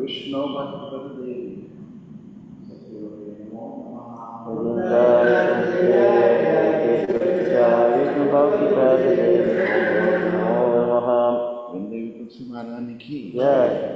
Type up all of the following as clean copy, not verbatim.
विष्णु भक्तदेवी वृंदेवी तुलसी महारानी की जय।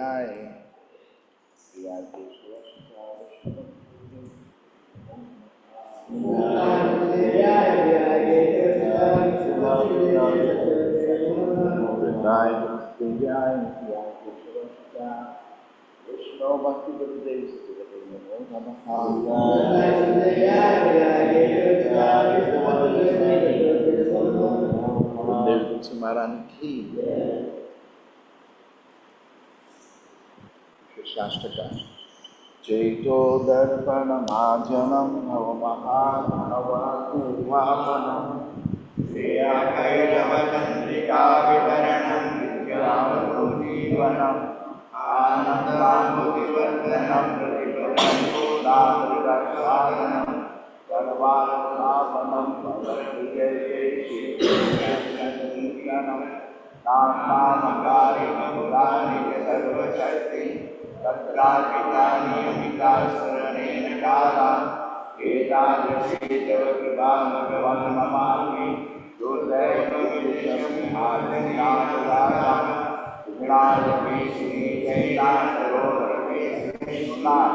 Jai. Vishnu Bhakti Dev Tulsi Maharani ki Shastaka Jaito Darpana Majanam Navamahanavakuvamanam Shriya Kailavachandrika Vivaranam Vidyamadhujivanam Anandamudivardhanam Pratipadam Sodhadrasadanam Sarvanavanam Pavadvijayeshikanam Namamakarimam Puranika Sarvashakti Tatrapitani Amikasaranena Kala Etadrasitava Kripamagavam Namami Durdaivam Visham Adhanyanavaram Vinayapishini Chaitanarodharapishini Sunar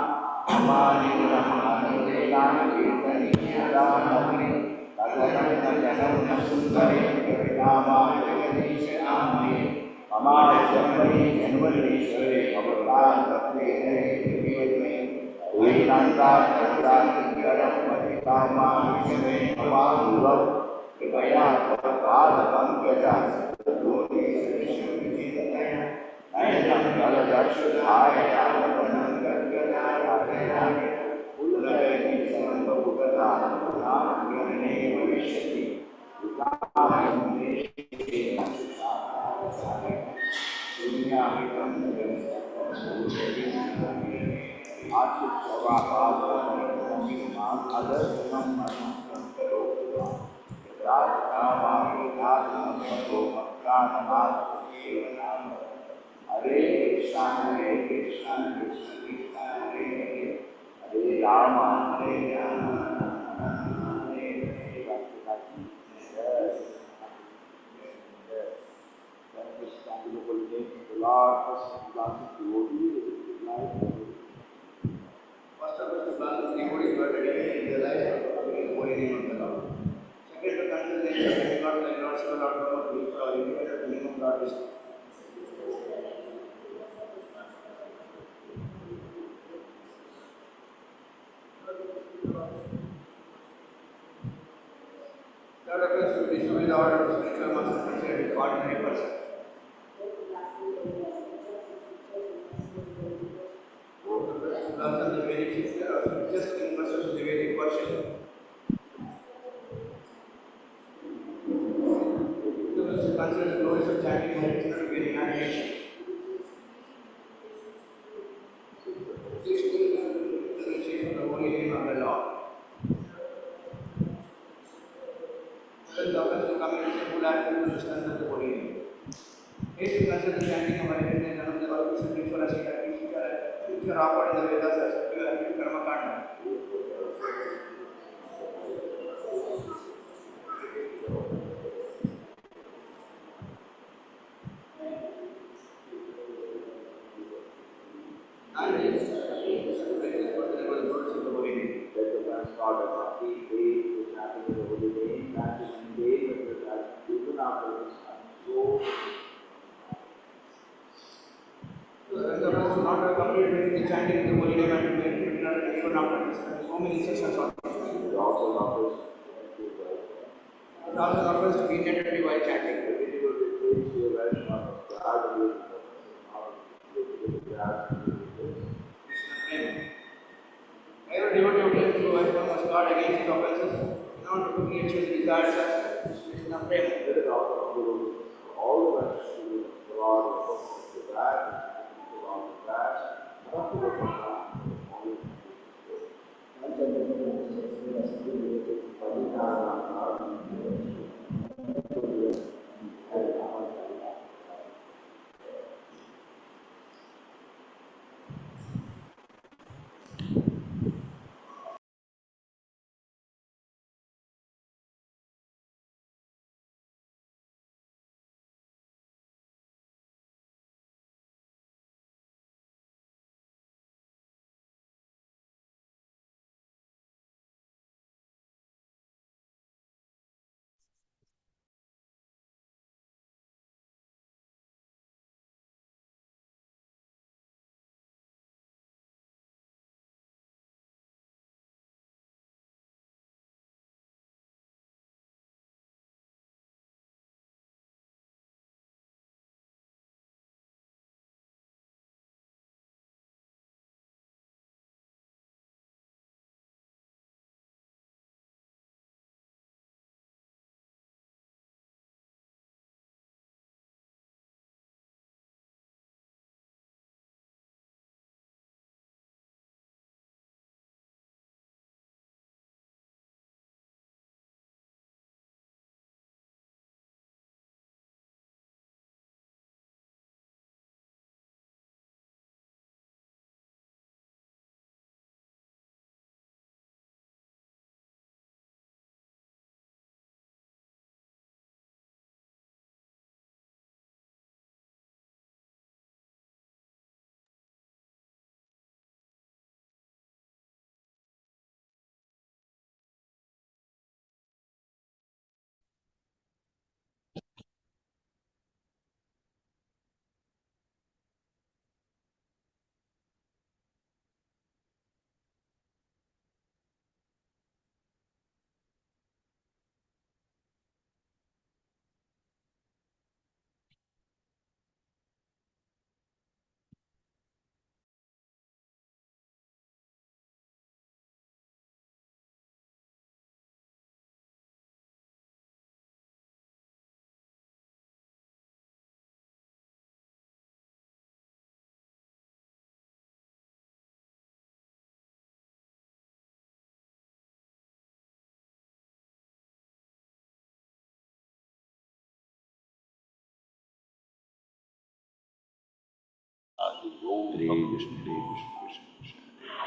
Amani Brahmanudena Kirtaniyadamagni Tadhanana Janam Sundari Kavinama Jagadishanamani Amari Jambari Janvarishwari Avatar Tatvene Vivadme Vedanta Tattvatinkaram Madhitama Vishame Avaduram Kripaya Tavapala Pankaja Dodi Sarisham Vijitaya Nayanam Kaladarsudhaya Yamavanam Gargadaya Ullavati Sambhavugata Nāmyane Vavishati Utāyam Neshti Sunyāhitam Āchit Savāpāvānam Adasanam Manam Karokura Yadāvāvādātam Sato Makranamāt Sevanam Hare Krishna Krishna Krishna Hare Hare Hare Rama Hare Rama Hare Hare First of all, the plan of devotees were dedicated in their life to the holy name of the Lord. Second, to consider the name of God, like Lord Shiva, Lord Brahma, Vishnu, or indicated the name of Lord Vishnu. Third reference to Vishnu in the order of spiritual master considered as ordinary person. Fourth reference to learn the Vedic scripture or scriptures in verses of the Vedic version. Fifth reference to consider the glories of chanting meditation and giving animation. Sixth reference to the pronunciation of the holy name of the Lord. Seventh reference to communication full aspect of the strength of the holy name. Eighth, to consider the chanting of Hare Krishna and the auspicious ritual as which are offered in the Vedas as Karma Kanda. And this is what the words of the holy name. Let the one start at Bhakti, faith, which happens in the holy name, practice and engage with the life, even after this time. So, So the others do not have complete with the chanting of the holy name and even after this. So many instructions are. it also offers It also offers to be intended while chanting. Every devotee who claims to be Vaishnava must guard against his offenses in order to create his desires as Krishna Prema. all the rest of the Lord to that,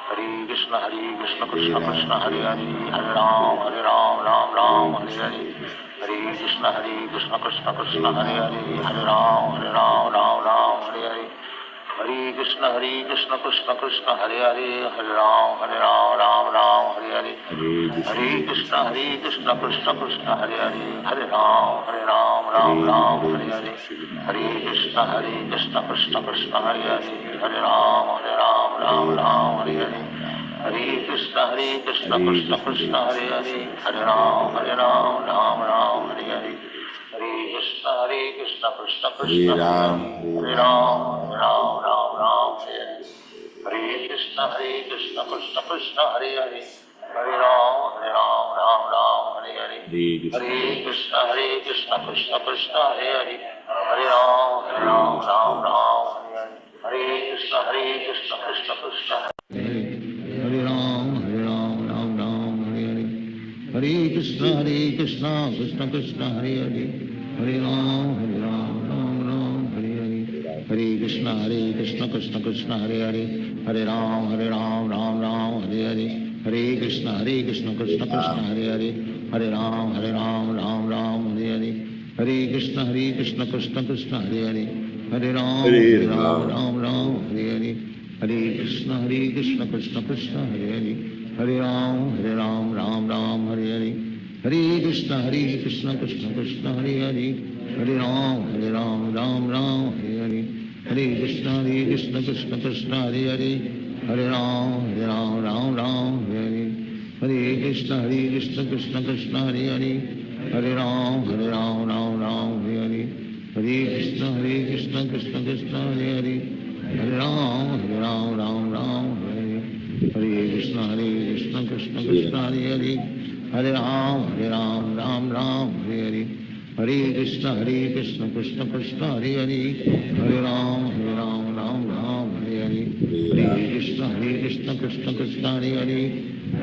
Hare Krishna Krishna Krishna Hare Hare Hare Ram Ram Ram Hare Hare Hare Krishna Krishna Krishna Hare Hare Hare Ram Ram Hare Hare Hare Krishna Krishna Krishna Hare Hare Hare Ram Ram Hare Hare Hare Krishna Krishna Krishna Hare Hare Hare Ram Ram Hare Hare Hare Krishna Krishna Krishna Hare Hare Hare Ram Ram Hare Hare Hare Krishna Krishna Krishna Hare Hare Hare Ram Ram Hare Hare Hare Krishna Krishna Krishna Hare Ram Ram Hare Hare Hare Krishna Krishna Krishna Hare Hare Hare Ram Ram Hare Hare Hare Krishna Krishna Krishna Hare Hare Hare Ram Ram Hare Hare Hare Krishna Krishna Krishna Hare Ram Ram Hare Hare Hare Krishna Krishna Krishna Hare Hare Hare Ram Hare Hare Hare Krishna Krishna Krishna Hare Hare Hare Ram Ram Hare Hare Hare Krishna Krishna Krishna Hare Hare Hare Ram Ram Hare Hare Hare Krishna Krishna Krishna Hare Hare Hare Ram Ram Hare Hare Hare Krishna Krishna Krishna Hare Hare Hare Ram Ram Hare Hare Hare Krishna Krishna Krishna Hare Hare Hare Ram Ram Hare Hare Hare Krishna Krishna Krishna Hare Hare Hare Ram Ram Hare Hare Hare Krishna Krishna Krishna Hare Hare Hare Ram Ram Hare Hare Hare Krishna Krishna Krishna Hare Hare Hare Ram Ram Hare Hare Hare Krishna Krishna Krishna Hare Hare Hare Ram Ram Hare Hare Hare Krishna Krishna Krishna Hare Hare Hare Ram Ram Hare Hare Hare Krishna Krishna Krishna Hare Hare Hare Ram Ram Hare Hare Hare Krishna Krishna Krishna Hare Hare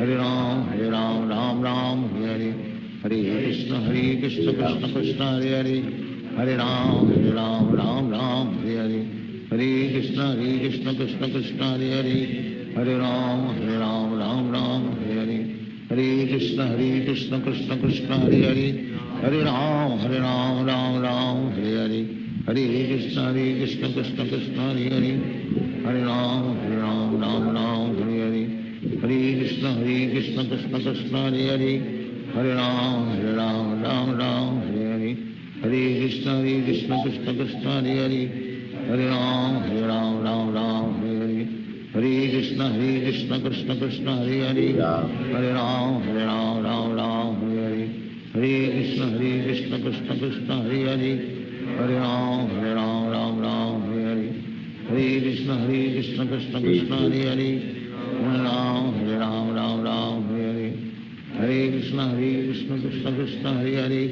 Hare Ram Ram Hare Hare Hare Krishna Krishna Krishna Hare Hare Hare Ram Ram Hare Hare Hare Krishna Krishna Krishna Hare Hare Hare Ram Ram Hare Hare Hare Krishna Krishna Krishna Hare Hare Hare Ram Hare Hare Hare Krishna Krishna Krishna Hare Hare Hare Ram Hare Hare Hare Krishna Krishna Krishna Hare Hare Hare Ram Hare Hare Hare Krishna Krishna Krishna Hare Hare Hare Ram Hare Hare Hare Krishna Krishna Krishna Hare Hare Hare Ram Hare Hare Hare Krishna Krishna Krishna Hare Hare Hare Ram Hare Hare Hare Krishna Krishna Krishna Hare Hare Hare Ram Hare Hare Hare Krishna Krishna Krishna Hare Hare Hare Ram Hare Hare Hare Krishna Krishna Krishna Hare Hare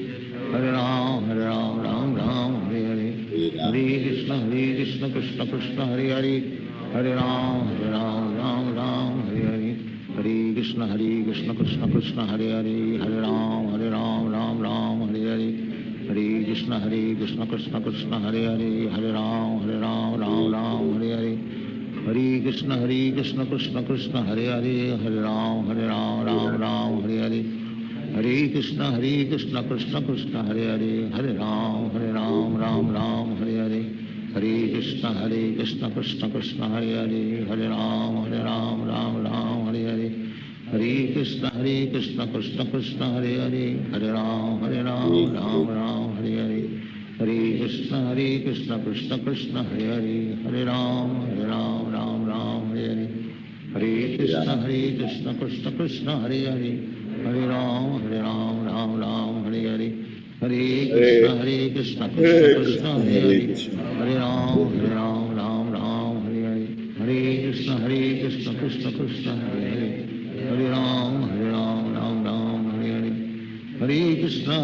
Hare Ram Hare Hare Hare Krishna Krishna Krishna Hare Hare Hare Ram Hare Hare Hare Krishna Krishna Krishna Hare Hare Hare Ram Hare Hare Hare Krishna Krishna Krishna Hare Hare Hare Ram Hare Hare Hare Hare Krishna Krishna Krishna Hare Hare Hare Ram Hare Hare Hare Hare Krishna Krishna Krishna Hare Hare Hare Ram Hare Hare Hare Hare Krishna Krishna Krishna Hare Hare Hare Ram Hare Hare Hare Krishna Krishna Krishna Hare Hare Hare Ram Hare Hare Hare Krishna Krishna Krishna Hare Hare Hare Ram Hare Hare Hare Krishna Krishna Krishna Hare Hare Hare Ram Hare Hare Hare Krishna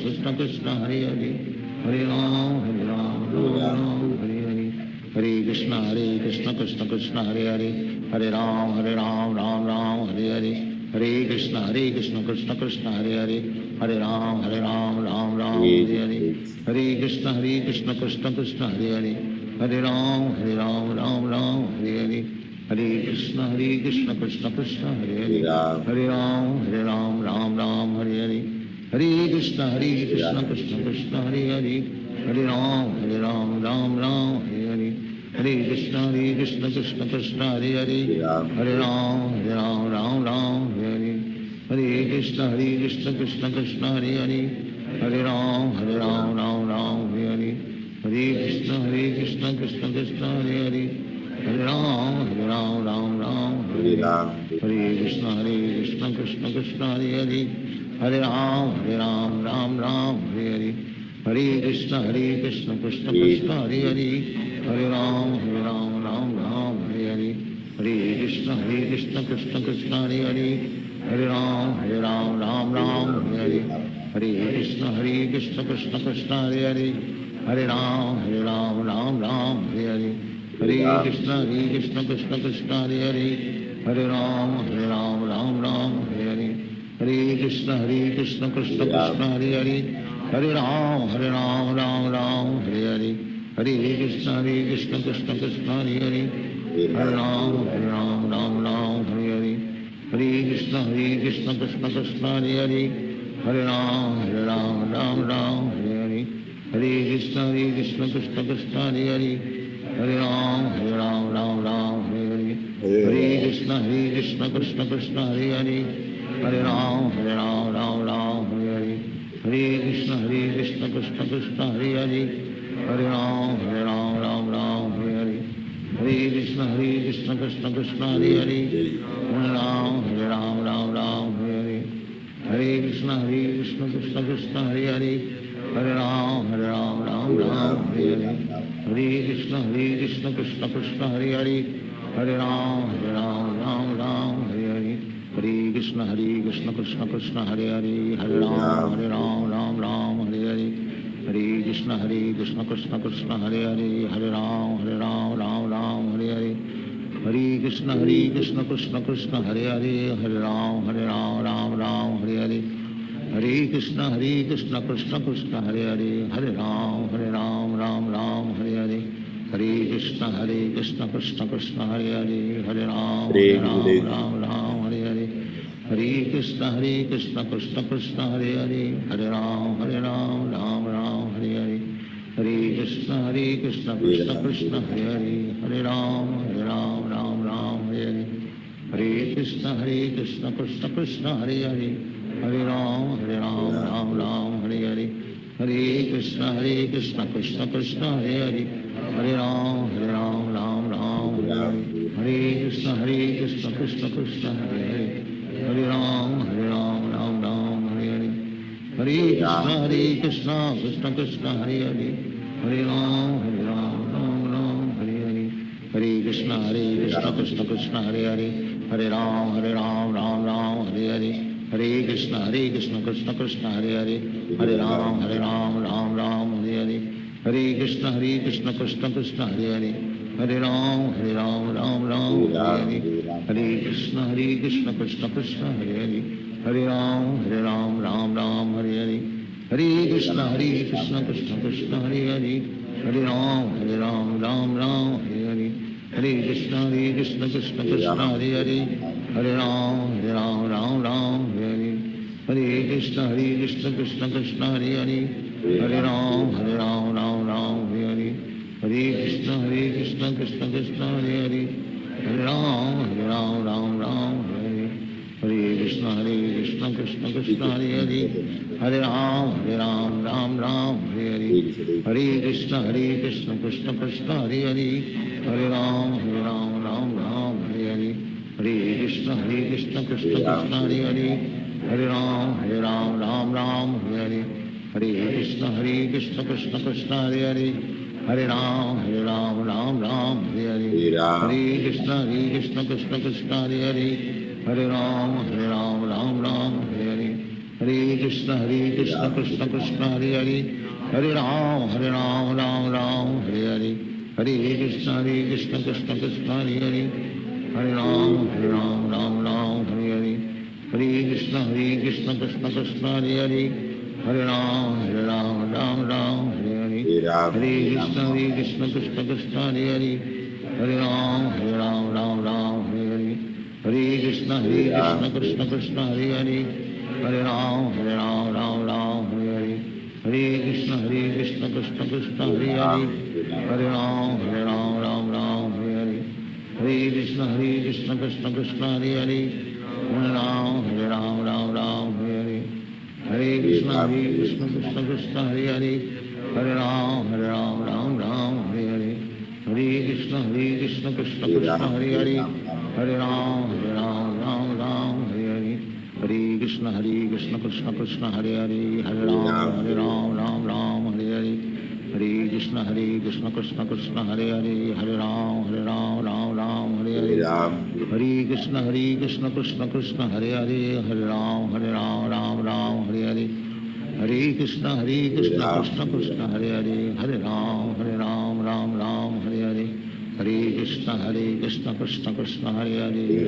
Krishna Krishna Hare Hare Hare Ram Hare Hare Hare Krishna Krishna Krishna Hare Hare Hare Ram Hare Hare Hare Krishna Krishna Krishna Hare Hare Hare Ram Hare Hare Hare Krishna Krishna Krishna Hare Hare Hare Ram Hare Hare Hare Krishna Krishna Krishna Hare Hare Hare Ram, Ram Ram, Hare Hare. Hare Krishna, Krishna Krishna, Hare Hare. Hare Ram, Ram Ram, Hare Hare. Hare Krishna, Krishna Krishna, Hare Hare. Hare Ram, Ram Ram, Hare Hare. Hare Krishna, Krishna Krishna, Hare Hare. Hare Ram, Ram Ram, Hare Hare. Hare Krishna, Krishna Krishna, Hare Hare. Hare Ram, Ram Ram, Hare Hare. Hare Krishna, Krishna Krishna, Hare Hare. Hare Ram, Ram Ram, Hare Ram. Hare Krishna, Krishna Krishna, Hare Hare. Hare Ram, Ram Ram, Hare Hare. Hare Krishna, Krishna Krishna, Hare Hare. Hare Ram, Ram Ram, Hare Hare. Hare Krishna, Krishna Krishna, Hare Hare. Hare Ram, Ram Ram, Hare Hare. Hare Krishna, Krishna Krishna, Hare Hare. Hare Ram, Ram Ram, Hare Hare. Hare Krishna, Krishna Krishna, Hare Hare. Hare Ram, Ram Ram, Hare Hare. Hare Krishna, Krishna Krishna, Hare Hare. Hare Ram, Ram Ram, Hare Hare. Hare Krishna, Krishna Krishna, Hare Hare. Hare Ram, Ram Ram, Hare Hare. Hare Krishna, Krishna Krishna, Hare Hare. Hare Ram, Ram Ram, Hare Hare. Hare Krishna, Krishna Krishna, Hare Hare. Hare Ram, Ram Ram, Hare Hare. Hare Krishna, Krishna Krishna, Hare Hare. Hare Ram, Ram Ram, Hare Hare. Hare Krishna, Krishna Krishna, Hare Hare. Hare Ram, Ram Ram, Hare Hare. Hare Krishna, Krishna Krishna, Hare Hare. Hare Ram, Ram Ram, Hare Hare. Hare Krishna, Krishna Krishna, Hare Hare. Hare Ram, Ram Ram, Hare Hare. Hare Krishna, Krishna Krishna, Hare Hare. Hare Ram, Ram Ram, Hare Hare. Hare Krishna, Krishna Krishna, Hare Hare. Hare Ram, Ram Ram, Hare Hare. Hare Krishna, Krishna Krishna, Hare Hare. Hare Ram, Ram Hare Hare. Hare Krishna, Krishna Krishna, Hare Hare. Hare Ram, Ram Hare Hare. Hare Krishna, Krishna Krishna, Hare Hare. Hare Ram, Ram Hare Hare. Hare Krishna, Krishna Krishna, Hare Hare. Hare Ram, Ram Hare Hare. Hare Krishna, Krishna Krishna, Hare Hare. Hare Ram, Ram Hare Hare. Hare Krishna, Krishna Krishna, Hare Hare. Hare Ram, Ram Hare Hare. Hare Krishna, Krishna Krishna, Hare Hare. Hare Ram, Ram Hare Hare. Hare Krishna, Krishna Krishna, Hare Hare. Hare Ram, Ram Hare Hare. Hare Krishna, Krishna Krishna, Hare Hare. Hare Ram, Ram Hare Hare. Hare Krishna, Krishna Krishna, Hare Hare. Hare Ram, Ram Hare Hare. Hare Krishna, Krishna Krishna, Hare Hare. Hare Ram, Ram Hare Hare. Hare Krishna, Krishna Krishna, Hare Hare. Hare Ram, Ram Hare Hare. Hare Krishna, Krishna Krishna, Hare Hare. Hare Ram, Ram Hare Hare. Hare Krishna, Krishna Krishna, Hare Hare. Hare Ram, Ram Hare Hare. Hare Krishna, Krishna Krishna, Hare Hare. Hare Ram, Ram Hare Hare. Hare Krishna, Krishna Krishna, Hare Hare. Hare Ram, Ram Hare Hare. Hare Krishna, Krishna Krishna, Hare Hare. Hare Ram, Ram Hare Hare. Hare Krishna, Krishna Krishna, Hare Hare. Hare Ram, Ram Hare Hare. Hare Krishna, Krishna Krishna, Hare Hare. Hare Ram, Ram Hare Hare. Hare Krishna, Krishna Krishna, Hare Hare. Hare Ram, Ram Hare Hare. Hare Krishna, Krishna Krishna, Hare Hare. Hare Ram, Ram Hare Hare. Hare Krishna, Krishna Krishna, Hare Hare. Hare Ram, Ram Hare Hare. Hare Krishna, Krishna Krishna, Hare Hare. Hare Ram, Ram Hare Hare. Hare Krishna, Krishna Krishna, Hare Hare. Hare Ram, Ram Hare Hare. Hare Krishna, Krishna Krishna, Hare Hare. Hare Ram, Ram Hare Hare. Hare Krishna, Krishna Krishna, Hare Hare. Hare Ram, Ram Hare Hare. Hare Hare Krishna Krishna Krishna Hare Hare Hare Ram Ram Ram Hare Hare Hare Krishna Krishna Krishna Hare Hare Hare Ram Ram Hare Hare Hare Krishna Krishna Krishna Hare Hare Hare Ram Ram Hare Hare Hare Krishna Krishna Krishna Hare Hare Hare Ram Ram Hare Hare Hare Krishna Krishna Krishna Hare Hare Hare Ram Ram Hare Hare Hare Krishna Krishna Krishna Hare Hare Hare Ram Ram Hare Hare Hare Krishna Krishna Krishna Hare Hare Hare Ram Ram Hare Hare Hare Krishna Krishna Krishna Hare Hare Hare Ram Ram Hare Hare Hare Krishna Krishna Krishna Hare Hare Hare Ram Hare Hare Hare Krishna Krishna Krishna Hare Hare Hare Ram Hare Hare Hare Krishna Krishna Krishna Hare Hare Hare Ram Hare Hare Hare Krishna Krishna Krishna Hare Hare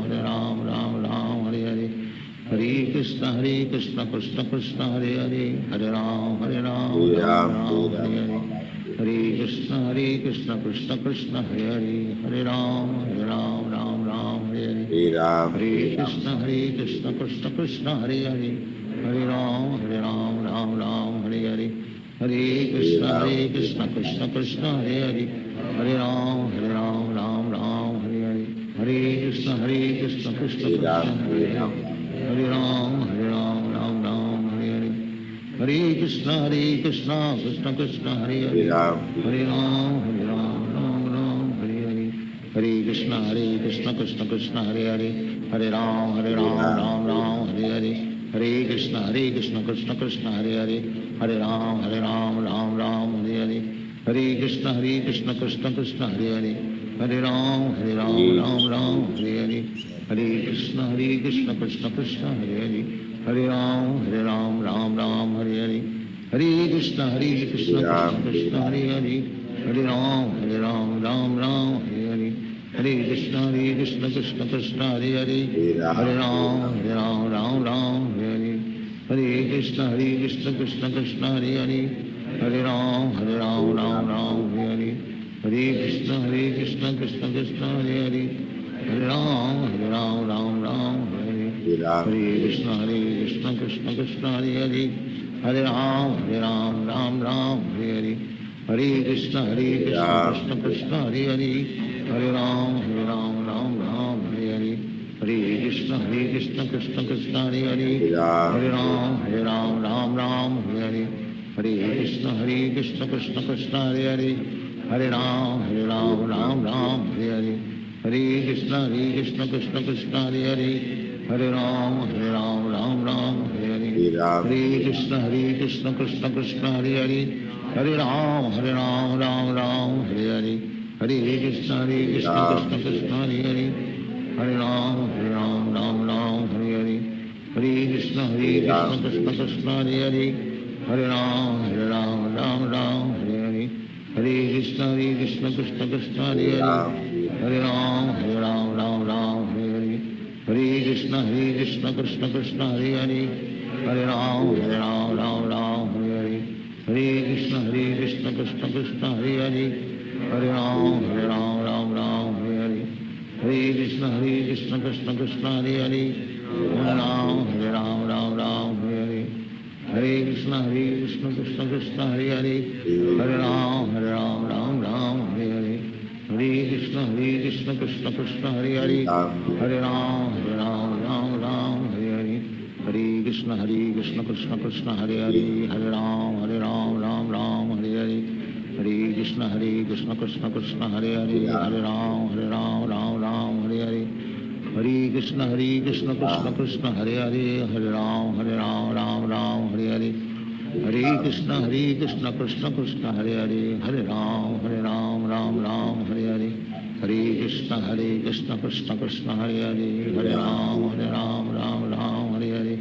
Hare Ram Hare Hare Hare Krishna Krishna Krishna Hare Hare Hare Ram Hare Hare Hare Krishna Krishna Krishna Hare Hare Hare Ram Hare Hare Hare Krishna Krishna Krishna Hare Hare Hare Ram Hare Hare Hare Krishna Krishna Krishna Hare Hare Hare Ram Hare Hare Hare Krishna Krishna Krishna Hare Hare Hare Ram Hare Hare Hare Krishna Krishna Krishna Hare Hare Hare Ram Hare Hare Hare Krishna Krishna Krishna Hare Hare Hare Ram Hare Hare Hare Krishna Krishna Krishna Hare Hare Hare Ram Hare Hare Hare Krishna Krishna Krishna Hare Hare Hare Ram Hare Hare Hare Krishna Krishna Krishna Hare Hare Hare Ram Hare Hare Hare Krishna Krishna Krishna Hare Hare Hare Ram Hare Hare Hare Krishna Krishna Krishna Hare Hare Hare Ram Hare Hare Hare Krishna Krishna Krishna Hare Hare Hare Ram Hare Hare Hare Krishna Krishna Krishna Hare Hare Hare Ram Hare Hare Hare Krishna Krishna Krishna Hare Hare Hare Ram Hare Hare Hare Krishna Krishna Krishna Hare Hare Hare Ram Hare Hare Hare Krishna Krishna Krishna Hare Hare Hare Ram Hare Hare Hare Krishna Krishna Krishna Hare Hare Hare Ram Hare Hare Hare Krishna Krishna Krishna Hare Hare Hare Ram Hare Hare Hare Krishna Krishna Krishna Hare Hare Hare Ram Hare Hare Hare Krishna Krishna Krishna Hare Hare Hare Ram Hare Hare Hare Krishna Krishna Krishna Hare Hare Hare Ram Hare Hare Hare Krishna Krishna Krishna Hare Hare Hare Ram Hare Hare Hare Krishna Krishna Krishna Hare Hare Hare Ram Hare Hare Hare Krishna Krishna Krishna Hare Hare Hare Ram Hare Hare Hare Krishna Krishna Krishna Hare Hare Hare Ram Hare Hare Hare Krishna Krishna Krishna Hare Hare Hare Ram Hare Hare Hare Krishna Krishna Krishna Hare Hare Hare Ram Hare Hare Hare Krishna Krishna Krishna Hare Hare Hare Ram Hare Hare Hare Krishna Krishna Krishna Hare Hare Hare Ram Hare Hare Hare Krishna Krishna Krishna Hare Hare Hare Ram Hare Hare Hare Krishna Krishna Krishna Hare Hare Hare Ram Hare Hare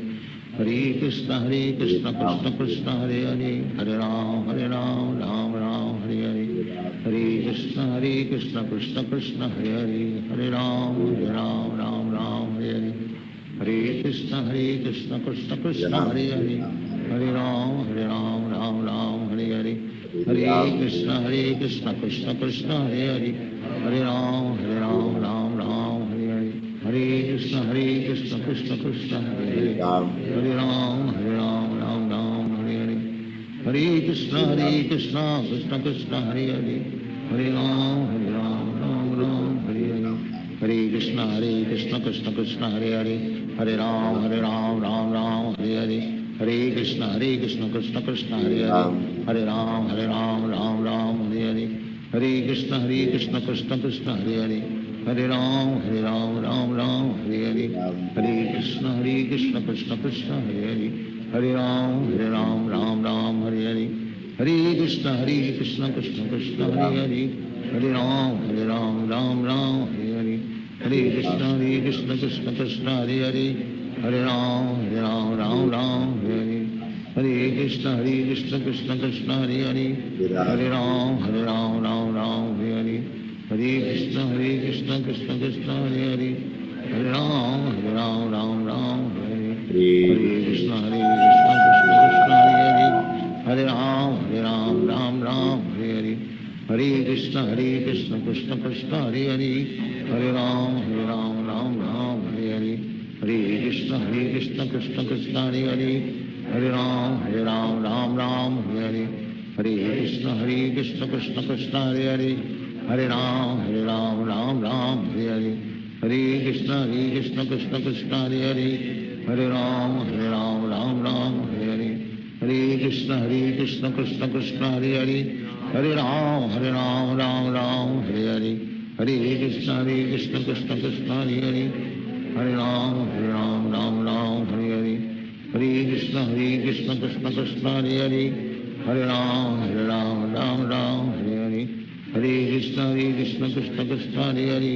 Hare Krishna Krishna Krishna Hare Hare Hare Ram Hare Hare Hare Krishna Krishna Krishna Hare Hare Hare Ram Hare Hare Hare Krishna Krishna Krishna Hare Hare Hare Ram Hare Hare Hare Hare Krishna Krishna Krishna Hare Hare, Hare Ram Ram Ram Hare Hare, Hare Krishna Krishna Krishna Hare Hare, Hare Ram Ram Ram Hare Hare, Hare Krishna Krishna Krishna Hare Hare, Hare Ram Ram Ram Hare Hare, Hare Krishna Krishna Krishna Hare Hare, Hare Ram Ram Ram Hare Hare, Hare Krishna Krishna Krishna Hare Hare, Hare Ram Ram Ram Hare Hare, Hare Krishna Krishna Krishna Hare Hare, Hare Ram Ram Ram Hare Hare, Hare Krishna Krishna Krishna Hare Hare, Hare Ram Ram Ram Hare Hare, Hare Krishna Krishna Krishna Hare Hare, Hare Ram Ram Ram Hare Hare, Hare Krishna Krishna Krishna Hare Hare, Hare Ram Ram Ram Hare Hare, Hare Krishna Krishna Krishna Hare Hare, Hare Ram Ram Ram Hare Hare, Hare Krishna Krishna Krishna Hare Hare, Hare Ram Ram Ram Hare Hare, Hare Krishna Krishna Krishna Hare Hare, Hare Ram Ram Ram Hare Hare, Hare Krishna Krishna Krishna Hare Hare, Hare Ram Ram Ram Hare Hare, Hare Krishna Krishna Krishna Hare Hare, Hare Ram Ram Ram Hare Hare, Hare Krishna Krishna Krishna Hare Hare, Hare Ram Ram Ram Hare Hare, Hare Krishna Krishna Krishna Hare Hare, Hare Ram Ram Ram Hare Hare, Hare Krishna Krishna Krishna Hare Hare, Hare Ram Ram Ram Hare Hare, Hare Krishna Krishna Krishna Hare Hare, Hare Ram Ram Ram Hare Hare, Hare Krishna Krishna Krishna Hare Hare, Hare Ram Ram Ram Hare Hare, Hare Krishna Krishna Krishna Hare Hare, Hare Ram Ram Ram Hare Hare, Hare Krishna Krishna Krishna Hare Hare, Hare Ram Ram Ram Hare Hare, Hare Krishna Krishna Krishna Hare Hare, Hare Ram Ram Ram Hare Hare, Hare Krishna Krishna Krishna Hare Hare,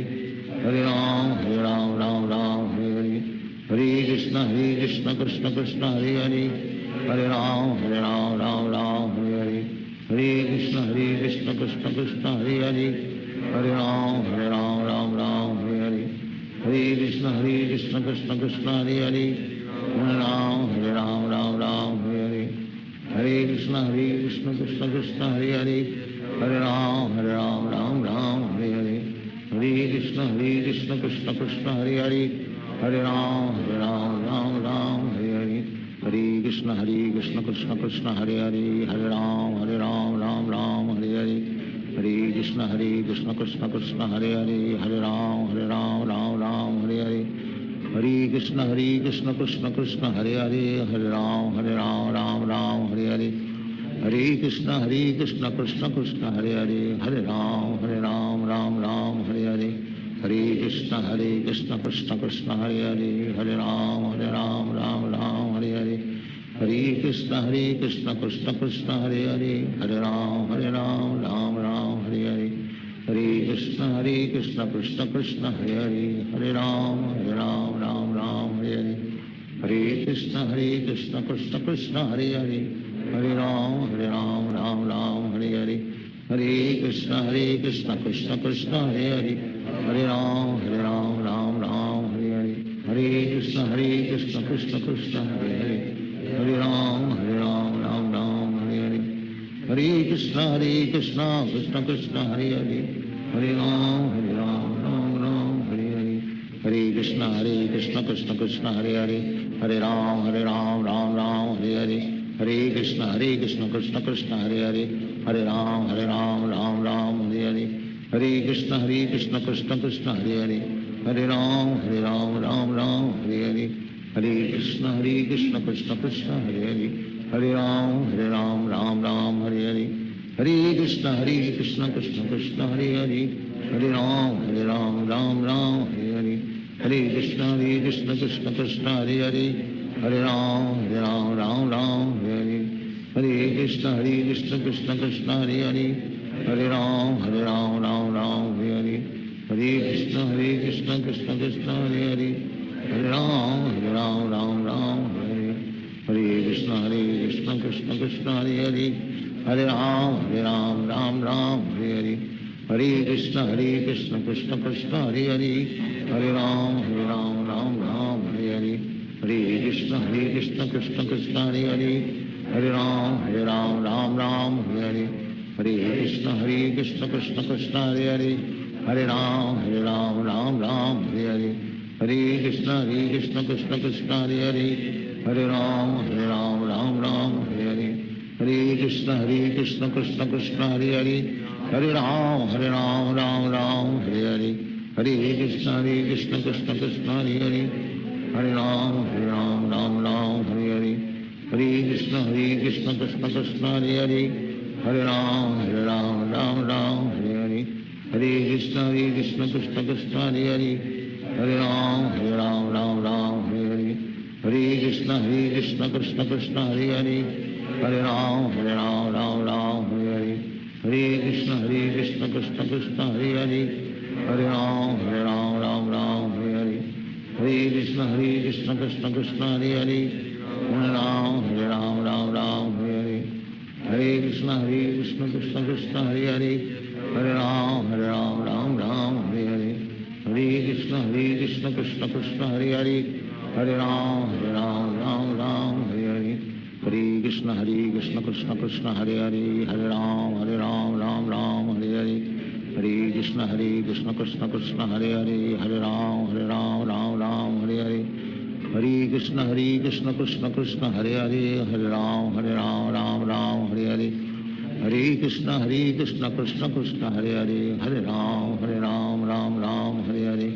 Hare Ram Ram Ram Hare Hare, Hare Krishna Krishna Krishna Hare Hare, Hare Ram Ram Ram Hare Hare, Hare Krishna Krishna Krishna Hare Hare, Hare Ram Ram Ram Hare Hare, Hare Krishna Krishna Krishna Hare Hare, Hare Ram Ram Ram Hare Hare, Hare Krishna Krishna Krishna Hare Hare, Hare Ram Ram Ram Hare Hare, Hare Krishna Krishna Krishna Hare Hare, Hare Ram Ram Ram Hare Hare, Hare Krishna Krishna Krishna Hare Hare, Hare Ram Ram Ram Hare Hare, Hare Krishna Krishna Krishna Hare Hare, Hare Ram Ram Ram Hare Hare, Hare Krishna Krishna Krishna Hare Hare, Hare Ram Ram Ram Hare Hare, Hare Krishna Krishna Krishna Hare Hare, Hare Ram Ram Ram Hare Hare, Hare Krishna Krishna Krishna Hare Hare, Hare Ram Ram Ram Hare Hare, Hare Krishna Krishna Krishna Hare Hare, Hare Ram Ram Ram Hare Hare, Hare Krishna Krishna Krishna Hare Hare, Hare Ram Ram Ram Hare Hare, Hare Krishna Krishna Krishna Hare Hare, Hare Ram Ram Ram Hare Hare, Hare Krishna Krishna Krishna Hare Hare, Hare Ram Ram Ram Hare Hare, Hare Krishna Krishna Krishna Hare Hare, Hare Ram Ram Ram Hare Hare, Hare Krishna Krishna Krishna Hare Hare, Hare Ram Ram Ram Hare Hare, Hare Krishna Krishna Krishna Hare Hare, Hare Ram Ram Ram Hare Hare, Hare Krishna Krishna Krishna Hare Hare, Hare Ram Ram Ram Hare Hare, Hare Krishna Krishna Krishna Hare Hare, Hare Ram Ram Ram Hare Hare, Hare Krishna Krishna Krishna Hare Hare, Hare Ram Ram Ram Hare Hare, Hare Krishna Krishna Krishna Hare Hare, Hare Ram Ram Ram Hare Hare, Hare Krishna Krishna Krishna Hare Hare, Hare Ram Ram Ram Hare Hare, Hare Krishna Krishna Krishna Hare Hare, Hare Ram Ram Ram Hare Hare, Hare Krishna Krishna Krishna Hare Hare, Hare Ram Ram Ram Hare Hare, Hare Krishna Krishna Krishna Hare Hare, Hare Ram Ram Ram Hare Hare, Hare Krishna Krishna Krishna Hare Hare, Hare Ram Ram Ram Hare Hare, Hare Krishna Krishna Krishna Hare Hare, Hare Ram Ram Ram Hare Hare, Hare Krishna Krishna Krishna Hare Hare, Hare Ram Ram Ram Hare Hare, Hare Krishna Krishna Krishna Hare Hare, Hare Ram Ram Ram Hare Hare, Hare Krishna Krishna Krishna Hare Hare, Hare Ram Ram Ram Hare Hare, Hare Krishna Krishna Krishna Hare Hare, Hare Ram Ram Ram Hare Hare, Hare Krishna Krishna Krishna Hare Hare, Hare Ram Ram Ram Hare Hare, Hare Krishna Krishna Krishna Hare Hare, Hare Ram Ram Hare Hare, Hare Krishna Krishna Krishna Hare Hare, Hare Ram Ram Hare Hare, Hare Krishna Krishna Krishna Hare Hare, Hare Ram Ram Hare Hare, Hare Krishna Krishna Krishna Hare Hare, Hare Ram Ram Hare Hare, Hare Krishna Krishna Krishna Hare Hare, Hare Ram Ram Hare Hare, Hare Krishna Krishna Krishna Hare Hare, Hare Ram Ram Hare Hare, Hare Krishna Krishna Krishna Hare Hare, Hare Ram Ram Hare Hare, Hare Krishna Krishna Krishna Hare Hare, Hare Ram Ram Hare Hare, Hare Krishna Krishna Krishna Hare Hare, Hare Ram Ram Hare Hare, Hare Krishna Krishna Krishna Hare Hare, Hare Ram Ram Hare Hare,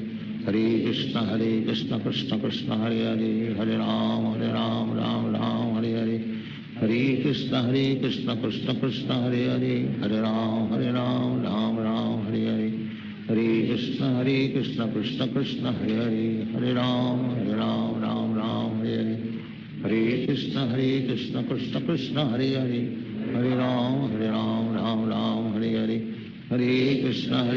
Hare Krishna Krishna Krishna Hare Hare, Hare Ram Ram Hare Hare, Hare Krishna Krishna Krishna Hare Hare, Hare Ram Ram Hare Hare, Hare Krishna Krishna Krishna Hare Hare, Hare Ram Ram Hare Hare, Hare Krishna Krishna Krishna Hare Hare, Hare Ram Ram Hare Hare, Hare Krishna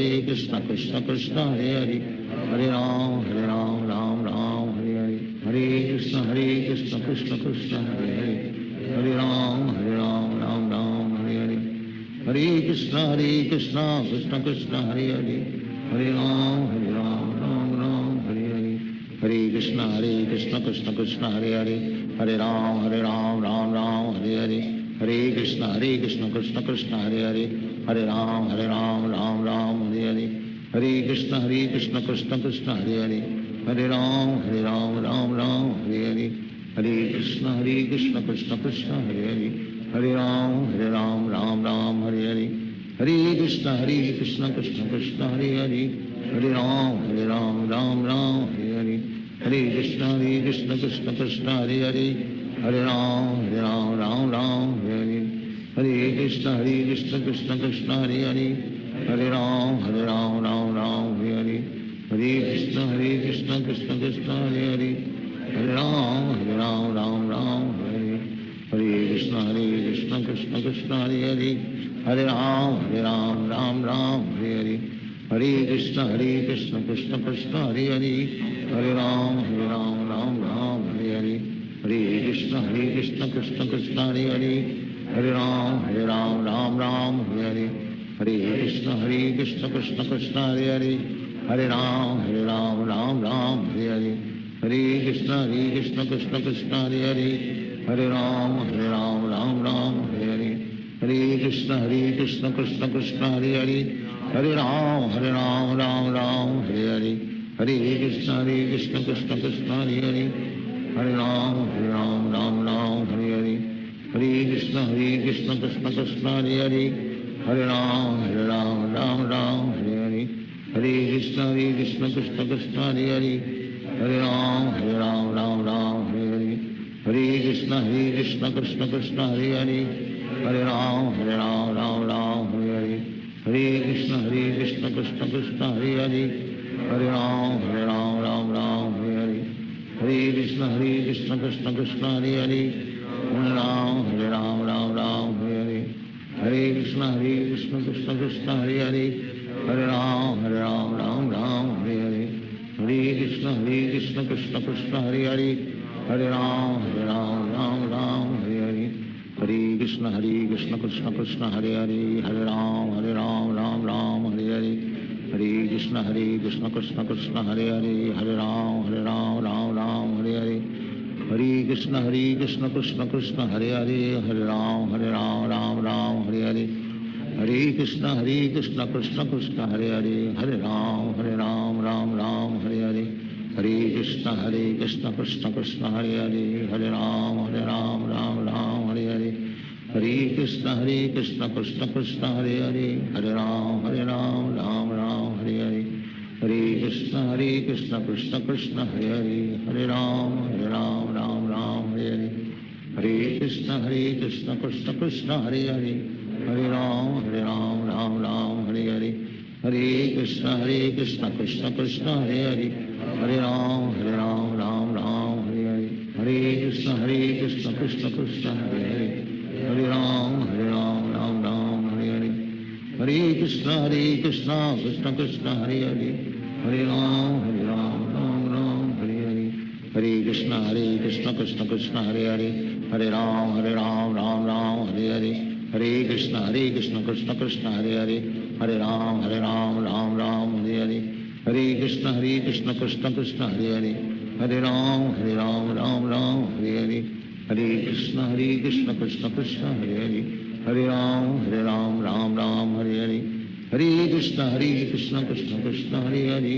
Krishna Krishna Hare Hare, Hare Ram Ram Hare Hare, Hare Krishna Krishna Krishna Hare Hare, Hare Ram Ram Hare Hare, Hare Krishna Krishna Krishna Hare Hare, Hare Ram Ram Hare Hare, Hare Krishna Krishna Krishna Hare Hare, Hare Ram Ram Hare Hare, Hare Krishna Krishna Krishna Hare Hare, Hare Ram Ram Hare Hare, Hare Krishna Krishna Krishna Hare Hare, Hare Ram Ram Hare Hare, Hare Krishna Krishna Krishna Hare Hare, Hare Ram Ram Hare Hare, Hare Krishna Krishna Krishna Hare Hare, Hare Ram Ram Hare Hare, Hare Krishna Krishna Krishna Hare Hare, Hare Ram Ram Hare Hare, Hare Krishna Krishna Krishna Hare Hare, Hare Ram Ram Hare Hare, Hare Krishna Krishna Krishna Hare Hare, Hare Ram Ram Hare Hare, Hare Krishna Krishna Krishna Hare Hare, Hare Ram Ram Hare Hare, Hare Krishna Krishna Krishna Hare Hare, Hare Ram Ram Hare Hare, Hare Krishna Krishna Krishna Hare Hare, Hare Ram Ram Hare Hare, Hare Krishna Krishna Krishna Hare Hare, Hare Ram Ram Hare Hare, Hare Krishna Krishna Krishna Hare Hare, Hare Ram Ram Hare Hare, Hare Krishna Krishna Krishna Hare Hare, Hare Ram Ram Hare Hare, Hare Krishna Krishna Krishna Hare Hare, Hare Ram Ram Hare Hare, Hare Krishna Krishna Krishna Hare Hare, Hare Ram Ram Hare Hare, Hare Krishna Krishna Krishna Hare Hare, Hare Ram Hare Hare, Hare Krishna Krishna Krishna Hare Hare, Hare Ram Ram Hare Hare, Hare Krishna Krishna Krishna Hare Hare, Hare Ram Ram Hare Hare, Hare Krishna Krishna Krishna Hare Hare, Hare Ram Ram Hare Hare, Hare Krishna Krishna Krishna Hare Hare, Hare Ram Hare Hare, Hare Krishna Krishna Krishna Hare Hare, Hare Ram Ram Hare Hare, Hare Krishna Krishna Krishna Hare Hare, Hare Ram Ram Ram Hare Hare, Hare Krishna Krishna Krishna Hare Hare, Hare Ram Ram Ram Hare Hare, Hare Krishna Krishna Krishna Hare Hare, Hare Ram Ram Ram Hare Hare, Hare Krishna Krishna Hare Hare, Hare Ram Ram Ram Hare Hare, Hare Krishna Krishna Krishna Hare Hare, Hare Ram Ram Ram Hare Hare, Hare Krishna Krishna Krishna Hare Hare, Hare Ram Ram Ram Hare Hare, Hare Krishna Krishna Krishna Hare Hare, Hare Ram Ram Ram Hare Hare, Hare Krishna Krishna Krishna Hare Hare, Hare Ram Ram Ram Hare Hare, Hare Krishna Krishna Krishna Hare Hare, Hare Ram Ram Ram Hare Hare, Hare Krishna Krishna Krishna Hare Hare, Hare Ram Ram Ram Hare Hare, Hare Krishna Krishna Krishna Hare Hare, Hare Ram Ram Hare Hare, Hare Krishna Krishna Krishna Hare Hare, Hare Ram Ram Hare Hare, Hare Krishna Krishna Krishna Hare Hare, Hare Ram Ram Hare Hare, Hare Krishna Krishna Krishna Hare Hare,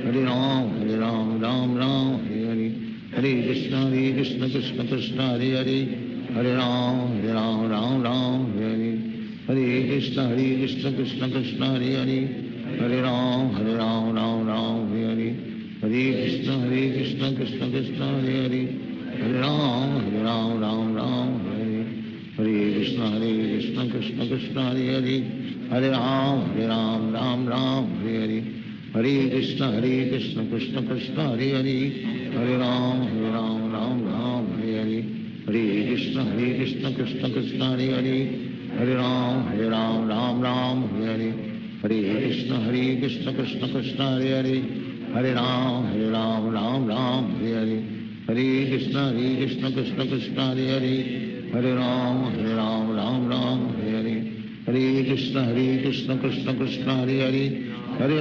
Hare Ram Ram Hare Hare, Hare Krishna Krishna Krishna Hare Hare, Hare Ram Ram Hare Hare, Hare Krishna Krishna Krishna Hare Hare, Hare Ram Ram Hare Hare, Hare Krishna Krishna Krishna Hare Hare, Hare Ram Ram Hare Hare, Hare Krishna Krishna Krishna Hare Hare, Hare Ram Ram Hare Hare, Hare Krishna Krishna Krishna Hare Hare, Hare Ram Ram Hare Hare, Hare Krishna Krishna Krishna Hare Hare, Hare Ram Ram Hare Hare, Hare Krishna Krishna Krishna Hare Hare, Hare Ram Ram Hare Hare, Hare Krishna Krishna Krishna Hare Hare, Hare Ram Ram Hare Hare, Hare Krishna Krishna Krishna Hare Hare, Hare Ram Ram Hare Hare, Hare Krishna Krishna Krishna Hare Hare, Hare Ram Ram Hare Hare, Hare Krishna Krishna Krishna Hare Hare, Hare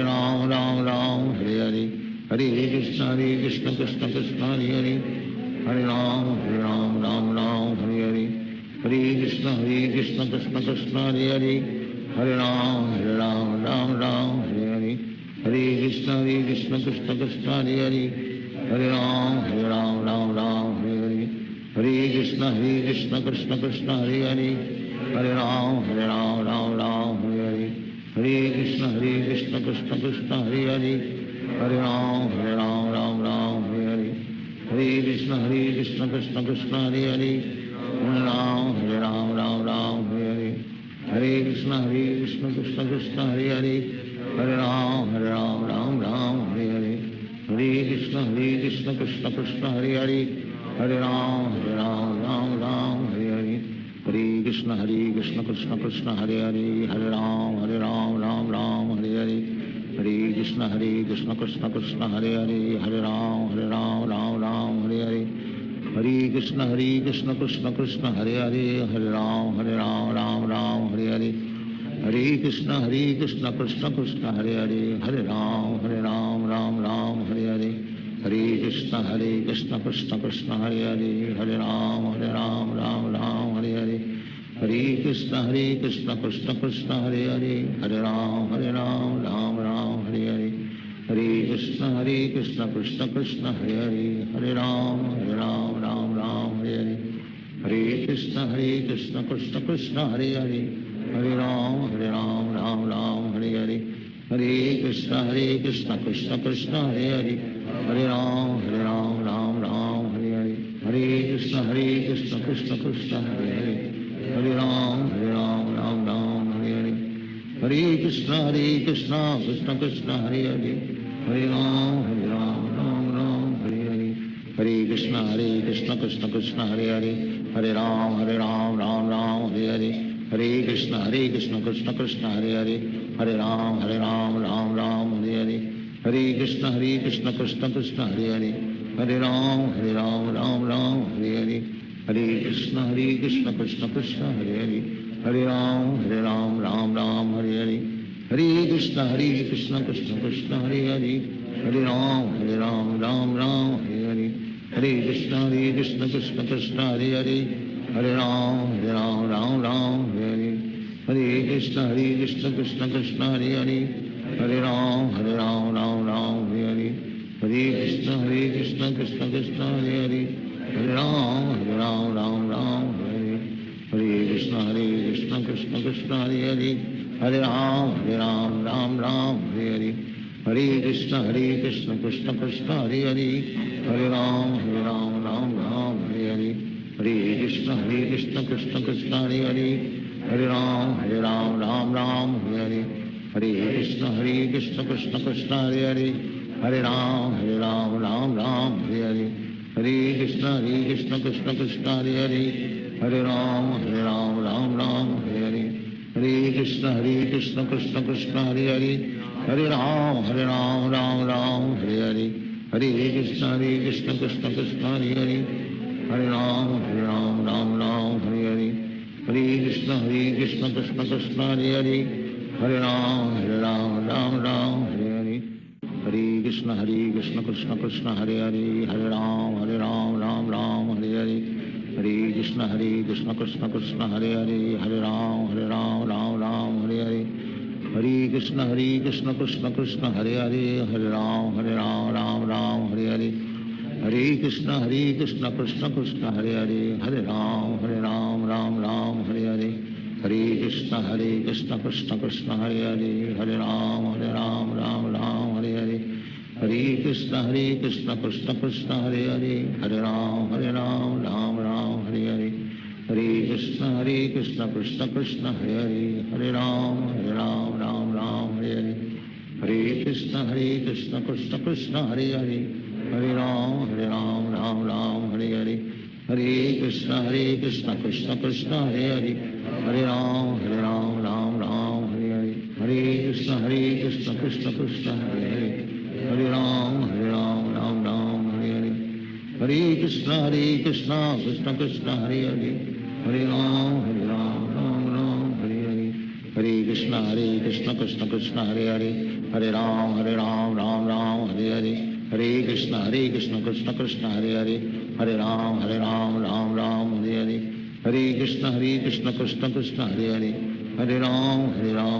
Ram Ram Hare Hare, Hare Krishna Krishna Krishna Hare Hare, Hare Ram Ram Hare Hare, Hare Krishna Krishna Krishna Hare Hare, Hare Ram Ram Hare Hare, Hare Krishna Krishna Krishna Hare Hare, Hare Ram Ram Hare Hare, Hare Krishna Krishna Krishna Hare Hare, Hare Ram Ram Hare Hare, Hare Krishna Krishna Krishna Hare Hare, Hare Ram Ram Hare Hare, Hare Krishna Krishna Krishna Hare Hare, Hare Ram Ram Hare Hare, Hare Krishna Krishna Krishna Hare Hare, Hare Ram Ram Hare Hare, Hare Krishna Krishna Krishna Hare Hare, Hare Ram Ram Hare Hare, Hare Krishna Krishna Krishna Hare Hare, Hare Ram Ram Hare Hare, Hare Krishna Krishna Krishna Hare Hare, Hare Ram Ram Hare Hare, Hare Krishna Krishna Krishna Hare Hare, Hare Ram Ram Hare Hare, Hare Krishna Krishna Krishna Hare Hare, Hare Ram Ram Hare Hare, Hare Krishna Krishna Krishna Hare Hare, Hare Ram Ram Hare Hare, Hare Krishna Krishna Krishna Hare Hare, Hare Ram Ram Hare Hare, Hare Krishna Krishna Krishna Hare Hare, Hare Ram Ram Hare Hare, Hare Krishna Krishna Krishna Hare Hare, Hare Ram Ram Hare Hare, Hare Krishna Krishna Krishna Hare Hare, Hare Ram Ram Hare Hare, Hare Krishna Krishna Krishna Hare Hare, Hare Ram Ram Hare Hare, Hare Krishna Krishna Krishna Hare Hare, Hare Ram Ram Hare Hare, Hare Krishna Krishna Krishna Hare Hare, Hare Ram Ram Hare Hare, Hare Krishna Krishna Krishna Hare Hare, Hare Ram Ram Hare Hare, Hare Krishna Krishna Krishna Hare Hare, Hare Ram Ram Hare Hare, Hare Krishna Krishna Krishna Hare Hare, Hare Ram Ram Ram Hare Hare, Hare Krishna Krishna Krishna Hare Hare, Hare Ram Ram Hare Hare, Hare Krishna Krishna Krishna Hare Hare, Hare Ram Ram Hare Hare, Hare Krishna Krishna Krishna Hare Hare, Hare Ram Ram Hare Hare, Hare Krishna Krishna Krishna Hare Hare, Hare Ram Ram Hare Hare, Hare Krishna Krishna Krishna Hare Hare, Hare Ram Ram Hare Hare, Hare Krishna Krishna Krishna Hare Hare, Hare Ram Ram Hare Hare, Hare Krishna Krishna Krishna Hare Hare, Hare Ram Ram Hare Hare, Hare Krishna Krishna Krishna Hare Hare, Hare Ram Ram Hare Hare, Hare Krishna Krishna Krishna Hare Hare, Hare Ram Ram Hare Hare, Hare Krishna Krishna Krishna Hare Hare, Hare Ram Ram Hare Hare, Hare Krishna Krishna Krishna Hare Hare, Hare Ram Hare Hare, Hare Krishna Krishna Krishna Hare Hare, Hare Ram Ram Hare Hare, Hare Krishna Krishna Krishna Hare Hare, Hare Ram Ram Hare Hare, Hare Krishna Krishna Krishna Hare Hare, Hare Ram Ram Hare Hare, Hare Krishna Krishna Krishna Hare Hare, Hare Ram Ram Hare Hare, Hare Krishna Krishna Krishna Hare Hare, Hare Ram Ram Hare Hare, Hare Krishna Krishna Krishna Hare Hare, Hare Ram Ram Hare Hare, Hare Krishna Krishna Krishna Hare Hare, Hare Ram Ram Hare Hare, Hare Krishna Krishna Krishna Hare Hare, Hare Ram Ram Hare Hare, Hare Krishna Krishna Krishna Hare Hare, Hare Ram Ram Hare Hare, Hare Krishna Krishna Krishna Hare Hare, Hare Ram Ram Hare Hare, Hare Krishna Krishna Krishna Hare Hare, Hare Ram Ram Hare Hare, Hare Krishna Krishna Krishna Hare Hare, Hare Ram Ram Hare Hare, Hare Krishna Krishna Krishna Hare Hare, Hare Ram Ram Hare Hare, Hare Krishna Krishna Krishna Hare Hare, Hare Ram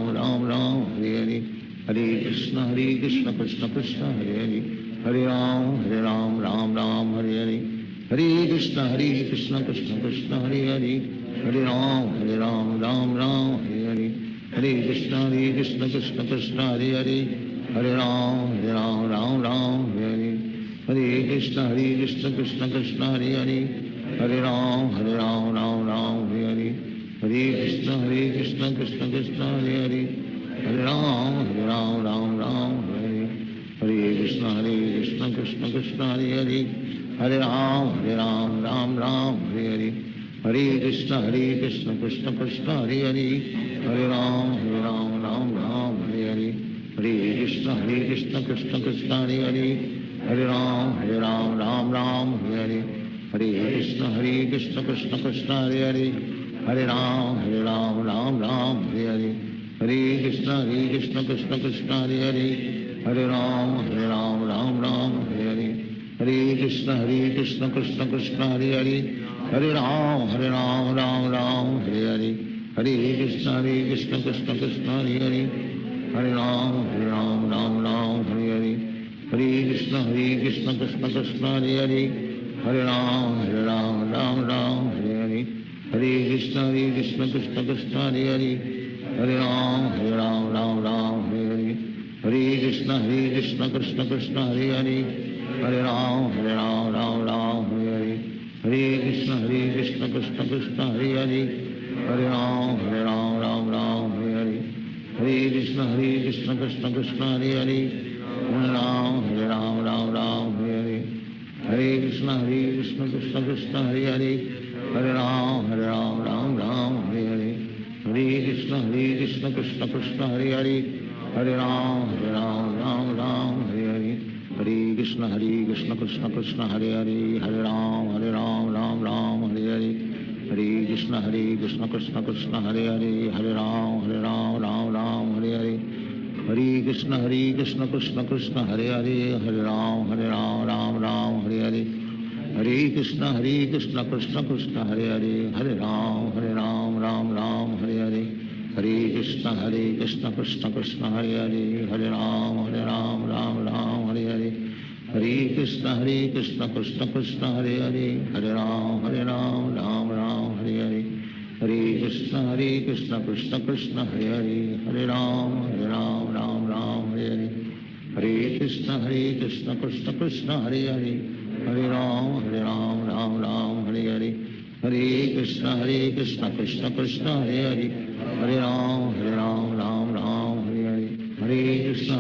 Ram Hare Hare, Hare Krishna Krishna Krishna Hare Hare, Hare Ram Ram Hare Hare, Hare Krishna Krishna Krishna Hare Hare, Hare Ram Ram Hare Hare, Hare Krishna Krishna Krishna Hare Hare, Hare Ram Ram Hare Hare, Hare Krishna Krishna Krishna Hare Hare, Hare Ram Ram Hare Hare, Hare Krishna Krishna Krishna Hare Hare, Hare Ram Ram Hare Hare, Hare Krishna Krishna Krishna Hare Hare, Hare Ram Ram Hare Hare, Hare Krishna Krishna Krishna Hare Hare, Hare Ram Ram Hare Hare, Hare Krishna Krishna Krishna Hare Hare, Hare Ram Ram Hare Hare, Hare Krishna Krishna Krishna Hare Hare, Hare Ram Ram Hare Hare, Hare Krishna Krishna Krishna Hare Hare, Hare Ram Ram Hare Hare, Hare Krishna Krishna Krishna Hare Hare, Hare Ram Ram Hare Hare, Hare Krishna Krishna Krishna Hare Hare, Hare Ram Ram Hare Hare, Hare Krishna Krishna Krishna Hare Hare, Hare Ram Ram Hare Hare, Hare Krishna Krishna Krishna Hare Hare, Hare Ram Ram Hare Hare, Hare Krishna Krishna Krishna Hare Hare, Hare Ram Hare Hare, Hare Krishna Krishna Krishna Hare Hare, Hare Ram Ram Hare Hare, Hare Krishna Krishna Krishna Hare Hare, Hare Ram Ram Hare Hare, Hare Krishna Krishna Krishna Hare Hare, Hare Ram Ram Hare Hare, Hare Krishna Krishna Krishna Hare Hare, Hare Ram Hare Hare, Hare Krishna Krishna Krishna Hare Hare, Hare Ram Hare Hare, Hare Krishna Krishna Krishna Hare Hare, Hare Ram Ram Hare Hare, Hare Krishna Krishna Krishna Hare Hare, Hare Ram Ram Ram Hare Hare, Hare Krishna Krishna Krishna Hare Hare, Hare Ram Ram Ram Hare Hare, Hare Krishna Krishna Krishna Hare Hare, Hare Ram Ram Ram Hare Hare, Hare Krishna Krishna Krishna Hare Hare, Hare Ram Ram Ram Hare Hare, Hare Krishna Krishna Krishna Hare Hare, Hare Ram Ram Ram Hare Hare, Hare Krishna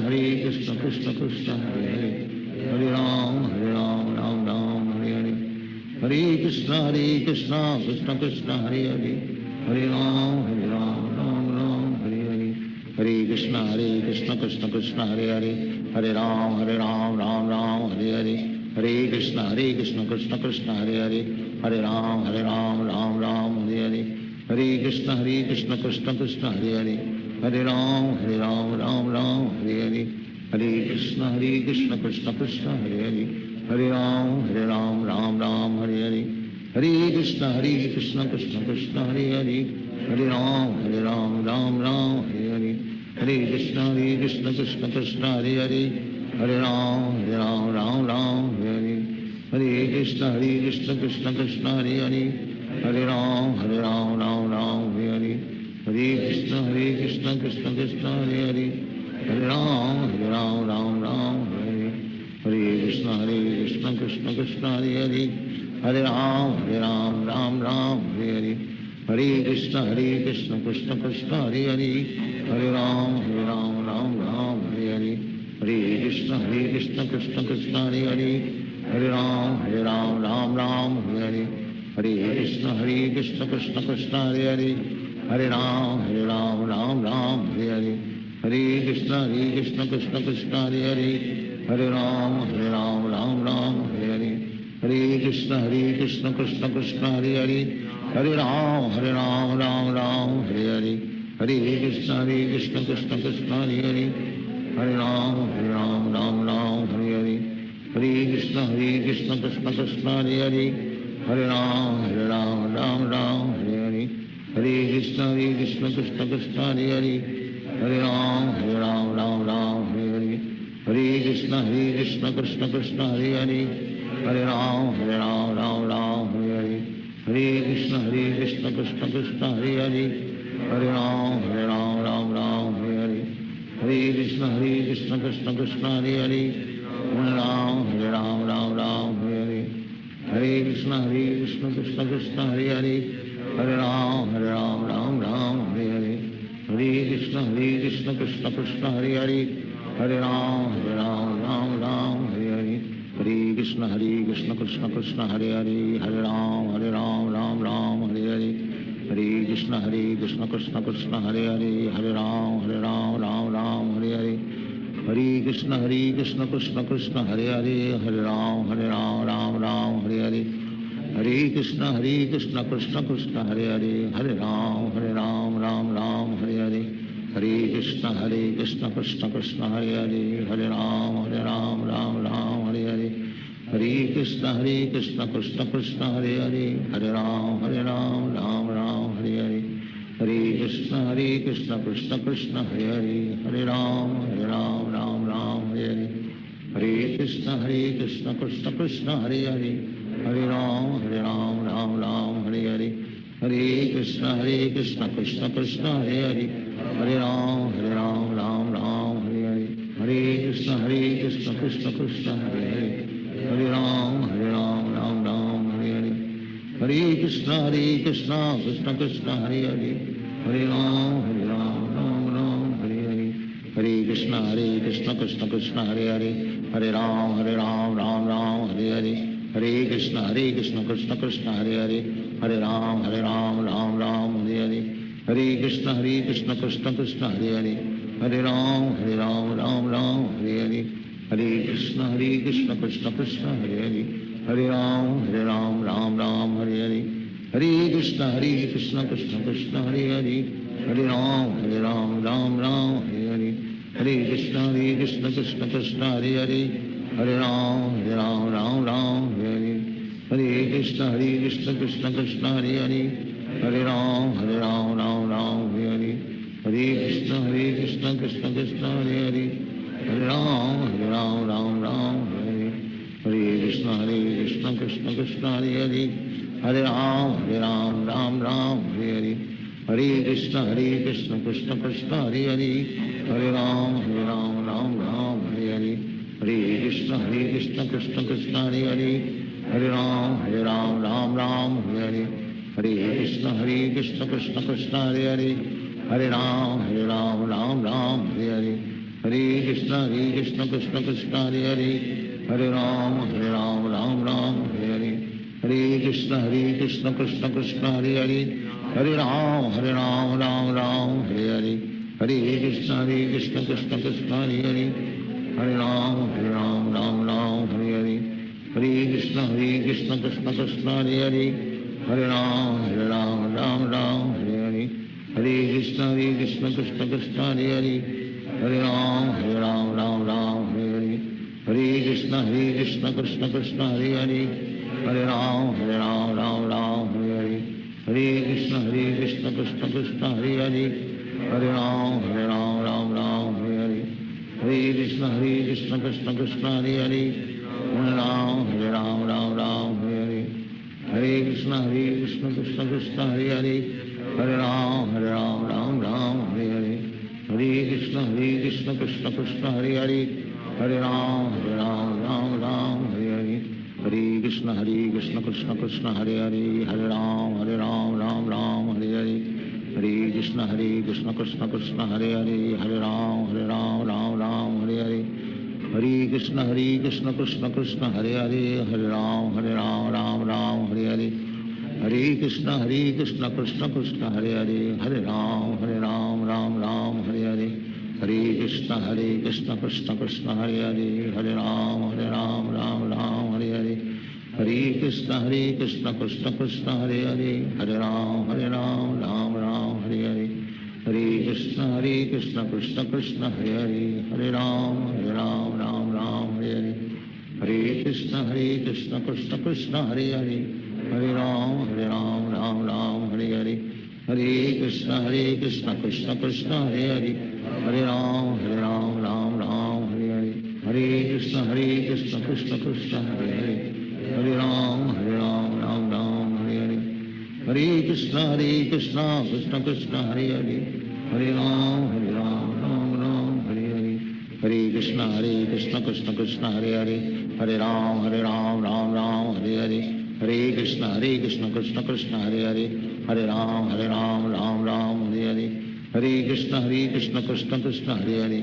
Krishna Krishna Hare Hare, Hare Ram Ram Ram Hare Hare, Hare Krishna Krishna Krishna Hare Hare, Hare Ram Ram Ram Hare Hare, Hare Krishna Krishna Krishna Hare Hare, Hare Ram Ram Ram Hare Hare, Hare Krishna Krishna Krishna Hare Hare, Hare Ram Ram Ram Hare Hare, Hare Krishna Krishna Krishna Hare Hare, Hare Ram Ram Hare Hare, Hare Krishna Krishna Krishna Hare Hare, Hare Ram Ram Hare Hare, Hare Krishna Krishna Krishna Hare Hare, Hare Ram Ram Hare Hare, Hare Krishna Krishna Krishna Hare Hare, Hare Ram Ram Hare Hare, Hare Krishna Krishna Krishna Hare Hare, Hare Ram Ram Hare Hare, Hare Krishna Krishna Krishna Hare Hare, Hare Ram Ram Hare Hare, Hare Krishna Krishna Krishna Hare Hare, Hare Ram Ram Hare Hare, Hare Krishna Krishna Krishna Hare Hare, Hare Ram Ram Hare Hare, Hare Krishna Krishna Krishna Hare Hare, Hare Ram Ram Hare Hare, Hare Krishna Krishna Krishna Hare Hare, Hare Ram Ram Hare Hare, Hare Krishna Krishna Krishna Hare Hare, Hare Ram Ram Hare Hare, Hare Krishna Krishna Krishna Hare Hare, Hare Ram Ram Hare Hare, Hare Krishna Krishna Krishna Hare Hare, Hare Ram Ram Hare Hare, Hare Krishna Krishna Krishna Hare Hare, Hare Ram Ram Hare Hare, Hare Krishna Krishna Krishna Hare Hare, Hare Ram Ram Hare Hare, Hare Krishna Krishna Krishna Hare Hare, Hare Ram Ram Hare Hare, Hare Krishna Krishna Krishna Hare Hare, Hare Ram Ram Hare Hare, Hare Krishna Krishna Krishna Hare Hare, Hare Ram Ram Hare Hare, Hare Krishna Krishna Krishna Hare Hare, Hare Ram Ram Hare Hare, Hare Krishna Krishna Krishna Hare Hare, Hare Ram Ram Hare Hare, Hare Krishna Krishna Krishna Hare Hare, Hare Ram Ram Hare Hare, Hare Krishna Krishna Krishna Hare Hare, Hare Ram Ram Hare Hare, Hare Krishna Krishna Krishna Hare Hare, Hare Ram Ram Hare Hare, Hare Krishna Krishna Krishna Hare Hare, Hare Ram Ram Hare Hare, Hare Krishna Krishna Krishna Hare Hare, Hare Ram Ram Hare Hare, Hare Krishna Krishna Krishna Hare Hare, Hare Ram Ram Hare Hare, Hare Krishna Krishna Krishna Hare Hare, Hare Ram Ram Hare Hare, Hare Krishna Krishna Krishna Hare Hare, Hare Ram Ram Hare Hare, Hare Krishna Krishna Krishna Hare Hare, Hare Ram Ram Hare Hare, Hare Krishna Krishna Krishna Hare Hare, Hare Ram Ram Hare Hare, Hare Krishna Krishna Krishna Hare Hare, Hare Ram Ram Hare Hare, Hare Krishna Krishna Krishna Hare Hare, Hare Ram Ram Hare Hare, Hare Krishna Krishna Krishna Hare Hare, Hare Ram Ram Hare Hare, Hare Krishna Krishna Krishna Hare Hare, Hare Ram Ram Hare Hare, Hare Krishna Krishna Krishna Hare Hare, Hare Ram Ram Hare Hare, Hare Krishna Krishna Krishna Hare Hare, Hare Ram Ram Hare Hare, Hare Krishna Krishna Krishna Hare Hare, Hare Ram Ram Hare Hare, Hare Krishna Krishna Krishna Hare Hare, Hare Ram Ram Hare Hare, Hare Krishna Krishna Hare Hare Hare Ram Ram Ram Hare Hare Krishna Krishna Krishna Hare Hare Hare Ram Ram Ram Hare Hare Hare Krishna Krishna Krishna Hare Hare Hare Ram Ram Ram Hare Hare Hare Krishna Krishna Krishna Hare Hare Hare Ram Ram Ram Hare Hare Hare Krishna Krishna Krishna Hare Hare Hare Ram Ram Ram Hare Hare Hare Krishna Krishna Krishna Hare Hare Hare Ram Ram Ram Hare Hare Hare Krishna Krishna Krishna Hare Hare Hare Ram Ram Ram Hare Hare Hare Krishna Krishna Krishna Hare Hare Hare Ram Ram Ram Hare Hare Hare Krishna Krishna Krishna Hare Hare Hare Ram Ram Ram Hare Hare Hare Krishna Krishna Krishna Hare Hare Hare Ram Ram Ram Hare Hare Hare Krishna Krishna Krishna Hare Hare Hare Ram Ram Hare Hare Hare Krishna Krishna Krishna Hare Hare Hare Ram Ram Ram Hare Hare Hare Krishna Krishna Krishna Hare Hare Hare Ram Ram Hare Hare Hare Krishna Krishna Krishna Hare Hare Hare Ram Ram Ram Hare Hare Hare Krishna Krishna Krishna Hare Hare Hare Ram Ram Ram Hare Hare Hare Krishna Krishna Krishna Hare Hare Hare Ram Ram Ram Hare Hare Hare Krishna Krishna Krishna Hare Hare Hare Ram Ram Ram Hare Hare Hare Krishna Krishna Krishna Hare Hare Hare Ram Ram Ram Hare Hare Hare Krishna Krishna Krishna Hare Hare Hare Ram Ram Ram Hare Hare Hare Krishna Krishna Krishna Hare Hare Hare Ram Ram Ram Hare Hare Hare Krishna Krishna Krishna Hare Hare Hare Ram Ram Ram Hare Hare Hare Krishna Krishna Krishna Hare Hare Hare Ram Ram Ram Hare Hare Hare Krishna Krishna Krishna Hare Hare Hare Ram Ram Ram Hare Hare Hare Krishna Krishna Krishna Hare Hare Hare Ram Ram Ram Hare Hare Hare Krishna Krishna Krishna Hare Hare Hare Ram Ram Ram Hare Hare Hare Krishna Krishna Krishna Hare Hare Hare Ram Ram Ram Hare Hare Hare Krishna Krishna Krishna Hare Hare Hare Ram Ram Ram Hare Hare Hare Krishna Krishna Krishna Hare Hare Hare Ram Ram Ram Hare Hare Hare Krishna Krishna Krishna Hare Hare Hare Ram Ram Ram Hare Hare Hare Krishna Krishna Krishna Hare Hare Hare Ram Ram Ram Hare Hare Hare Krishna Krishna Krishna Hare Hare Hare Ram Ram Ram Hare Hare Hare Krishna Krishna Krishna Hare Hare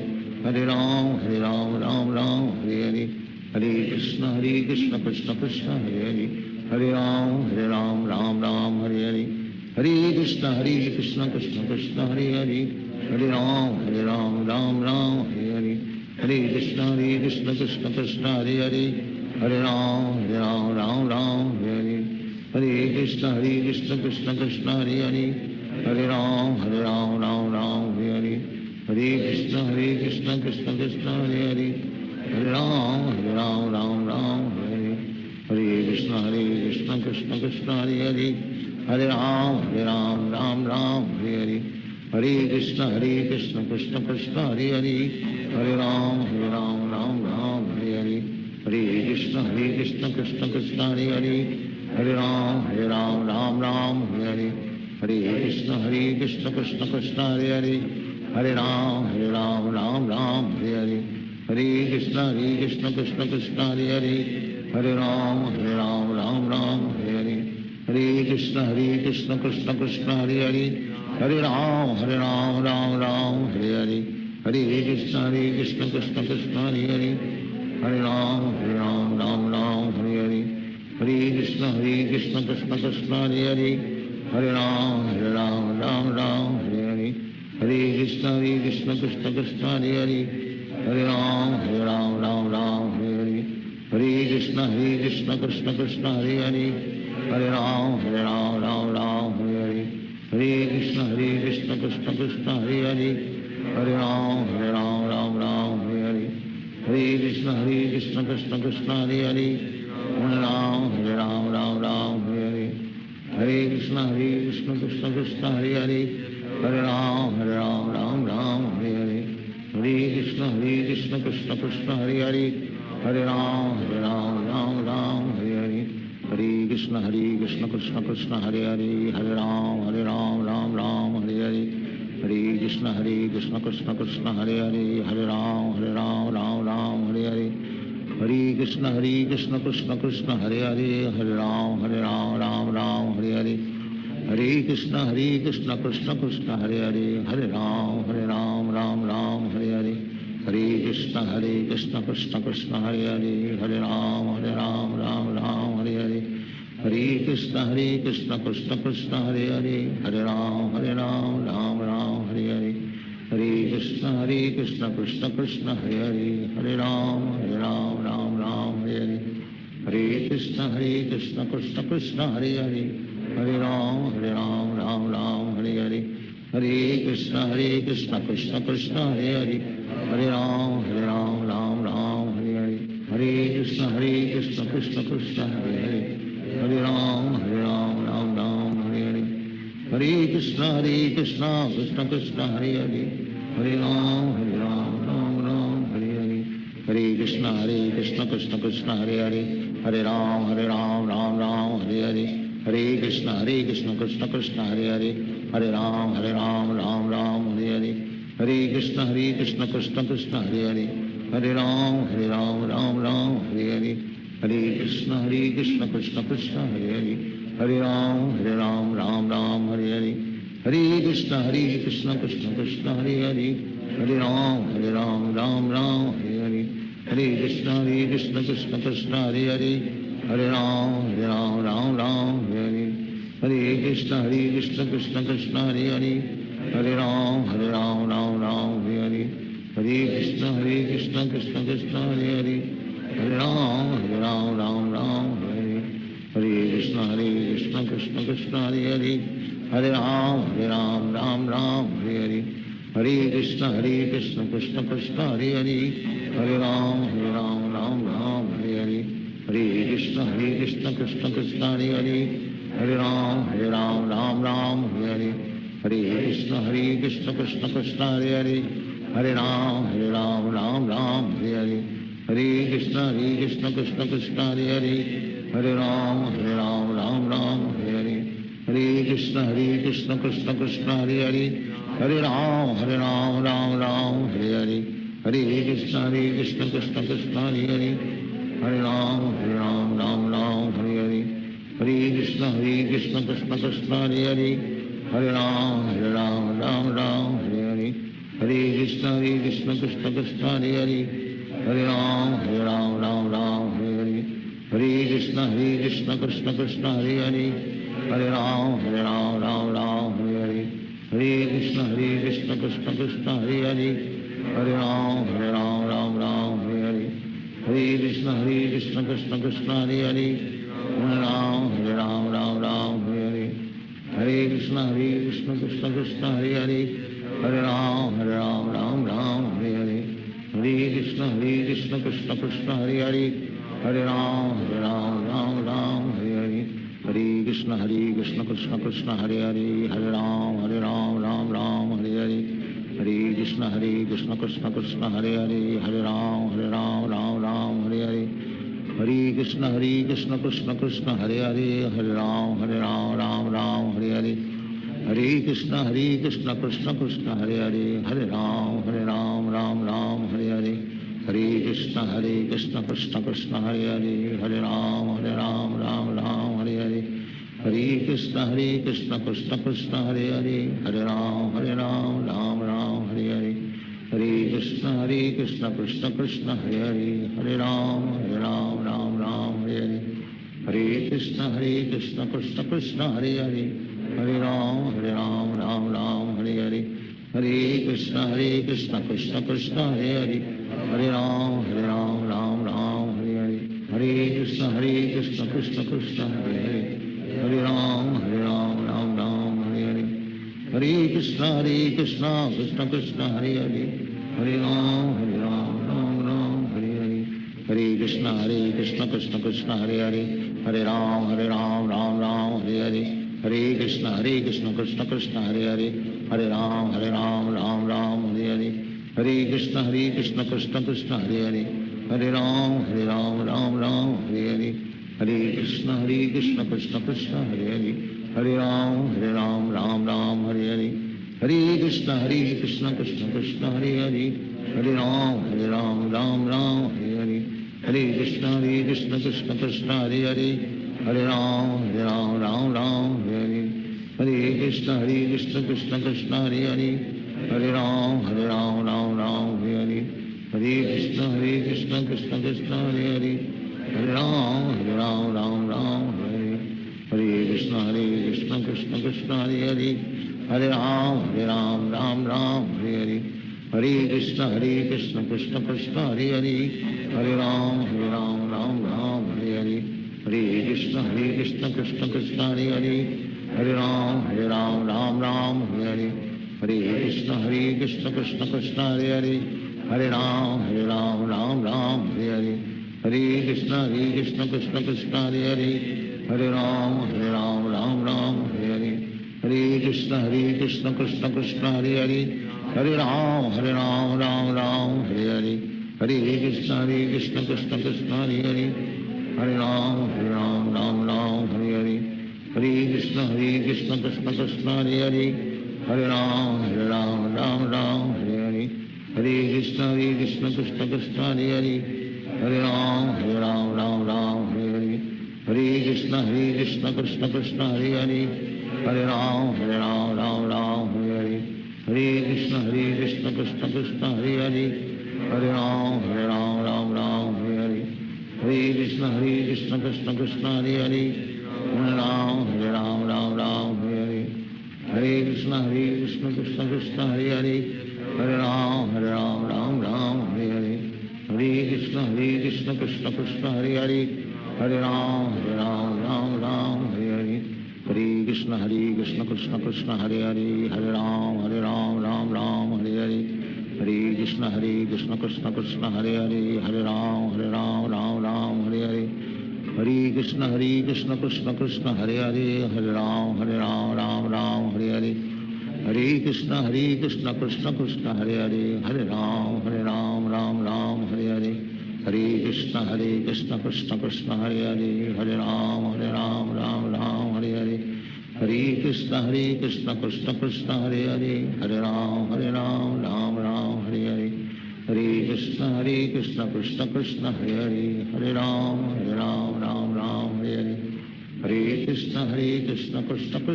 Hare Ram Ram Ram Hare Hare Hare Krishna Krishna Krishna Hare Hare Hare Ram Ram Ram Hare Hare Hare Krishna Krishna Krishna Hare Hare Hare Ram Ram Ram Hare Hare Hare Krishna Krishna Krishna Hare Hare Hare Ram Ram Ram Hare Hare Hare Krishna Krishna Krishna Hare Hare Hare Ram Ram Ram Hare Hare Hare Krishna Krishna Krishna Hare Hare Hare Ram Ram Ram Hare Hare Hare Krishna Krishna Krishna Hare Hare Hare Ram Ram Ram Hare Hare Hare Krishna Krishna Krishna Hare Hare Hare Ram Ram Ram Hare Hare Hare Krishna Krishna Krishna Hare Hare Hare Ram Ram Ram Hare Hare Hare Krishna Krishna Krishna Hare Hare Hare Ram Ram Ram Hare Hare Hare Krishna Krishna Krishna Hare Hare Hare Ram Ram Ram Hare Hare Hare Krishna Krishna Krishna Hare Hare Hare Ram Ram Ram Hare Hare Hare Krishna Krishna Krishna Hare Hare Hare Ram Ram Ram Hare Hare Hare Krishna Krishna Krishna Hare Hare Hare Ram Ram Ram Hare Hare Hare Krishna Krishna Krishna Hare Hare Hare Ram Ram Ram Hare Hare Hare Krishna Krishna Krishna Hare Hare Hare Ram Ram Ram Hare Hare Krishna Krishna Hare Hare Hare Ram Ram Ram Hare Hare Hare Krishna Krishna Krishna Hare Hare Hare Ram Ram Ram Hare Hare Hare Krishna Krishna Krishna Hare Hare Hare Ram Ram Ram Hare Hare Hare Krishna Krishna Krishna Hare Hare Hare Ram Ram Ram Hare Hare Hare Krishna Krishna Krishna Hare Hare Hare Ram Ram Ram Hare Hare Hare Krishna Krishna Krishna Hare Hare Hare Ram Ram Ram Hare Hare Hare Krishna Krishna Krishna Hare Hare Hare Ram Ram Ram Hare Hare Hare Krishna Krishna Krishna Hare Hare Hare Ram Ram Ram Hare Hare Hare Krishna Krishna Krishna Hare Hare Hare Ram Ram Ram Hare Hare Hare Krishna Krishna Krishna Hare Hare Hare Ram Ram Ram Hare Hare Hare Krishna Krishna Krishna Hare Hare Hare Ram Ram Ram Hare Hare Hare Krishna Krishna Krishna Hare Hare Hare Ram Ram Ram Hare Hare Hare Krishna Krishna Krishna Hare Hare Hare Ram Ram Ram Hare Hare Hare Krishna Krishna Krishna Hare Hare Hare Ram Ram Ram Hare Hare Hare Krishna Krishna Krishna Hare Hare Hare Ram Ram Ram Hare Hare Hare Krishna Krishna Krishna Hare Hare Hare Ram Ram Ram Hare Hare Hare Krishna Krishna Krishna Hare Hare Hare Ram Ram Ram Hare Hare Hare Krishna Krishna Krishna Hare Hare Hare Ram Ram Ram Hare Hare Hare Krishna Krishna Krishna Hare Hare Hare Ram Ram Ram Hare Hare Hare Krishna Krishna Krishna Hare Hare Hare Ram Ram Ram Hare Hare Hare Krishna Krishna Krishna Hare Hare Hare Ram Ram Ram Hare Hare Hare Krishna Krishna Krishna Hare Hare Hare Ram Ram Ram Hare Hare Hare Krishna Krishna Krishna Hare Hare Hare Ram Ram Ram Hare Hare Hare Krishna Krishna Krishna Hare Hare Hare Ram Ram Ram Hare Hare Hare Krishna Krishna Krishna Hare Hare Hare Ram Ram Ram Hare Hare Hare Krishna Krishna Krishna Hare Hare Hare Ram Ram Ram Hare Hare Hare Krishna Krishna Krishna Hare Hare Hare Ram Ram Ram Hare Hare Hare Krishna Krishna Krishna Hare Hare Hare Ram Ram Ram Hare Hare Hare Krishna Krishna Krishna Hare Hare Hare Ram Ram Ram Hare Hare Hare Krishna Krishna Krishna Hare Hare Hare Ram Ram Ram Hare Hare Hare Krishna Krishna Krishna Hare Hare Hare Ram Ram Ram Hare Hare Hare Krishna Krishna Krishna Hare Hare Hare Ram Ram Ram Hare Hare Hare Krishna Krishna Krishna Hare Hare Hare Ram Ram Ram Hare Hare Hare Krishna Krishna Krishna Hare Hare Hare Ram Ram Ram Hare Hare Hare Krishna Krishna Krishna Hare Hare Hare Ram Ram Ram Hare Hare Hare Krishna Krishna Krishna Hare Hare Hare Ram Ram Ram Hare Hare Hare Krishna Krishna Krishna Hare Hare Hare Ram Ram Ram Hare Hare Hare Krishna Krishna Krishna Hare Hare Hare Ram Ram Ram Hare Hare Hare Krishna Krishna Krishna Hare Hare Hare Ram Ram Ram Hare Hare Hare Krishna Krishna Krishna Hare Hare Hare Ram Ram Ram Hare Hare Hare Krishna Krishna Krishna Hare Hare Hare Ram Ram Ram Hare Hare Hare Krishna Krishna Krishna Hare Hare Hare Ram Ram Ram Hare Hare Hare Krishna Krishna Krishna Hare Hare Hare Ram Ram Ram Hare Hare Hare Krishna Krishna Krishna Hare Hare Hare Ram Ram Ram Hare Hare Hare Krishna Krishna Krishna Hare Hare Hare Ram Ram Ram Hare Hare Hare Krishna Krishna Krishna Hare Hare Hare Ram Ram Ram Hare Hare Hare Krishna Krishna Krishna Hare Hare Hare Ram Ram Ram Hare Hare Hare Krishna Krishna Krishna Hare Hare, Hare Ram Ram Ram Hare Hare, Hare Krishna Krishna Krishna Hare Hare, Hare Ram Ram Hare Hare, Hare Krishna Krishna Krishna Hare Hare, Hare Ram Ram Hare Hare, Hare Krishna Krishna Krishna Hare Hare, Hare Ram Ram Hare Hare, Hare Krishna Krishna Krishna Hare Hare, Hare Ram Ram Hare Hare, Hare Krishna Krishna Krishna Hare Hare, Hare Ram Ram Hare Hare, Hare Krishna Krishna Krishna Hare Hare, Hare Ram Ram Hare Hare, Hare Krishna Krishna Krishna Hare Hare, Hare Ram Ram Hare Hare, Hare Krishna Krishna Krishna Hare Hare, Hare Ram Ram Hare Hare, Hare Krishna Krishna Krishna Hare Hare, Hare Ram Ram Hare Hare, Hare Krishna Krishna Krishna Hare Hare, Hare Ram Ram Hare Hare, Hare Krishna Krishna Krishna Hare Hare, Hare Ram Ram Hare Hare, Hare Krishna Krishna Krishna Hare Hare, Hare Ram Ram Hare Hare, Hare Krishna Krishna Krishna Hare Hare, Hare Ram Ram Hare Hare, Hare Krishna Krishna Krishna Hare Hare, Hare Ram Ram Hare Hare, Hare Krishna Krishna Krishna Hare Hare, Hare Ram Ram Hare Hare, Hare Krishna Krishna Krishna Hare Hare, Hare Ram Ram Hare Hare, Hare Krishna Krishna Krishna Hare Hare, Hare Ram Hare Hare, Hare Krishna Krishna Krishna Hare Hare, Hare Ram Ram Hare Hare, Hare Krishna Krishna Krishna Hare Hare, Hare Ram Ram Hare Hare, Hare Krishna Krishna Krishna Hare Hare, Hare Ram Ram Hare Hare, Hare Krishna Krishna Krishna Hare Hare, Hare Ram Ram Hare Hare, Hare Krishna Krishna Krishna Hare Hare, Hare Ram Ram Hare Hare, Hare Krishna Krishna Krishna Hare Hare, Hare Ram Ram Hare Hare, Hare Krishna Krishna Krishna Hare Hare, Hare Ram Ram Hare Hare, Hare Krishna Krishna Krishna Hare Hare, Hare Ram Ram Hare Hare, Hare Krishna Krishna Krishna Hare Hare, Hare Ram Ram Hare Hare, Hare Krishna Krishna Krishna Hare Hare, Hare Ram Ram Hare Hare, Hare Krishna Krishna Krishna Hare Hare, Hare Ram Ram Hare Hare, Hare Krishna Krishna Krishna Hare Hare, Hare Ram Ram Hare Hare, Hare Krishna Krishna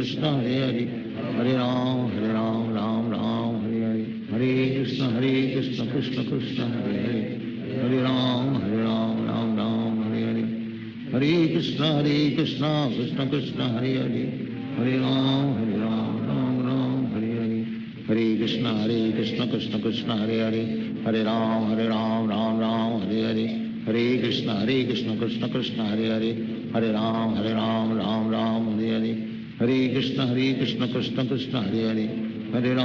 Krishna Hare Hare, Hare Ram Ram Hare Hare, Hare Krishna Krishna Krishna Hare Hare, Hare Ram Ram Hare Hare, Hare Krishna Krishna Krishna Hare Hare, Hare Ram Ram Hare Hare, Hare Krishna Krishna Krishna Hare Hare, Hare Ram Ram Hare Hare, Hare Krishna Krishna Krishna Hare Hare, Hare Ram Ram Hare Hare, Hare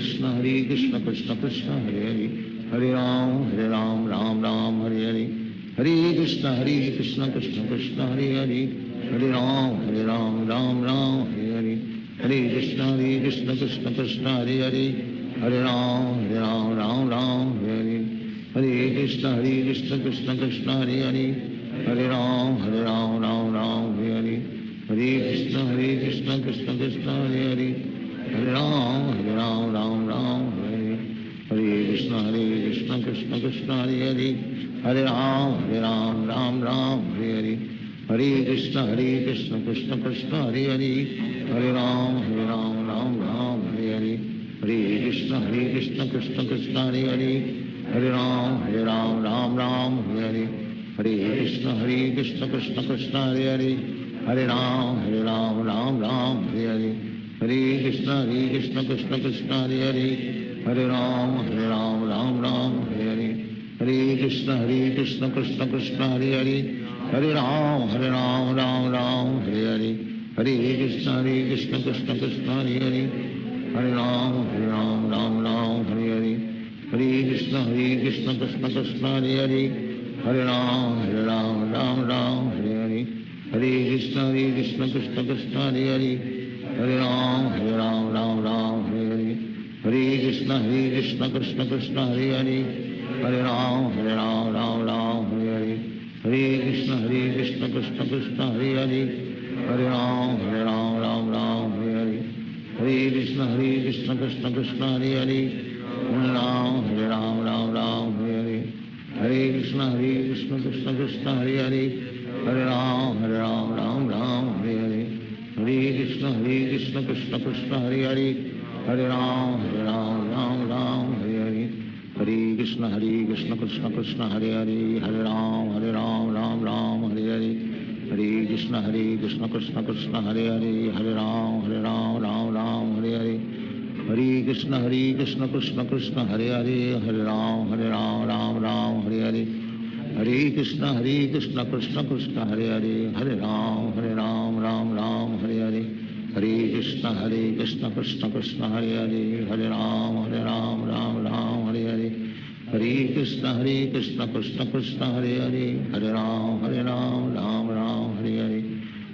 Krishna Krishna Krishna Hare Hare, Hare Ram Ram Hare Hare, Hare Krishna Krishna Krishna Hare Hare, Hare Ram Ram Hare Hare, Hare Krishna Krishna Krishna Hare Hare, Hare Ram Ram Hare Hare, Hare Krishna Krishna Krishna Hare Hare, Hare Ram Ram Hare Hare, Hare Krishna Krishna Krishna Hare Hare, Hare Ram Ram Hare Hare, Hare Krishna Krishna Krishna Hare Hare, Hare Ram Ram Hare Hare, Hare Krishna Krishna Krishna Hare Hare, Hare Ram Ram Hare Hare, Hare Krishna Krishna Krishna Hare Hare, Hare Ram Ram Hare Hare, Hare Krishna Krishna Krishna Hare Hare, Hare Ram Ram Hare Hare, Hare Krishna Krishna Krishna Hare Hare, Hare Ram Ram Hare Hare, Hare Krishna Krishna Krishna Hare Hare, Hare Ram Ram Hare Hare, Hare Krishna Krishna Krishna Hare Hare, Hare Ram Ram Hare Krishna Krishna Krishna Hare Hare Hare Ram Ram Ram Hare Hare Hare Krishna Krishna Krishna Hare Hare Hare Ram Ram Ram Hare Hare Hare Krishna Krishna Krishna Hare Hare Hare Ram Ram Hare Hare Hare Krishna Krishna Krishna Hare Hare Hare Ram Ram Hare Hare Hare Krishna Krishna Krishna Hare Hare Hare Ram Ram Hare Hare Hare Krishna Krishna Krishna Hare Hare Hare Ram Ram Hare Hare Hare Krishna Krishna Krishna Hare Hare Hare Ram Ram Hare Hare Hare Krishna Krishna Krishna Hare Hare Hare Ram Ram Hare Hare Hare Krishna Krishna Krishna Hare Hare Hare Ram Ram Hare Hare Hare Krishna Krishna Krishna Hare Hare Hare Ram Ram Hare Hare Hare Krishna Krishna Krishna Hare Hare Hare Ram Ram Hare Hare Hare Krishna Krishna Krishna Hare Hare Hare Ram Ram Hare Hare Hare Krishna Krishna Krishna Hare Hare Hare Ram Ram Hare Hare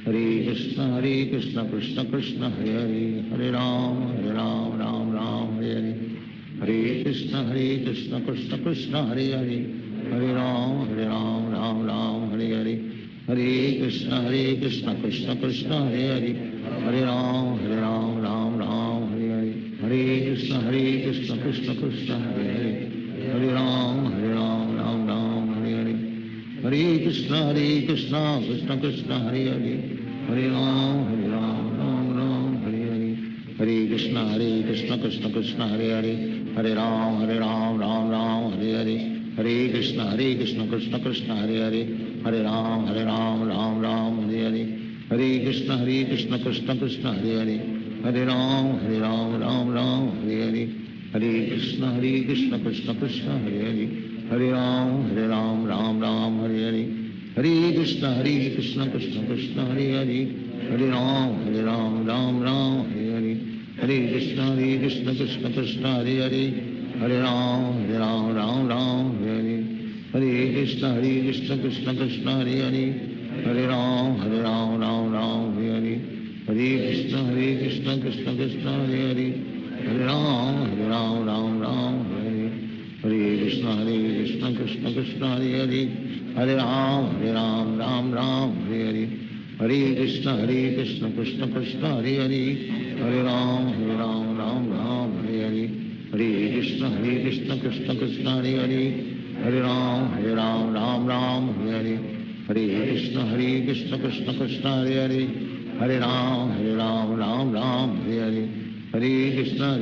Hare Krishna Krishna Krishna Hare Hare Hare Ram Ram Hare Hare Hare Krishna Krishna Krishna Hare Hare Hare Ram Ram Hare Hare Hare Krishna Krishna Krishna Hare Hare Hare Ram Ram Hare Hare Hare Krishna Krishna Krishna Hare Hare Hare Ram Ram Hare Hare Hare Krishna Krishna Krishna Hare Hare Hare Ram Ram Hare Hare Hare Krishna Krishna Krishna Hare Hare Hare Ram Ram Hare Hare Hare Krishna Krishna Krishna Hare Hare Hare Ram Ram Hare Hare Hare Krishna Krishna Krishna Hare Hare Hare Ram Ram Hare Hare Hare Krishna Krishna Krishna Hare Hare Hare Ram Ram Hare Hare Hare Krishna Krishna Krishna Hare Hare Hare Ram Ram Hare Hare Hare Krishna Krishna Krishna Hare Hare Hare Ram Ram Hare Hare Hare Krishna Krishna Krishna Hare Hare Hare Ram Ram Hare Hare Hare Krishna Krishna Krishna Hare Hare Hare Ram Ram Hare Hare Hare Krishna Krishna Krishna Hare Hare Hare Ram Ram Hare Hare Hare Krishna Krishna Krishna Hare Hare Hare Ram Ram Hare Hare Hare Krishna Krishna Krishna Hare Hare Hare Ram Ram Hare Hare Hare Krishna Krishna Krishna Hare Hare Hare Ram Ram Hare Hare Hare Krishna Krishna Krishna Hare Hare Hare Ram Ram Hare Hare Hare Krishna Krishna Krishna Hare Hare Hare Ram Ram Hare Hare Hare Krishna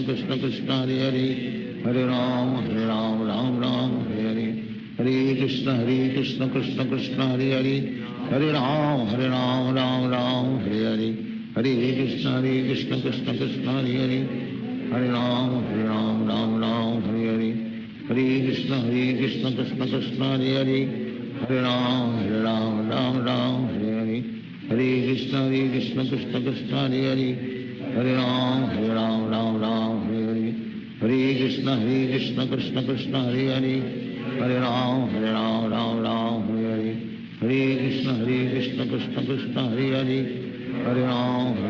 Krishna Krishna Hare Hare Hare Ram Ram Hare Hare Hare Krishna Krishna Krishna Hare Hare Hare Ram Ram Hare Hare Hare Krishna Krishna Krishna Hare Hare Hare Ram Hare Hare Hare Krishna Krishna Krishna Hare Hare Hare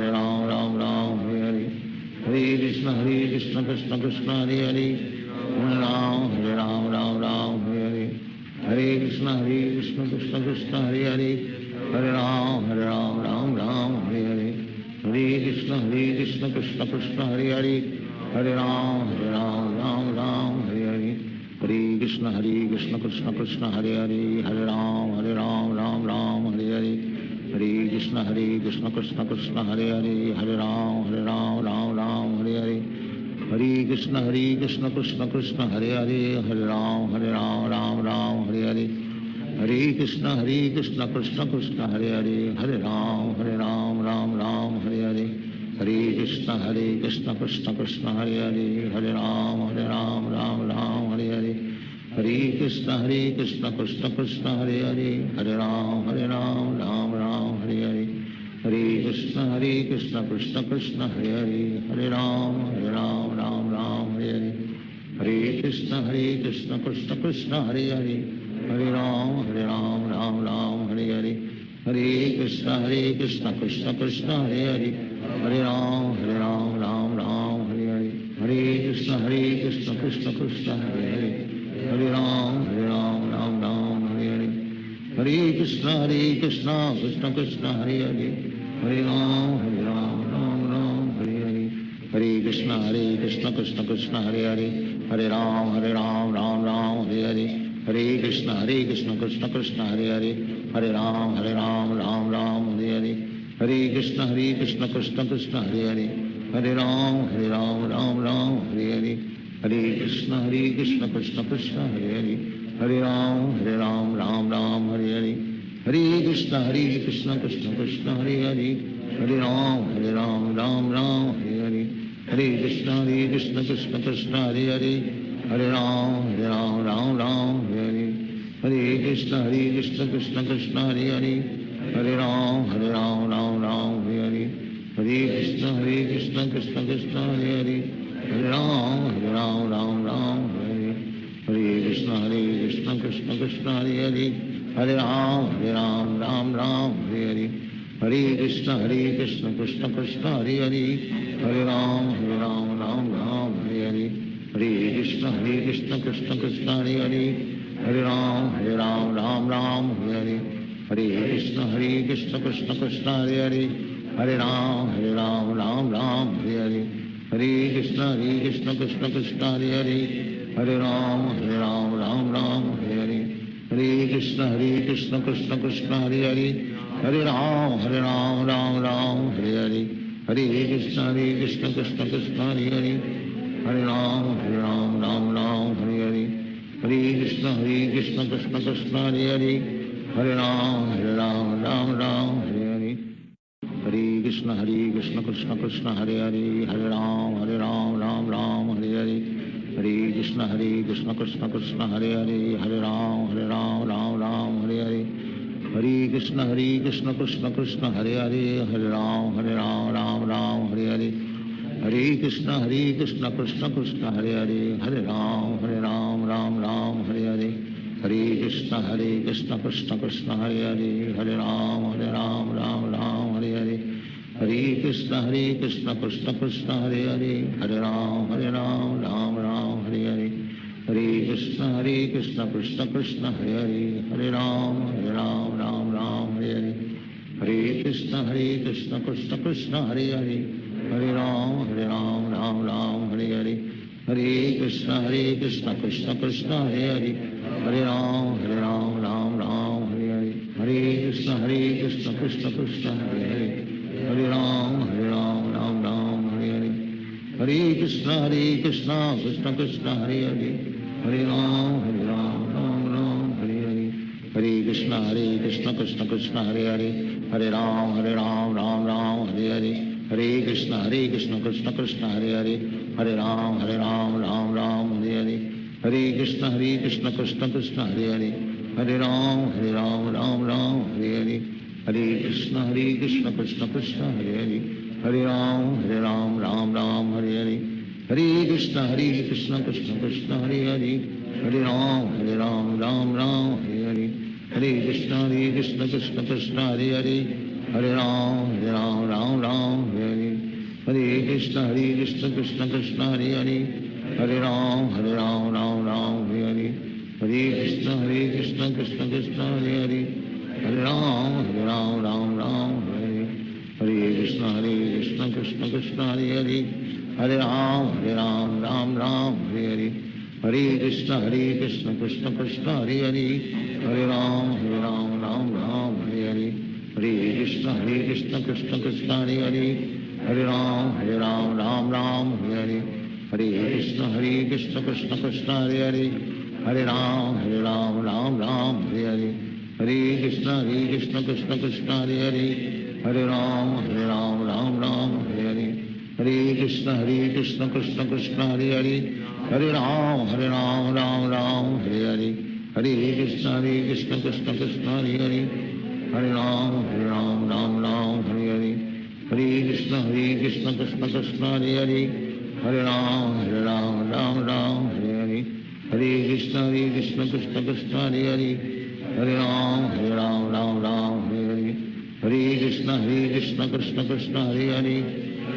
Ram Ram Hare Hare Hare Krishna Krishna Krishna Hare Hare Hare Ram Hare Hare Hare Krishna Krishna Krishna Hare Hare Hare Ram Ram Hare Hare Hare Krishna Krishna Krishna Hare Hare Hare Ram Ram Hare Hare Hare Krishna Krishna Krishna Hare Hare Hare Ram Ram Hare Hare Hare Krishna Krishna Krishna Hare Hare Hare Ram Hare Hare Hare Krishna Krishna Krishna Hare Hare Hare Ram Hare Hare Hare Krishna Krishna Krishna Hare Hare Hare Ram Hare Hare Hare Krishna Krishna Krishna Hare Hare Hare Ram Hare Hare Hare Krishna Krishna Krishna Hare Hare Hare Ram Hare Hare Hare Krishna Krishna Krishna Hare Hare Hare Ram Ram Hare Hare Hare Krishna Krishna Krishna Hare Hare Hare Ram Ram Hare Hare Hare Krishna Krishna Krishna Hare Hare Hare Ram Ram Ram Hare Hare Hare Krishna Krishna Krishna Hare Hare Hare Ram Ram Ram Hare Hare Hare Krishna Krishna Krishna Hare Hare Hare Ram Ram Ram Hare Hare Hare Krishna Krishna Krishna Hare Hare Hare Ram Ram Ram Hare Hare Hare Krishna Krishna Krishna Hare Hare Hare Ram Ram Ram Hare Hare Hare Krishna Krishna Krishna Hare Hare Hare Ram Ram Ram Hare Hare Hare Krishna Krishna Krishna Hare Hare Hare Ram Ram Hare Hare Hare Krishna Krishna Krishna Hare Hare Hare Ram Ram Hare Hare Hare Krishna Krishna Krishna Hare Hare Hare Ram Ram Hare Hare Hare Krishna Krishna Krishna Hare Hare Hare Ram Ram Hare Hare Hare Krishna Krishna Krishna Hare Hare Hare Ram Ram Hare Hare Hare Krishna Krishna Krishna Hare Hare Hare Ram Ram Hare Hare Hare Krishna Krishna Krishna Hare Hare Hare Ram Ram Hare Hare Hare Krishna Krishna Krishna Hare Hare Hare Ram Ram Hare Hare Hare Krishna Krishna Krishna Hare Hare Hare Ram Ram Hare Hare Hare Krishna Krishna Krishna Hare Hare Hare Ram Ram Hare Hare Hare Krishna Krishna Krishna Hare Hare Hare Ram Ram Hare Hare Hare Krishna Krishna Krishna Hare Hare Hare Ram Ram Hare Hare Hare Krishna Krishna Krishna Hare Hare Hare Ram Ram Hare Hare Hare Krishna Krishna Krishna Hare Hare Hare Ram Ram Hare Hare Hare Krishna Krishna Krishna Hare Hare Hare Ram Ram Hare Hare Hare Krishna Krishna Krishna Hare Hare Hare Ram Ram Hare Hare Hare Krishna Krishna Krishna Hare Hare Hare Ram Ram Hare Hare Hare Krishna Krishna Krishna Hare Hare Hare Ram Ram Hare Hare Hare Krishna Krishna Krishna Hare Hare Hare Ram Ram Hare Hare Hare Krishna Krishna Krishna Hare Hare Hare Ram Ram Hare Hare Hare Krishna Krishna Krishna Hare Hare Hare Ram Ram Hare Hare Hare Krishna Krishna Krishna Hare Hare Hare Ram Ram Hare Hare Hare Krishna Krishna Krishna Hare Hare Hare Ram Ram Hare Hare Hare Krishna Krishna Krishna Hare Hare Hare Ram Ram Hare Hare Hare Krishna Krishna Krishna Hare Hare Hare Ram Ram Hare Hare Hare Krishna Krishna Krishna Hare Hare Hare Ram Ram Hare Hare Hare Krishna Krishna Krishna Hare Hare Hare Ram Ram Hare Hare Hare Krishna Krishna Krishna Hare Hare Hare Ram Ram Hare Hare Hare Krishna Krishna Krishna Hare Hare Hare Ram Ram Hare Hare Hare Krishna Krishna Krishna Hare Hare Hare Ram Ram Hare Hare Hare Krishna Krishna Krishna Hare Hare Hare Ram Ram Hare Hare Hare Krishna Krishna Krishna Hare Hare Hare Ram Ram Hare Hare Hare Krishna Krishna Krishna Hare Hare Hare Ram Ram Hare Hare Hare Krishna Krishna Krishna Hare Hare Hare Ram Ram Hare Hare Hare Krishna Krishna Krishna Hare Hare Hare Ram Ram Hare Hare Hare Krishna Krishna Krishna Hare Hare Hare Ram Ram Hare Hare Hare Krishna Krishna Krishna Hare Hare Hare Ram Ram Hare Hare Hare Krishna Krishna Krishna Hare Hare Hare Ram Ram Hare Hare Hare Krishna Krishna Krishna Hare Hare Hare Ram Ram Hare Hare Hare Krishna Krishna Krishna Hare Hare Hare Ram Ram Hare Hare Hare Krishna Krishna Krishna Hare Hare Hare Ram Ram Hare Hare Hare Krishna Krishna Hare Hare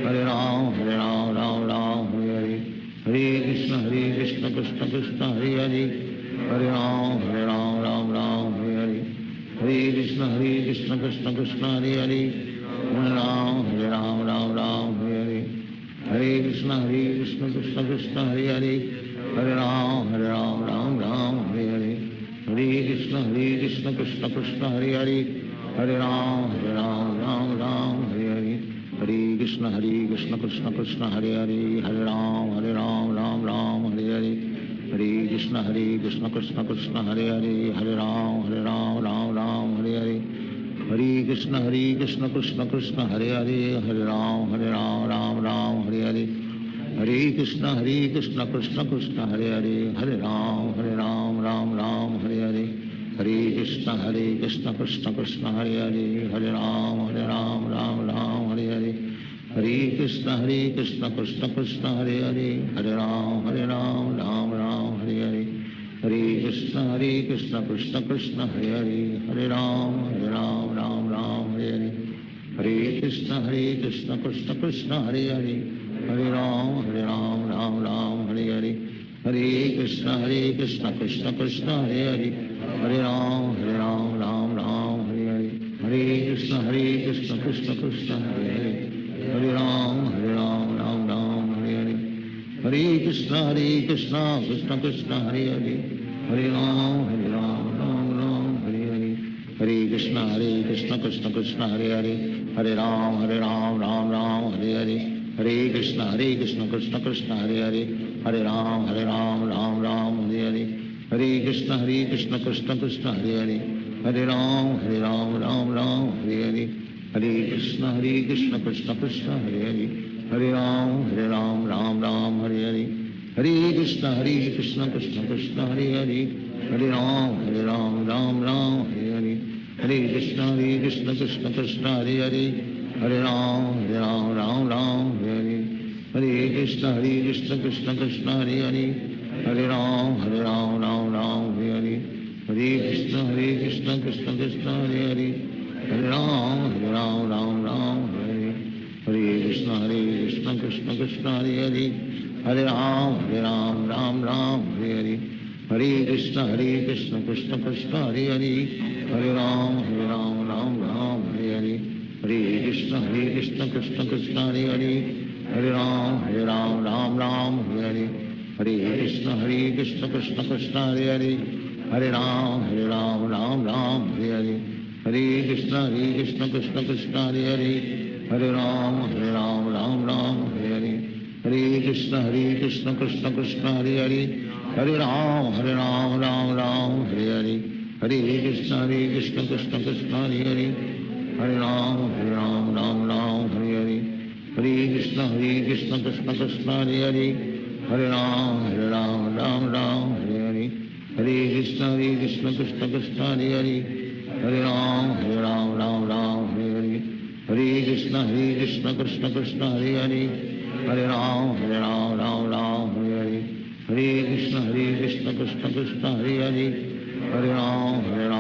Hare Ram Ram Ram Hare Krishna Krishna Hare Hare Hare Ram Ram Hare Hare Krishna Krishna Krishna Hare Hare Hare Ram Ram Hare Hare Krishna Krishna Krishna Hare Hare Hare Ram Ram Hare Hare Hare Krishna Krishna Krishna Hare Hare Hare Ram Ram Hare Hare Hare Krishna Krishna Krishna Hare Hare Hare Ram Ram Hare Hare Hare Krishna Krishna Krishna Hare Hare Hare Ram Hare Hare Hare Krishna Krishna Krishna Hare Hare Hare Ram Ram Hare Hare Hare Krishna Krishna Krishna Hare Hare Hare Ram Ram Hare Hare Hare Krishna Krishna Krishna Hare Hare Hare Ram Ram Hare Hare Hare Krishna Krishna Krishna Hare Hare Hare Ram Ram Hare Hare Hare Krishna Krishna Krishna Hare Hare Hare Ram Ram Hare Hare Hare Krishna Krishna Krishna Hare Hare Hare Ram Ram Hare Hare Hare Krishna Krishna Krishna Hare Hare Hare Ram Ram Hare Hare Hare Krishna Krishna Krishna Hare Hare Hare Ram Ram Hare Hare Hare Krishna Krishna Krishna Hare Hare Hare Ram Hare Hare Hare Krishna Krishna Krishna Hare Hare Hare Ram Ram Hare Hare Hare Krishna Krishna Krishna Hare Hare Hare Ram Ram Hare Hare Hare Krishna Krishna Krishna Hare Hare Hare Ram Ram Hare Hare Hare Krishna Krishna Krishna Hare Hare Hare Ram Ram Hare Hare Hare Krishna Krishna Krishna Hare Hare Hare Ram Ram Hare Hare Hare Krishna Krishna Krishna Hare Hare Hare Ram Ram Hare Hare Hare Krishna Krishna Krishna Hare Hare Hare Ram Ram Hare Hare Hare Krishna Krishna Krishna Hare Hare Hare Ram Ram Hare Hare Hare Krishna Krishna Krishna Hare Hare Hare Ram Ram Hare Hare Hare Krishna Krishna Krishna Hare Hare Hare Ram Ram Hare Hare Hare Krishna Krishna Krishna Hare Hare Hare Ram Ram Hare Hare Hare Krishna Krishna Krishna Hare Hare Hare Ram Ram Hare Hare Hare Krishna Krishna Krishna Hare Hare Hare Ram Ram Hare Hare Hare Krishna Krishna Krishna Hare Hare Hare Ram Ram Hare Hare Hare Krishna Krishna Krishna Hare Hare Hare Ram Ram Hare Hare Hare Krishna Krishna Krishna Hare Hare Hare Ram Ram Hare Hare Hare Krishna Krishna Krishna Hare Hare Hare Ram Ram Hare Hare Hare Krishna Krishna Krishna Hare Hare Hare Ram Hare Hare Hare Krishna Krishna Krishna Hare Hare Hare Ram Hare Hare Hare Krishna Krishna Krishna Hare Hare Hare Ram Hare Hare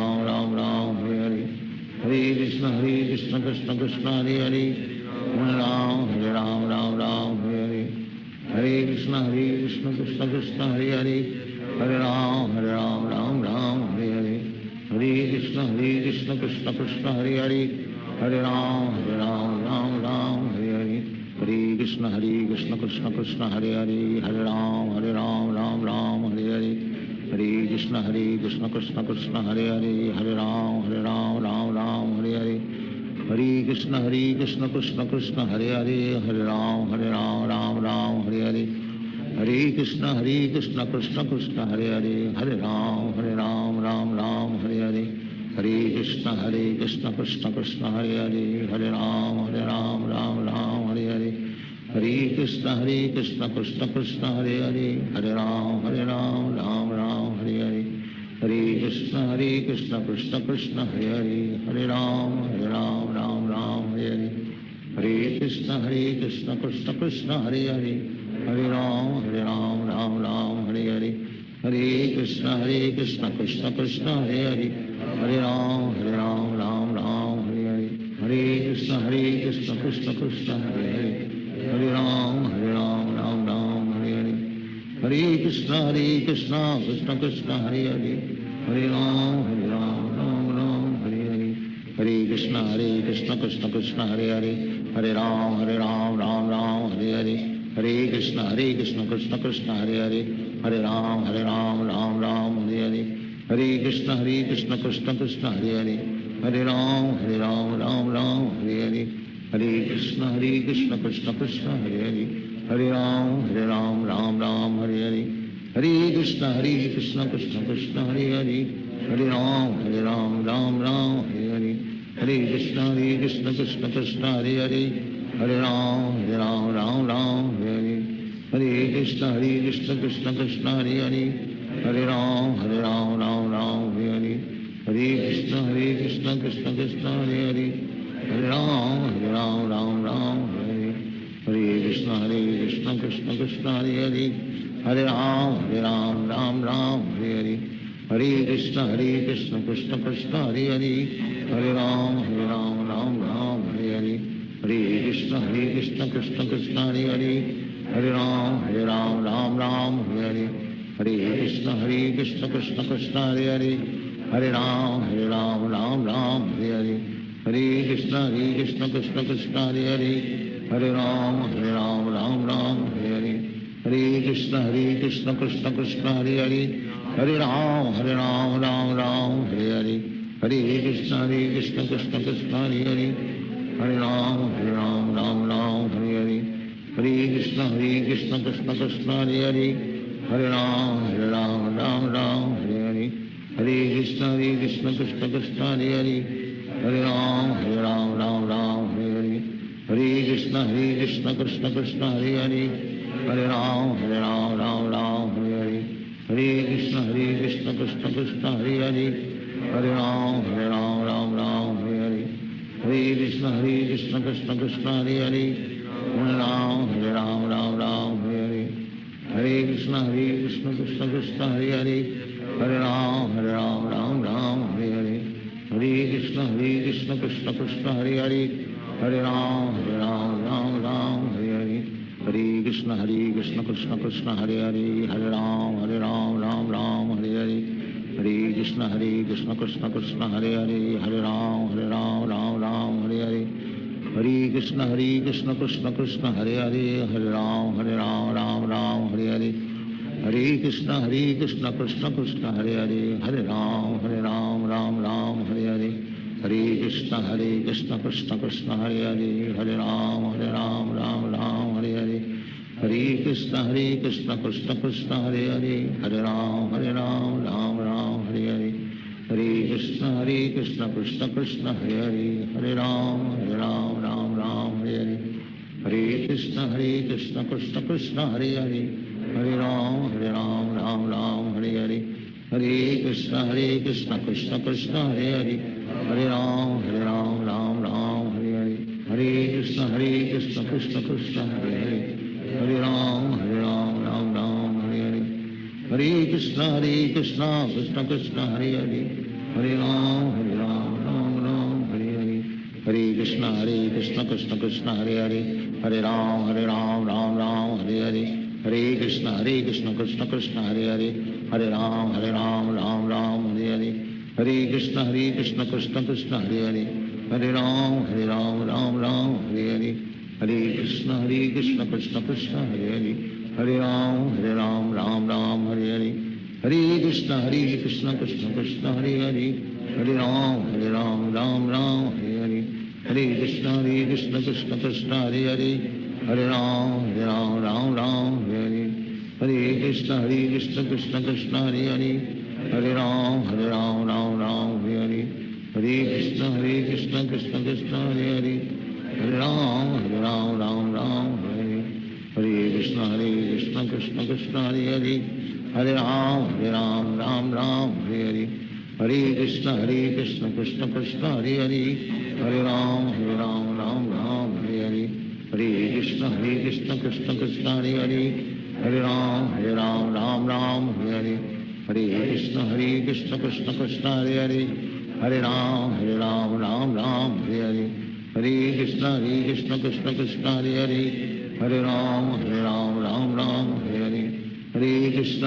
Hare Krishna Krishna Krishna Hare Hare Hare Ram Hare Hare Hare Krishna Krishna Krishna Hare Hare Hare Ram Hare Hare Hare Krishna Krishna Krishna Hare Hare Hare Ram Hare Hare Hare Krishna Krishna Krishna Hare Hare Hare Ram Hare Hare Hare Krishna Krishna Krishna Hare Hare Hare Ram Hare Hare Hare Krishna Krishna Krishna Hare Hare Hare Ram Ram Hare Hare Hare Krishna Krishna Krishna Hare Hare Hare Ram Ram Hare Hare Hare Krishna Krishna Krishna Hare Hare Hare Ram Ram Hare Hare Hare Krishna Krishna Krishna Hare Hare Hare Ram Ram Hare Hare Hare Krishna Krishna Krishna Hare Hare Hare Ram Ram Hare Hare Hare Krishna Krishna Krishna Hare Hare Hare Ram Ram Hare Hare Hare Krishna Krishna Krishna Krishna Hare Hare Hare Ram Ram Ram Hare Hare Hare Krishna Krishna Krishna Hare Hare Hare Ram Ram Hare Hare Hare Krishna Krishna Krishna Hare Hare Hare Ram Ram Ram Hare Hare Hare Krishna Krishna Krishna Hare Hare Hare Ram Ram Ram Hare Hare Hare Krishna Krishna Krishna Hare Hare Hare Ram Ram Hare Hare Hare Krishna Krishna Krishna Hare Hare Hare Ram Ram Hare Hare Hare Krishna Krishna Krishna Hare Hare Hare Ram Ram Hare Hare Hare Krishna Krishna Krishna Hare Hare Hare Ram Ram Hare Hare Hare Krishna Krishna Krishna Hare Hare Hare Ram Ram Hare Hare Hare Krishna Krishna Krishna Hare Hare Hare Ram Ram Hare Hare Hare Krishna Krishna Krishna Hare Hare Hare Ram Ram Hare Hare Hare Krishna Krishna Krishna Hare Hare Hare Ram Ram Hare Hare Hare Krishna Krishna Krishna Hare Hare Hare Ram Ram Hare Hare Hare Krishna Krishna Krishna Hare Hare Hare Ram Ram Hare Hare Hare Krishna Krishna Krishna Hare Hare Hare Ram Ram Hare Hare Hare Krishna Krishna Krishna Hare Hare Hare Ram Ram Hare Hare Hare Krishna Krishna Krishna Hare Hare Hare Ram Ram Hare Hare Hare Krishna Krishna Krishna Hare Hare Hare Ram Ram Hare Hare Hare Krishna Krishna Krishna Hare Hare Hare Ram Ram Hare Hare Hare Krishna Krishna Krishna Hare Hare Hare Ram Ram Hare Hare Hare Krishna Krishna Krishna Hare Hare Hare Ram Ram Hare Hare Hare Krishna Krishna Krishna Hare Hare Hare Ram Ram Hare Hare Hare Krishna Krishna Krishna Hare Hare Hare Ram Ram Hare Hare Hare Krishna Krishna Krishna Hare Hare Hare Ram Ram Hare Hare Hare Krishna Krishna Krishna Hare Hare Hare Ram Ram Hare Hare Hare Krishna Krishna Krishna Hare Hare Hare Ram Ram Hare Hare Hare Krishna Krishna Krishna Hare Hare Hare Ram Ram Hare Hare Hare Krishna Krishna Krishna Hare Hare Hare Ram Ram Hare Hare Hare Krishna Krishna Krishna Hare Hare Hare Ram Ram Hare Hare Hare Krishna Krishna Krishna Hare Hare Hare Ram Ram Hare Hare Hare Krishna Krishna Krishna Hare Hare Hare Ram Ram Hare Hare Hare Krishna Krishna Krishna Hare Hare Hare Ram Ram Hare Hare Hare Krishna Krishna Krishna Hare Hare Hare Ram Ram Hare Hare Hare Krishna Krishna Krishna Hare Hare Hare Ram Ram Hare Hare Hare Krishna Krishna Krishna Hare Hare Hare Ram Ram Hare Hare Hare Krishna Krishna Krishna Hare Hare Hare Ram Ram Hare Hare Hare Krishna Krishna Krishna Hare Hare Hare Ram Ram Hare Hare Hare Krishna Krishna Krishna Hare Hare Hare Ram Ram Hare Hare Hare Krishna Krishna Krishna Hare Hare Hare Ram Ram Hare Hare Hare Krishna Krishna Krishna Hare Hare Hare Ram Ram Hare Hare Hare Krishna Krishna Krishna Hare Hare Hare Ram Ram Hare Hare Hare Krishna Krishna Krishna Hare Hare Hare Ram Ram Hare Hare Hare Krishna Krishna Krishna Hare Hare Hare Ram Ram Hare Hare Hare Krishna Krishna Krishna Hare Hare Hare Ram Ram Hare Hare Hare Krishna Krishna Krishna Hare Hare Hare Ram Ram Hare Hare Hare Krishna Krishna Krishna Hare Hare Hare Ram Ram Hare Hare Hare Krishna Krishna Krishna Hare Hare Hare Ram Ram Hare Hare Hare Krishna Krishna Krishna Hare Hare, Hare Ram Ram Ram Hare Hare, Hare Krishna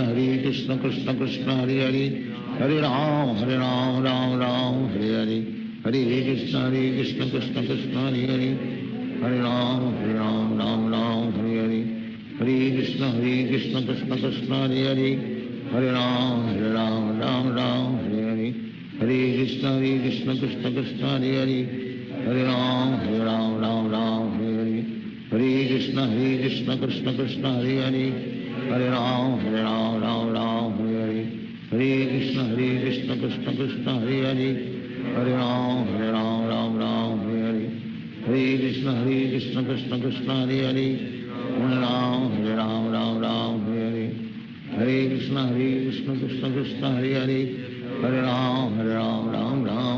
Krishna Krishna Hare Hare, Hare Ram Ram Ram Hare Hare, Hare Krishna Krishna Krishna Hare Hare, Hare Ram Ram Ram Hare Hare, Hare Krishna Krishna Krishna Hare Hare, Hare Ram Ram Hare Hare, Hare Krishna Krishna Krishna Hare Hare, Hare Ram Ram Hare Hare, Hare Krishna Krishna Krishna Hare Hare, Hare Ram Ram Hare Hare, Hare Krishna Krishna Krishna Hare Hare, Hare Ram Ram Hare Hare, Hare Krishna Krishna Krishna Hare Hare, Hare Ram Ram Hare Hare, Hare Krishna Krishna Krishna Hare Hare, Hare Ram Ram Hare Hare, Hare Krishna Krishna Krishna Hare Hare, Hare Ram Ram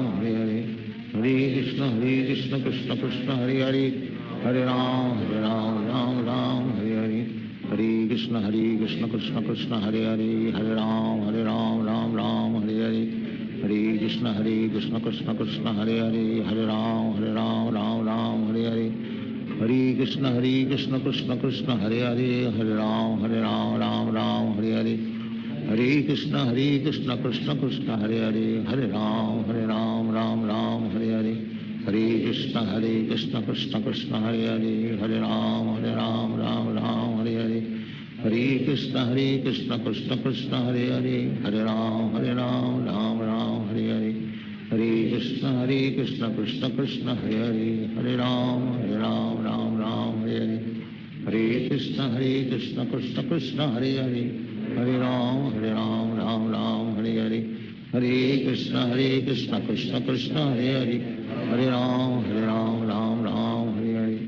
Hare Hare, Hare Krishna Krishna Krishna Hare Hare, Hare Ram Ram Hare Hare, Hare Krishna Krishna Krishna Hare Hare, Hare Ram Ram Hare Hare, Hare Krishna Krishna Krishna Hare Hare, Hare Ram Ram Hare Hare, Hare Krishna Krishna Krishna Hare Hare, Hare Ram Ram Hare Hare, Hare Krishna Krishna Krishna Hare Hare, Hare Ram Ram Hare Hare, Hare Krishna Krishna Krishna Hare Hare, Hare Ram Ram Hare Hare, Hare Krishna Krishna Krishna Hare Hare, Hare Ram Ram Hare Hare, Hare Krishna Krishna Krishna Hare Hare, Hare Ram Ram Hare Hare, Hare Krishna Krishna Krishna Hare Hare, Hare Ram Ram Hare Hare, Hare Krishna Krishna Krishna Hare Hare, Hare Ram Ram Hare Hare, Hare Krishna Krishna Krishna Hare Hare, Hare Ram Ram Hare Hare, Hare Krishna Krishna Krishna Hare Hare, Hare Ram Ram Hare Hare,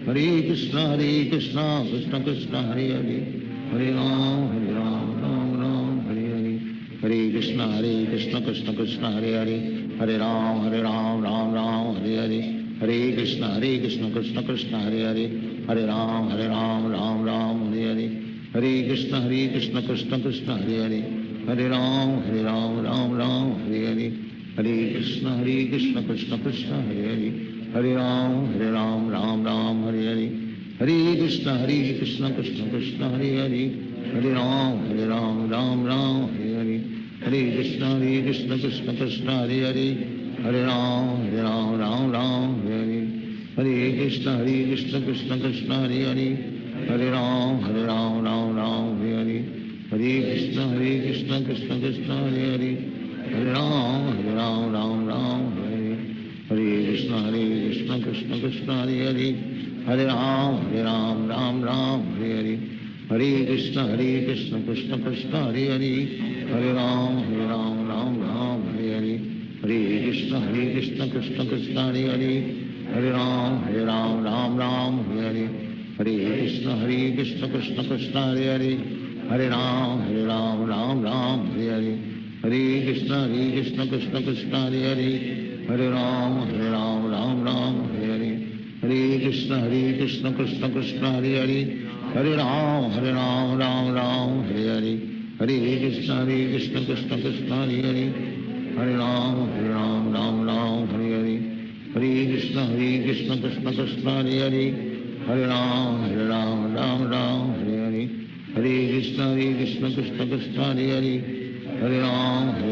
Hare Krishna Krishna Krishna Hare Hare, Hare Ram Ram Hare Hare, Hare Krishna Krishna Krishna Hare Hare, Hare Ram Ram Hare Hare, Hare Krishna Krishna Krishna Hare Hare, Hare Ram Ram Hare Hare, Hare Krishna Krishna Krishna Hare Hare, Hare Ram Ram Hare Hare, Hare Krishna Krishna Krishna Hare Hare, Hare Ram Ram Hare Hare, Hare Krishna Krishna Krishna Hare Hare, Hare Ram Ram Hare Hare, Hare Krishna Krishna Krishna Hare Hare, Hare Ram Ram Hare Hare, Hare Krishna Krishna Krishna Hare Hare, Hare Ram Ram Hare Hare, Hare Krishna Krishna Krishna Hare Hare, Hare Ram Ram Hare Hare, Hare Krishna Krishna Krishna Hare Hare, Hare Ram Ram Hare Hare, Hare Krishna Krishna Krishna Hare Hare, Hare Ram Ram Hare Hare, Hare Krishna Krishna Krishna Hare Hare, Hare Ram Ram Hare Hare, Hare Krishna Krishna Krishna Hare Hare, Hare Ram Ram Hare Hare, Hare Krishna Krishna Krishna Hare Hare, Hare Ram Ram Hare Hare, Hare Krishna Krishna Krishna Hare Hare, Hare Ram Ram Hare Hare, Hare Krishna Krishna Krishna Hare Hare, Hare Ram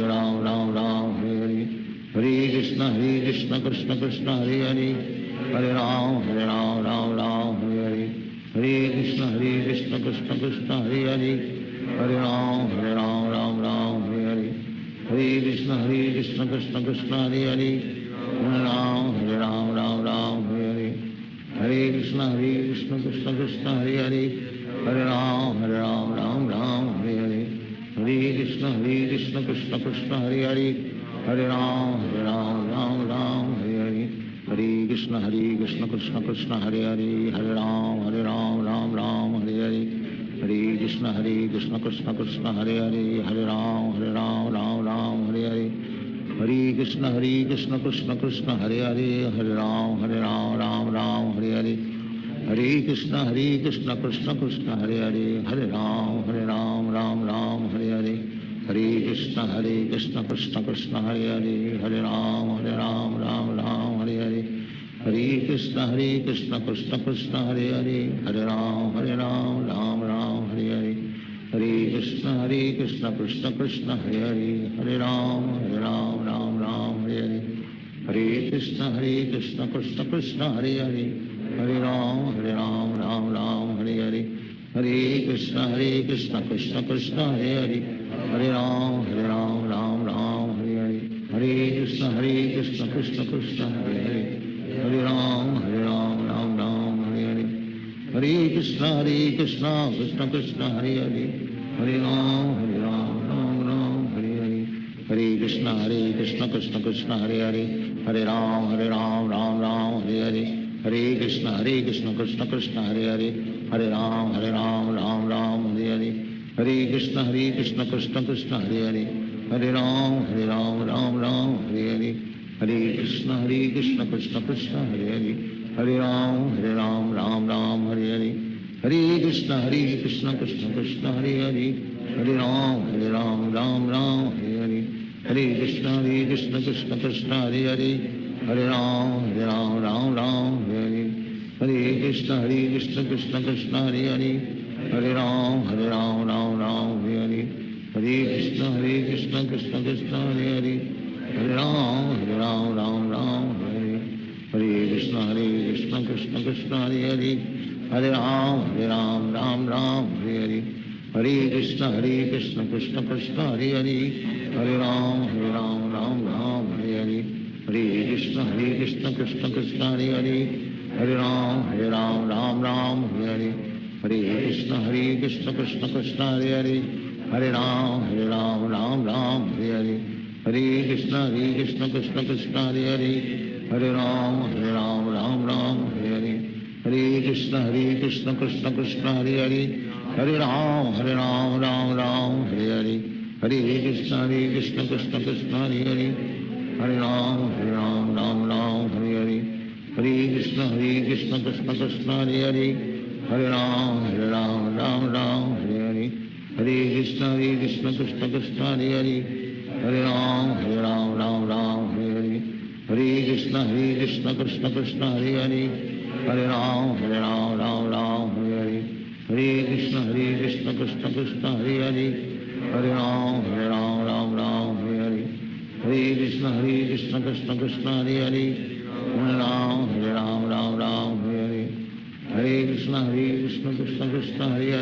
Ram Hare Hare, Hare Krishna Krishna Krishna Hare Hare, Hare Ram Ram Hare Hare, Hare Krishna Krishna Krishna Hare Hare, Hare Ram Ram Hare Hare, Hare Krishna Krishna Krishna Hare Hare, Hare Ram Hare Hare, Hare Krishna Krishna Krishna Hare Hare, Hare Ram Ram Hare Hare, Hare Krishna Krishna Krishna Hare Hare, Hare Ram Ram Hare Hare, Hare Krishna Krishna Krishna Hare Hare, Hare Ram Ram Hare Hare, Hare Krishna Krishna Krishna Hare Hare, Hare Ram Ram Hare Hare, Hare Krishna Krishna Krishna Hare Hare, Hare Ram Ram Hare Hare, Hare Krishna Krishna Krishna Hare Hare, Hare Ram Ram Ram Hare Hare, Hare Krishna Krishna Krishna Hare Hare, Hare Ram Ram Ram Hare Hare, Hare Krishna Krishna Krishna Hare Hare, Hare Ram Ram Ram Hare Hare, Hare Krishna Krishna Krishna Hare Hare, Hare Ram Ram Ram Hare Hare, Hare Krishna Krishna Krishna Hare Hare, Hare Ram Ram Ram Hare Hare, Hare Krishna Krishna Krishna Hare Hare, Hare Ram Ram Ram Hare Hare, Hare Krishna Krishna Krishna Hare Hare, Hare Ram Ram Ram Hare Hare, Hare Krishna Krishna Krishna Hare Hare, Hare Ram Ram Ram Hare Hare, Hare Krishna Krishna Krishna Hare Hare, Hare Ram Ram Ram Hare Hare, Hare Krishna Krishna Krishna Hare Hare, Hare Ram Ram Ram Hare Hare, Hare Krishna Krishna Krishna Hare Hare, Hare Ram Ram Ram Hare Hare, Hare Krishna Krishna Krishna Hare Hare, Hare Ram Ram Hare Hare, Hare Krishna Krishna Krishna Hare Hare, Hare Ram Ram Hare Hare, Hare Krishna Krishna Krishna Hare Hare, Hare Ram Ram Hare Hare, Hare Krishna Krishna Krishna Hare Hare, Hare Ram Ram Hare Hare, Hare Krishna Krishna Krishna Hare Hare, Hare Ram Ram Hare Hare, Hare Krishna Krishna Krishna Hare Hare, Hare Ram Ram Hare Hare, Hare Krishna Krishna Krishna Hare Hare, Hare Ram Ram Hare Hare, Hare Krishna Krishna Krishna Hare Hare, Hare Ram Ram Hare Hare, Hare Krishna Krishna Krishna Hare Hare, Hare Ram Ram Hare Hare, Hare Krishna Krishna Krishna Hare Hare, Hare Ram Ram Hare Hare, Hare Krishna Krishna Krishna Hare Hare, Hare Ram Ram Hare Hare, Hare Krishna Krishna Krishna Hare Hare, Hare Ram Ram Hare Hare, Hare Krishna Krishna Krishna Hare Hare, Hare Ram Ram Hare Hare, Hare Krishna Krishna Krishna Hare Hare, Hare Ram Ram Hare Hare, Hare Krishna Krishna Krishna Hare Hare, Hare Ram Ram Hare Hare, Hare Krishna Krishna Krishna Hare Hare, Hare Ram Ram Hare Hare, Hare Krishna Krishna Krishna Hare Hare, Hare Ram Ram Hare Hare, Hare Krishna Krishna Krishna Hare Hare, Hare Ram Ram Hare Hare, Hare Krishna Krishna Krishna Hare Hare, Hare Ram Ram Hare Hare, Hare Krishna Krishna Krishna Hare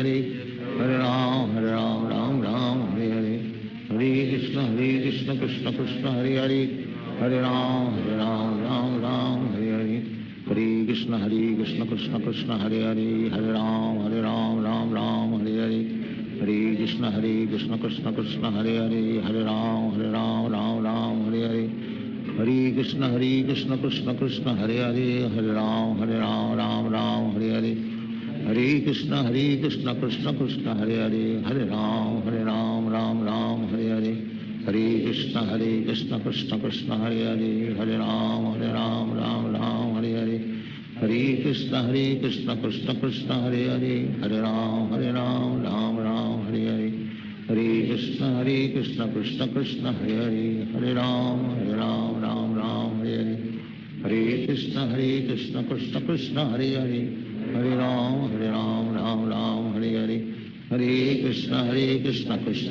Hare, Hare Ram Ram Hare Hare, Hare Krishna Krishna Krishna Hare Hare, Hare Ram Ram Hare Hare, Hare Krishna Krishna Krishna Hare Hare, Hare Ram Ram Hare Hare, Hare Krishna Krishna Krishna Hare Hare, Hare Ram Ram Hare Hare, Hare Krishna Krishna Krishna Hare Hare, Hare Ram Ram Hare Hare, Hare Krishna Krishna Krishna Hare Hare, Hare Ram Ram Hare Hare, Hare Krishna Krishna Krishna Hare Hare, Hare Ram Ram Hare Hare, Hare Krishna Krishna Krishna Hare Hare, Hare Ram Ram Hare Hare, Hare Krishna Krishna Krishna Hare Hare, Hare Ram Ram Hare Hare, Hare Krishna Krishna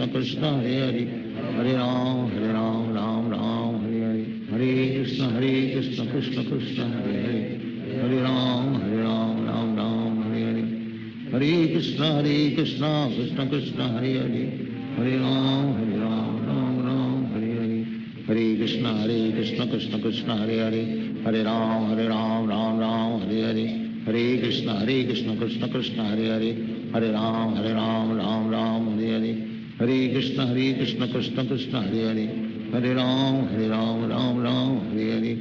Krishna Hare Hare, Hare Ram Ram Hare Hare, Hare Krishna Krishna Krishna Hare Hare, Hare Ram Ram Hare Hare, Hare Krishna Krishna Krishna Hare Hare, Hare Ram Ram Hare Hare, Hare Krishna Krishna Krishna Hare Hare, Hare Ram Ram Hare Hare, Hare Krishna Krishna Krishna Hare Hare, Hare Ram Ram Hare Hare,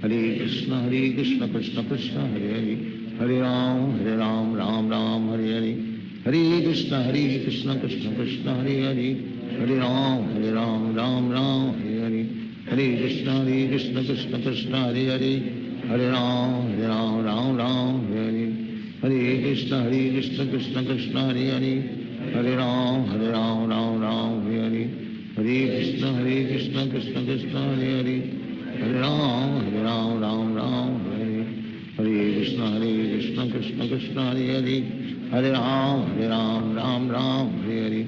Hare Krishna Krishna Krishna Hare Hare, Hare Ram Ram Hare Hare, Hare Krishna Krishna Krishna Hare Hare, Hare Ram Ram Hare Hare, Hare Krishna Krishna Krishna Hare Hare, Hare Ram Ram Hare Hare, Hare Krishna Krishna Krishna Hare Hare, Hare Ram Ram Hare Hare, Hare Krishna Krishna Krishna Hare Hare Hare Ram Ram Ram Hare Hare Krishna Krishna Krishna Hare Hare Hare Ram Ram Hare Hare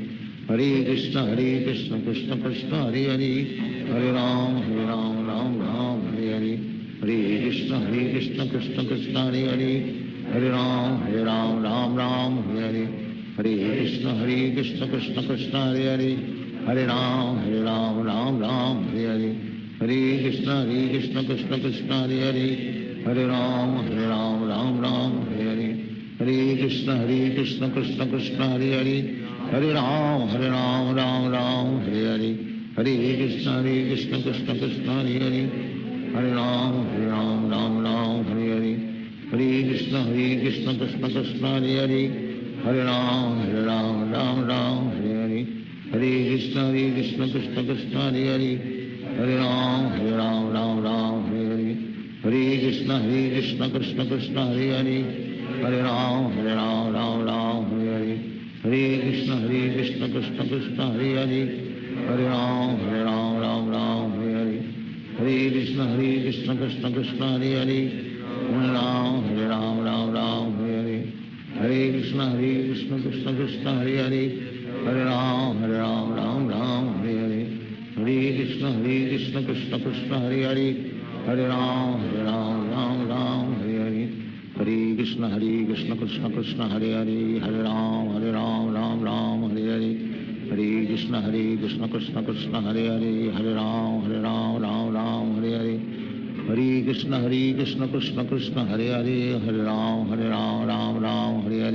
Hare Krishna Krishna Krishna Hare Hare Hare Ram Ram Hare Hare Hare Krishna Krishna Krishna Hare Hare Hare Ram Ram Hare Hare Hare Krishna Krishna Krishna Hare Hare Hare Ram Ram Hare Hare Hare Krishna Krishna Krishna Hare Hare Hare Ram Hare Hare Hare Krishna Krishna Krishna Hare Hare Hare Ram Hare Hare Hare Krishna Krishna Krishna Hare Hare Hare Ram Hare Hare Hare Krishna Krishna Krishna Hare Hare Hare Ram Hare Hare Hare Krishna Krishna Krishna Hare Hare Hare Ram Hare Hare Hare Krishna Krishna Krishna Hare Hare Hare Ram Hare Hare Hare Krishna Krishna Krishna Hare Hare Hare Ram Hare Hare Hare Krishna Krishna Krishna Hare Hare Hare Ram Hare Hare Hare Krishna Krishna Krishna Hare Hare Hare Ram Hare Hare Hare Krishna Krishna Krishna Hare Hare Hare Ram Hare Hare Hare Krishna Krishna Krishna Hare Hare Hare Ram Hare Hare Hare Krishna Krishna Krishna Hare Hare Hare Ram Hare Hare Hare Krishna Krishna Krishna Hare Hare Hare Ram Hare Hare Hare Krishna Krishna Krishna Hare Hare Hare Ram Hare Hare Hare Krishna Krishna Krishna Hare Hare Hare Ram Hare Hare Hare Krishna Krishna Krishna Hare Hare Hare Ram Hare Hare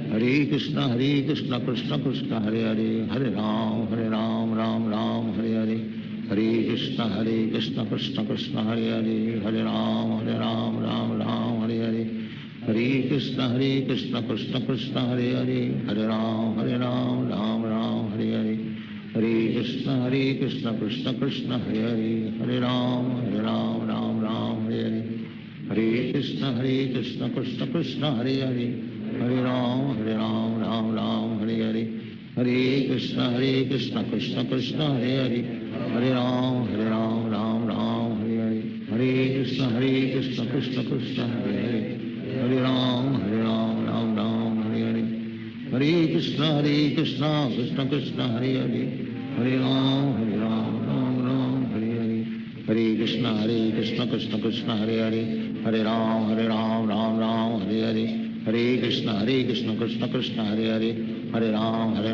Hare Krishna Krishna Krishna Hare Hare Hare Ram Hare Hare Hare Krishna Krishna Krishna Hare Hare Hare Ram Hare Hare Hare Krishna Krishna Krishna Hare Hare Hare Ram Hare Hare Hare Krishna Krishna Krishna Hare Hare Hare Ram Hare Hare Hare Krishna Krishna Krishna Hare Hare Hare Ram Hare Hare Hare Krishna Krishna Krishna Hare Hare Hare Ram Hare Hare Hare Krishna Krishna Krishna Hare Hare Hare Ram Hare Hare Hare Krishna Krishna Krishna Hare Hare Hare Ram Hare Hare Hare Krishna Krishna Krishna Hare Hare Hare Ram Hare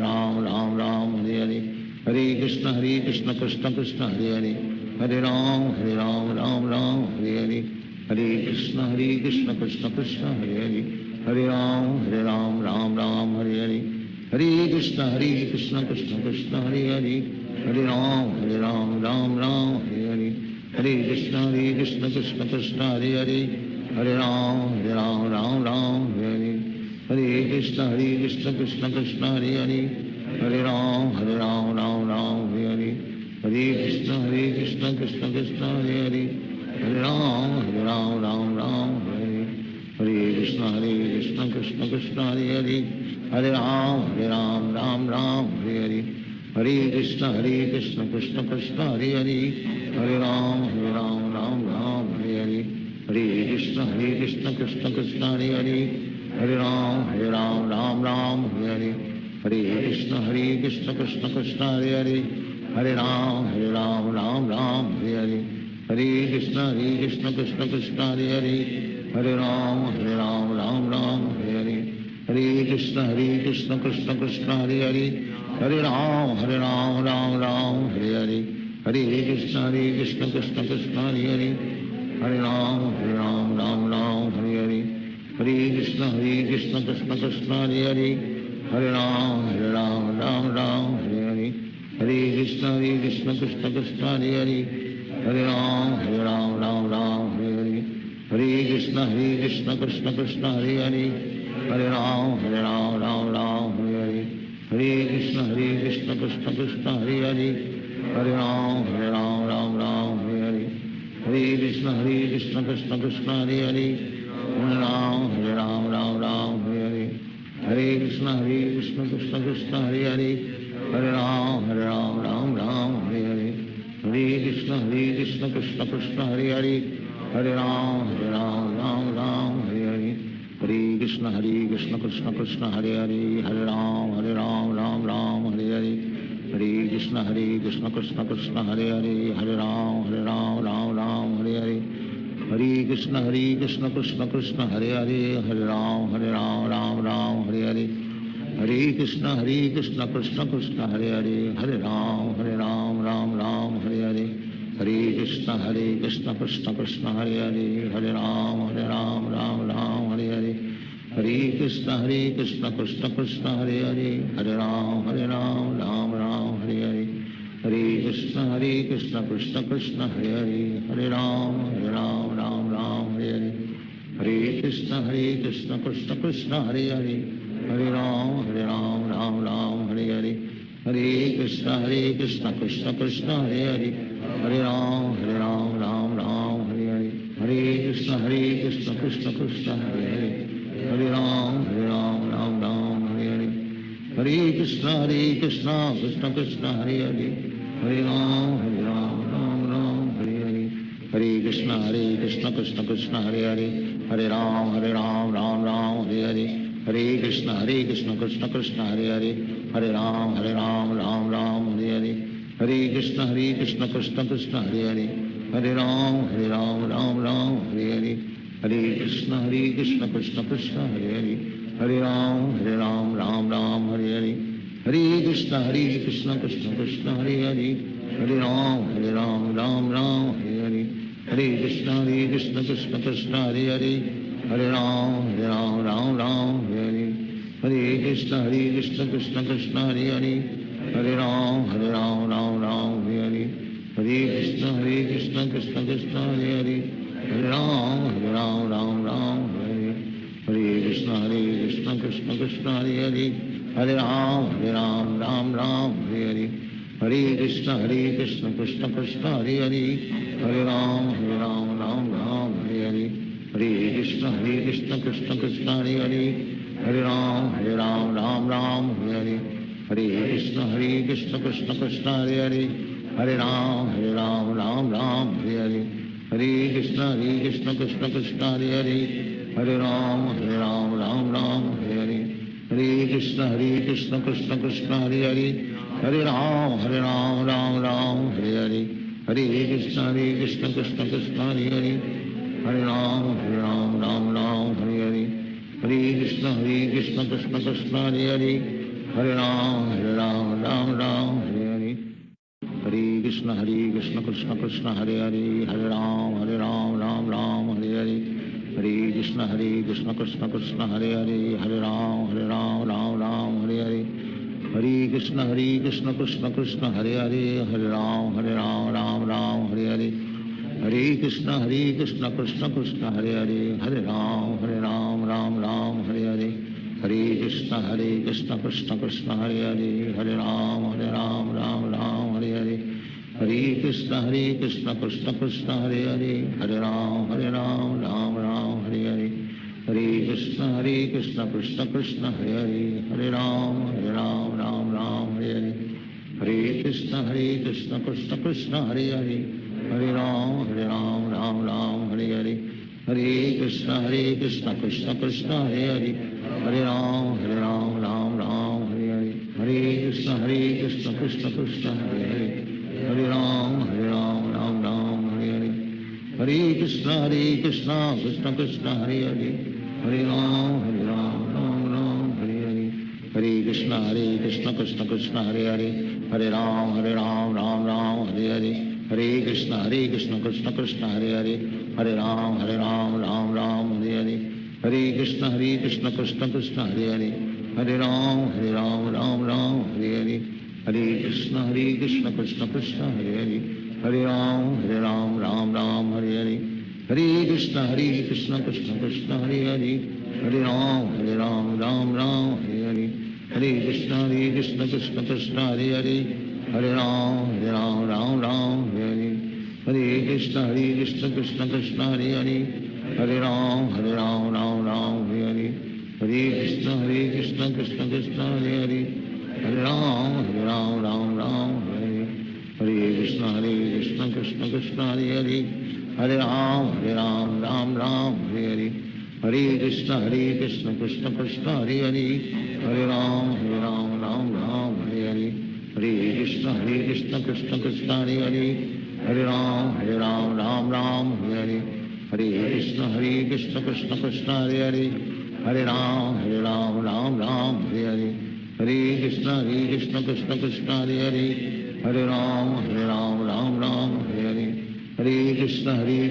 Hare Hare Krishna Krishna Krishna Hare Hare Hare Ram Hare Hare Hare Krishna Krishna Krishna Hare Hare Hare Ram Hare Hare Hare Krishna Krishna Krishna Hare Hare Hare Ram Hare Hare Hare Krishna Krishna Krishna Hare Hare Hare Ram Hare Hare Hare Krishna Krishna Krishna Hare Hare Hare Ram Hare Hare Hare Krishna Krishna Krishna Hare Hare Hare Ram Hare Hare Hare Krishna Krishna Krishna Hare Hare Hare Ram Hare Hare Hare Krishna Krishna Krishna Hare Hare Hare Ram Hare Hare Hare Krishna Krishna Krishna Hare Hare Hare Ram Hare Hare Hare Krishna Krishna Krishna Hare Hare Hare Ram Hare Hare Hare Krishna Krishna Krishna Hare Hare Hare Ram Hare Hare Hare Krishna Krishna Krishna Hare Hare Hare Ram Hare Hare Hare Krishna Krishna Krishna Hare Hare Hare Ram Hare Hare Hare Krishna Krishna Krishna Hare Hare Hare Ram Hare Hare Hare Krishna Krishna Krishna Hare Hare Hare Ram Hare Hare Hare Krishna Krishna Krishna Hare Hare Hare Ram Hare Hare Hare Krishna Krishna Krishna Hare Hare Hare Ram Hare Hare Krishna Krishna Krishna Hare Hare Hare Ram Ram Ram Hare Hare Hare Krishna Krishna Krishna Hare Hare Hare Ram Ram Hare Hare Hare Krishna Krishna Krishna Hare Hare Hare Ram Ram Hare Hare Hare Krishna Krishna Krishna Hare Hare Hare Ram Ram Hare Hare Hare Krishna Krishna Krishna Hare Hare Hare Ram Ram Hare Hare Hare Krishna Krishna Krishna Hare Hare Hare Ram Ram Hare Hare Hare Krishna Krishna Krishna Hare Hare Hare Ram Ram Hare Hare Hare Krishna Krishna Krishna Hare Hare Hare Ram Ram Hare Hare Hare Krishna Krishna Krishna Hare Hare Hare Ram Ram Hare Hare Hare Krishna Krishna Krishna Hare Hare Hare Ram Ram Hare Hare Hare Krishna Krishna Krishna Hare Hare Hare Ram Ram Hare Hare Hare Krishna Krishna Krishna Hare Hare Hare Ram Hare Hare Hare Krishna Krishna Krishna Hare Hare Hare Ram Ram Hare Hare Hare Krishna Krishna Krishna Hare Hare Hare Ram Ram Hare Hare Hare Krishna Krishna Krishna Hare Hare Hare Ram Ram Hare Hare Hare Krishna Krishna Krishna Hare Hare Hare Ram Ram Hare Hare Hare Krishna Krishna Krishna Hare Hare Hare Ram Ram Hare Hare Hare Krishna Krishna Krishna Hare Hare Hare Ram Ram Hare Hare Hare Krishna Krishna Krishna Hare Hare Hare Ram Ram Hare Hare Hare Krishna Krishna Krishna Hare Hare Hare Ram Ram Hare Hare Hare Krishna Krishna Krishna Hare Hare Hare Ram Ram Hare Hare Hare Krishna Krishna Krishna Hare Hare Hare Ram Ram Hare Hare Hare Krishna Krishna Krishna Hare Hare Hare Ram Ram Hare Hare Hare Krishna Krishna Krishna Hare Hare Hare Ram Ram Hare Hare Hare Krishna Krishna Krishna Hare Hare Hare Ram Ram Hare Hare Hare Krishna Krishna Krishna Hare Hare Hare Ram Ram Hare Hare Hare Krishna Krishna Krishna Hare Hare Hare Ram Ram Hare Hare Hare Krishna Krishna Krishna Hare Hare Hare Ram Ram Hare Hare Hare Krishna Krishna Krishna Hare Hare Hare Ram Ram Hare Hare Hare Krishna Krishna Krishna Hare Hare Hare Ram Hare Hare Hare Krishna Krishna Krishna Hare Hare Hare Ram Hare Hare Hare Krishna Krishna Krishna Hare Hare Hare Ram Hare Hare Hare Krishna Krishna Krishna Hare Hare Hare Ram Hare Hare Hare Krishna Krishna Krishna Hare Hare Hare Ram Hare Hare Hare Krishna Krishna Krishna Hare Hare Hare Ram Hare Hare Hare Krishna Krishna Krishna Hare Hare Hare Ram Hare Hare Hare Krishna Krishna Krishna Hare Hare Hare Ram Hare Hare Hare Krishna Krishna Krishna Hare Hare Hare Ram Hare Hare Hare Krishna Krishna Krishna Hare Hare Hare Ram Hare Hare Hare Krishna Krishna Krishna Hare Hare Hare Ram Hare Hare Hare Krishna Krishna Krishna Hare Hare Hare Ram Hare Hare Hare Krishna Krishna Krishna Hare Hare Hare Ram Hare Hare Hare Krishna Krishna Krishna Hare Hare Hare Ram Hare Hare Hare Krishna Krishna Krishna Hare Hare Hare Ram Hare Hare Hare Krishna Krishna Krishna Hare Hare Hare Ram Hare Hare Hare Krishna Krishna Krishna Hare Hare Hare Ram Hare Hare Hare Krishna Krishna Krishna Hare Hare Hare Ram Hare Hare Hare Krishna Krishna Krishna Krishna Hare Hare Hare Ram Ram Ram Hare Hare Hare Krishna Krishna Krishna Hare Hare Hare Ram Ram Ram Hare Hare Hare Krishna Krishna Krishna Hare Hare Hare Ram Ram Hare Hare Hare Krishna Krishna Krishna Hare Hare Hare Ram Ram Hare Hare Hare Krishna Krishna Krishna Hare Hare Hare Ram Ram Hare Hare Hare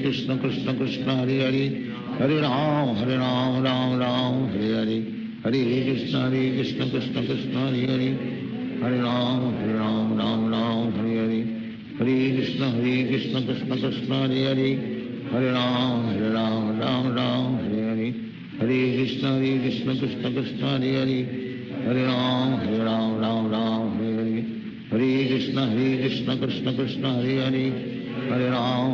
Krishna Krishna Krishna Hare Hare Hare Ram Ram Hare Hare Hare Krishna Krishna Krishna Hare Hare Hare Ram Ram Hare Hare Hare Krishna Krishna Krishna Hare Hare Hare Ram Ram Hare Hare Hare Krishna Krishna Krishna Hare Hare Hare Ram Ram Hare Hare Hare Krishna Krishna Krishna Hare Hare Hare Ram Ram Hare Hare Hare Krishna Krishna Krishna Hare Hare Hare Ram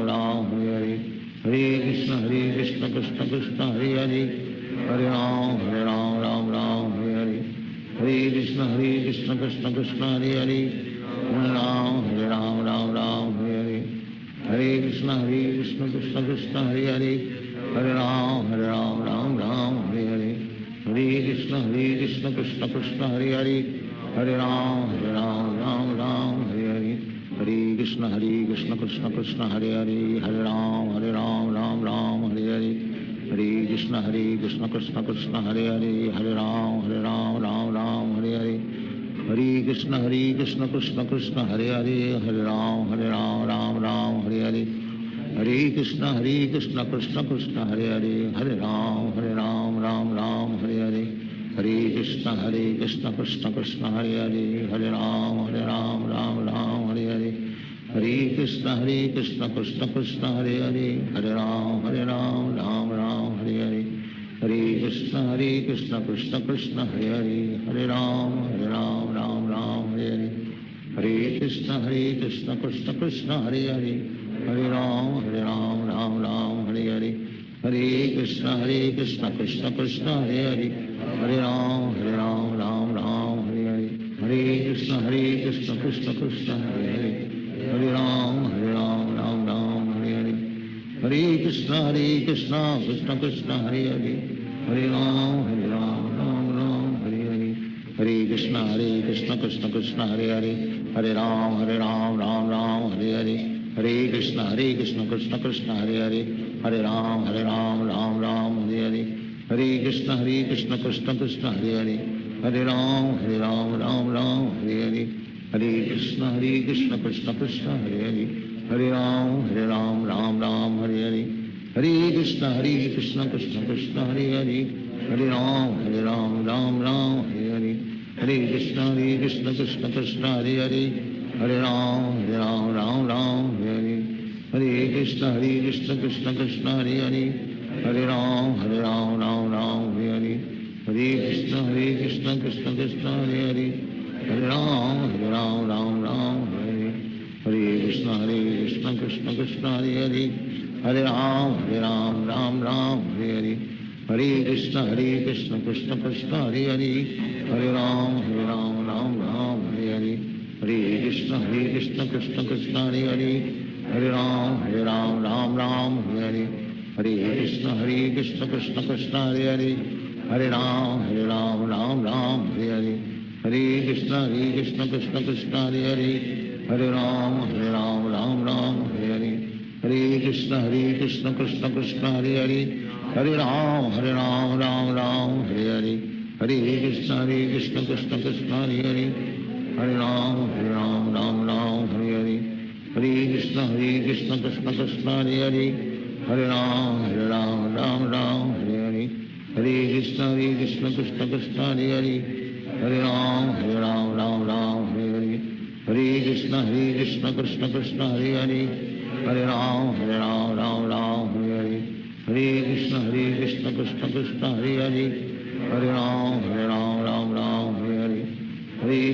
Ram Hare Hare Hare Krishna Krishna Krishna Hare Hare Hare Ram Ram Hare Hare Hare Krishna Krishna Krishna Hare Hare Hare Ram Ram Hare Hare Hare Krishna Krishna Krishna Hare Hare Hare Ram Ram Hare Hare Hare Krishna Krishna Krishna Hare Hare Hare Ram Ram Hare Hare Hare Krishna Krishna Krishna Hare Hare Hare Ram Ram Hare Hare Hare Krishna Krishna Krishna Hare Hare Hare Ram Ram Hare Hare Hare Krishna Krishna Krishna Hare Hare Hare Ram Ram Hare Hare Hare Krishna Krishna Krishna Hare Hare Hare Ram Ram Hare Hare Hare Krishna Krishna Krishna Hare Hare Hare Ram Ram Hare Hare Hare Krishna Krishna Krishna Hare Hare Hare Ram Ram Hare Hare Hare Krishna Krishna Krishna Hare Hare Hare Ram Ram Hare Hare Hare Krishna Krishna Krishna Hare Hare Hare Ram Ram Hare Hare Hare Krishna Krishna Krishna Hare Hare Hare Ram Ram Hare Hare Hare Krishna Krishna Krishna Hare Hare Hare Ram Ram Hare Hare Hare Krishna Krishna Krishna Hare Hare Hare Ram Ram Hare Hare Hare Krishna Krishna Krishna Hare Hare Hare Ram Ram Hare Hare Hare Krishna Krishna Krishna Hare Hare Hare Ram Ram Hare Hare Hare Krishna Krishna Krishna Hare Hare Hare Ram Ram Hare Hare Hare Krishna Krishna Krishna Hare Hare Hare Ram Ram Hare Hare Hare Krishna Krishna Krishna Hare Hare Hare Ram Ram Hare Hare Hare Krishna Krishna Krishna Hare Hare Hare Ram Ram Hare Hare Hare Krishna Krishna Krishna Hare Hare Hare Ram Ram Hare Hare Hare Krishna Krishna Krishna Hare Hare Hare Ram Ram Hare Hare Hare Krishna Krishna Krishna Hare Hare Hare Ram Ram Hare Hare Hare Krishna Krishna Krishna Hare Hare Hare Ram Ram Hare Hare Hare Krishna Krishna Krishna Hare Hare Hare Ram Ram Hare Hare Hare Krishna Krishna Krishna Hare Hare Hare Ram Ram Hare Hare Hare Krishna Krishna Krishna Hare Hare Hare Ram Ram Hare Hare Hare Krishna Krishna Krishna Hare Hare Hare Ram Ram Hare Hare Hare Krishna Krishna Krishna Hare Hare Hare Ram Ram Hare Hare Hare Krishna Krishna Krishna Hare Hare Hare Ram Ram Hare Hare Hare Krishna Krishna Krishna Hare Hare Hare Ram Ram Hare Hare Hare Krishna Krishna Krishna Hare Hare Hare Ram Ram Hare Hare Hare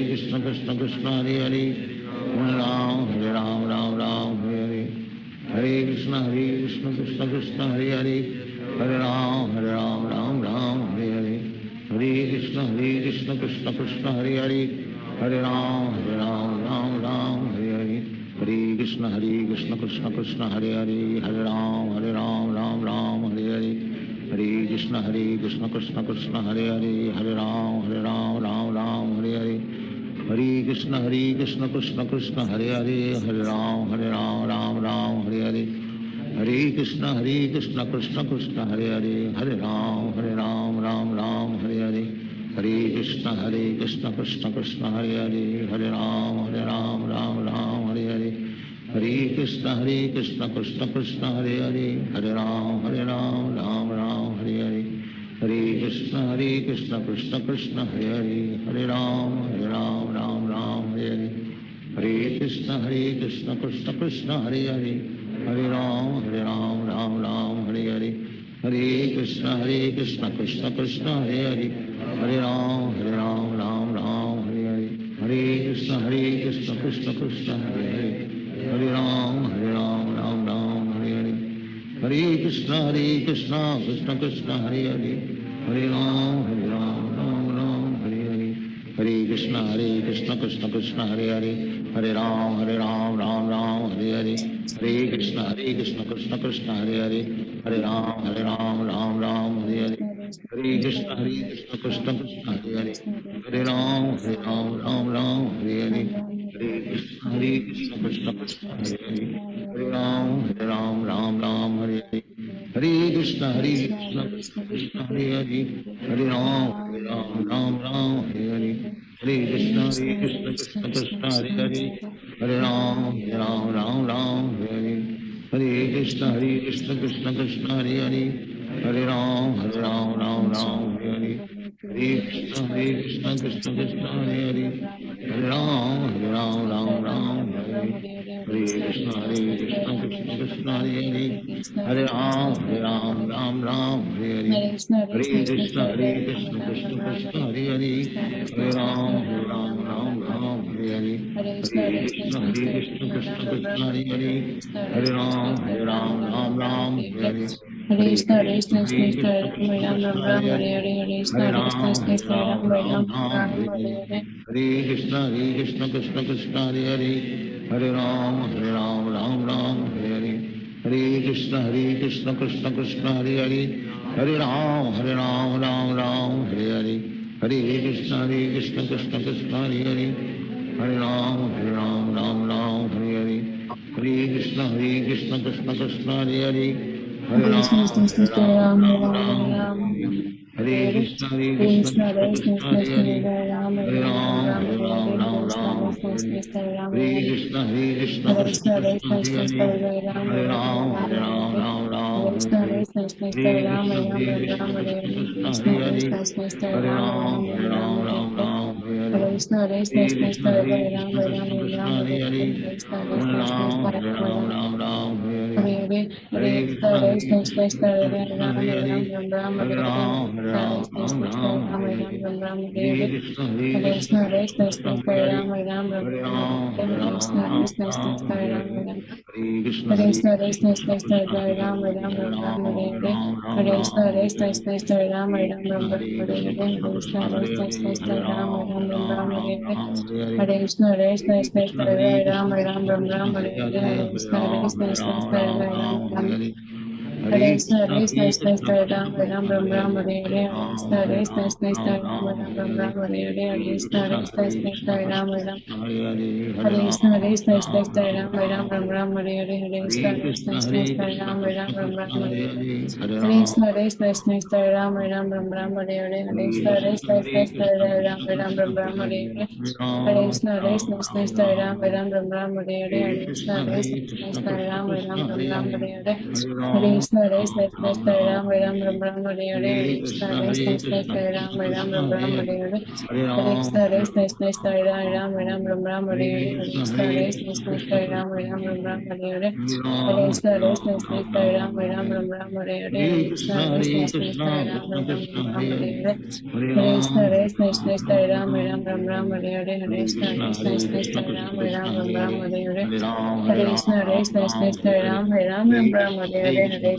Krishna Krishna Krishna Hare Hare Hare Ram Hare Hare Hare Krishna Krishna Krishna Hare Hare Hare Ram Ram Hare Hare Hare Krishna Krishna Krishna Hare Hare Hare Ram, Ram Ram, Hare Hare. Hare Krishna, Krishna Krishna, Hare Hare. Hare Ram, Ram Ram, Hare Hare. Hare Krishna, Krishna Krishna, Hare Hare. Hare Ram, Ram Hare Hare. Hare Krishna, Krishna Krishna, Hare Hare. Hare Ram, Ram Hare Hare. Hare Krishna, Krishna Krishna, Hare Hare. Hare Ram, Ram Hare Hare. Hare Krishna, Krishna Krishna, Hare Hare. Hare Ram, Ram Hare Hare. Hare Krishna, Krishna Krishna, Hare Hare. Hare Ram, Ram Hare Hare. Hare Krishna, Krishna Krishna, Hare Hare. Hare Ram, Ram Hare Hare. Hare Krishna, Krishna Krishna, Hare Hare. Hare Ram, Ram Hare Hare. Hare Krishna, Krishna Krishna, Hare Hare. Hare Ram, Ram Hare Hare. Hare Krishna, Krishna Krishna, Hare Hare. Hare Ram, Ram Hare Hare. Hare Krishna, Krishna Krishna, Hare Hare. Hare Ram, Hare Hare. Hare Krishna, Krishna Krishna, Hare Hare. Hare Ram, Ram Hare Hare. Hare Krishna, Krishna Krishna, Hare Hare. Hare Ram, Ram Hare Hare. Hare Krishna, Krishna Krishna, Hare Hare. Hare Ram, Ram Hare Hare. Hare Krishna, Krishna Krishna, Hare Hare. Hare Ram, Ram Hare Hare. Hare Krishna, Krishna Hare Hare. Hare Ram Hare Hare. Hare Krishna, Krishna Krishna, Hare Hare. Hare Ram Hare Hare. Hare Krishna, Krishna Krishna, Hare Hare. Hare Ram, Ram Hare Hare. Hare Krishna, Krishna Krishna, Hare Hare. Hare Ram Hare Hare. Hare Krishna, Krishna Krishna, Hare Hare. Hare Ram Hare Hare. Hare Krishna, Krishna Krishna, Hare Hare. Hare Ram Hare Hare. Hare Krishna, Krishna Krishna, Hare Hare. Hare Ram Hare Hare. Hare Hare Krishna, Hare Krishna, Krishna, Krishna Ram Krishna, Ram Hare Ram, Hare Hare. Hare, Hare Hare Krishna, Krishna Ram, Krishna, Ram Ram Ram, Hare Hare. Hare Krishna, Krishna Krishna, Hare Hare. Hare Ram, Hare Hare. Hare Krishna, Krishna Krishna, Hare Hare. Hare Ram, Ram Hare Hare. Hare Krishna, Krishna Krishna, Hare Hare. Hare Ram, Ram Hare Hare. Hare Krishna, Krishna Krishna, Hare Hare. Hare Hare Ram, Krishna, Krishna Ram Ram Ram Hare Ram, Hare. Hare Hare Krishna, Krishna, Krishna Hare Krishna, Krishna, Hare Hare. Ram Hare Ram Ram, Ram, Hare Hare, Hare Krishna, Ram Krishna Hare Hare. Krishna, Ram Hare Hare. Krishna, Hare Krishna Krishna, Hare Krishna, Krishna, Hare Krishna Hare. Ram Hare Ram Ram, Ram, Hare Hare. Ram Hare Hare Krishna, Hare. Hare Krishna, Hare Krishna Ram Krishna, Ram Ram, Krishna Hare Hare. Krishna, Krishna, Hare Hare Hare. Krishna, Krishna Hare Ram Ram, Ram Ram, Hare Hare. Hare Hare. Hare Krishna, Hare Krishna, Hare Krishna Krishna, Ram Krishna Ram Krishna, Ram, Hare Hare Hare. Hare. Krishna, Hare Hare Krishna, Ram, Krishna Ram Ram. Hare Hare. Hare Hare, Hare Hare Krishna, Krishna, Hare Krishna, Krishna Krishna Krishna, Ram Hare Hare. Ram Ram, Hare Hare Hare. Ram, Hare Krishna, Krishna Ram Hare Hare. Ram Ram, Hare Hare Hare. Krishna, Hare Krishna, Krishna Hare Krishna, Krishna, Hare Krishna Hare. Ram Ram Ram, Hare Hare Ram, Hare. Hare Krishna, Krishna Krishna Hare Ram Hare. Ram. Hare Krishna, Hare Krishna, Hare Krishna Krishna, Krishna Krishna, Hare Ram Hare. Ram Hare Ram, Ram, Hare Hare. Hare Krishna, Hare Krishna, Krishna Ram Hare Ram Krishna, Ram, Hare Hare Krishna, Hare. Krishna Hare Krishna, Krishna, Hare Krishna Hare. Krishna Hare Ram Ram, Ram Ram, Hare Hare. Hare Hare. Hare Krishna, Hare Krishna, Hare Krishna Krishna, Hare Ram Krishna, Ram Krishna Ram, Krishna, Hare Hare Hare. Hare. Hare Hare Krishna, Hare Ram, Krishna, Krishna Ram Hare Ram. Hare. Hare Hare Krishna, Krishna, Hare Krishna, Krishna Krishna Ram Krishna, Ram Hare Ram, Hare. Hare Hare Hare. Hare Ram, Krishna, Hare Krishna, Krishna Ram Hare Ram Hare. Ram, Hare Hare. Hare Hare Krishna, Hare Krishna, Krishna, Krishna Ram Krishna Ram. Krishna, Hare Hare. Hare Hare Krishna, Hare Ram, Krishna, Krishna Ram Ram Hare Ram, Hare. Hare Hare. Hare Krishna, Hare Hare Krishna, Krishna, Krishna Ram Krishna Ram Ram, Krishna, Hare Hare Hare. Hare. Hare Hare Ram, Krishna, Hare Krishna, Krishna Ram Ram Ram, Hare Hare. Hare Hare Krishna, Hare Krishna, Krishna, Krishna Ram Krishna Ram Krishna, Ram, Hare Hare Hare. Hare. Hare Hare Ram, Krishna, Hare Krishna, Krishna Ram Ram Ram, Hare Hare. Hare Hare Krishna, Krishna, Hare Krishna, Krishna Krishna Krishna, Ram Krishna Ram Hare Ram, Hare. Hare Hare. Hare Hare Ram, Krishna, Hare Krishna, Krishna Ram Hare Ram Hare. Ram, Hare Hare. Hare Hare Krishna, Krishna, Hare Krishna, Krishna Krishna Ram Krishna, Ram Krishna Ram, Hare Hare Hare. Hare. Hare Hare Ram, Krishna, Hare Krishna, Krishna Ram Ram Ram, Hare Hare. Hare Hare Krishna, Krishna, Hare Krishna, Krishna Krishna Krishna, Ram Ram Ram, Hare Hare. Hare Hare Ram, Krishna, Hare Krishna, Krishna Ram Ram Hare Ram, Hare Hare. Hare Hare Krishna, Krishna, Hare Krishna, Krishna Krishna Ram Krishna, Ram Krishna Ram, Hare Hare Hare. Hare. Hare Hare Krishna, Ram, Hare Krishna, Krishna Ram Ram Ram, Hare Hare Hare. Hare Hare Krishna, Hare Krishna, Krishna, Krishna Krishna Krishna, Ram Krishna Ram Hare Ram, Hare. Hare Hare. Hare Ram, Hare Krishna, Hare Krishna, Krishna Hare Ram Hare. Ram Hare Ram, Krishna, Hare Hare. Hare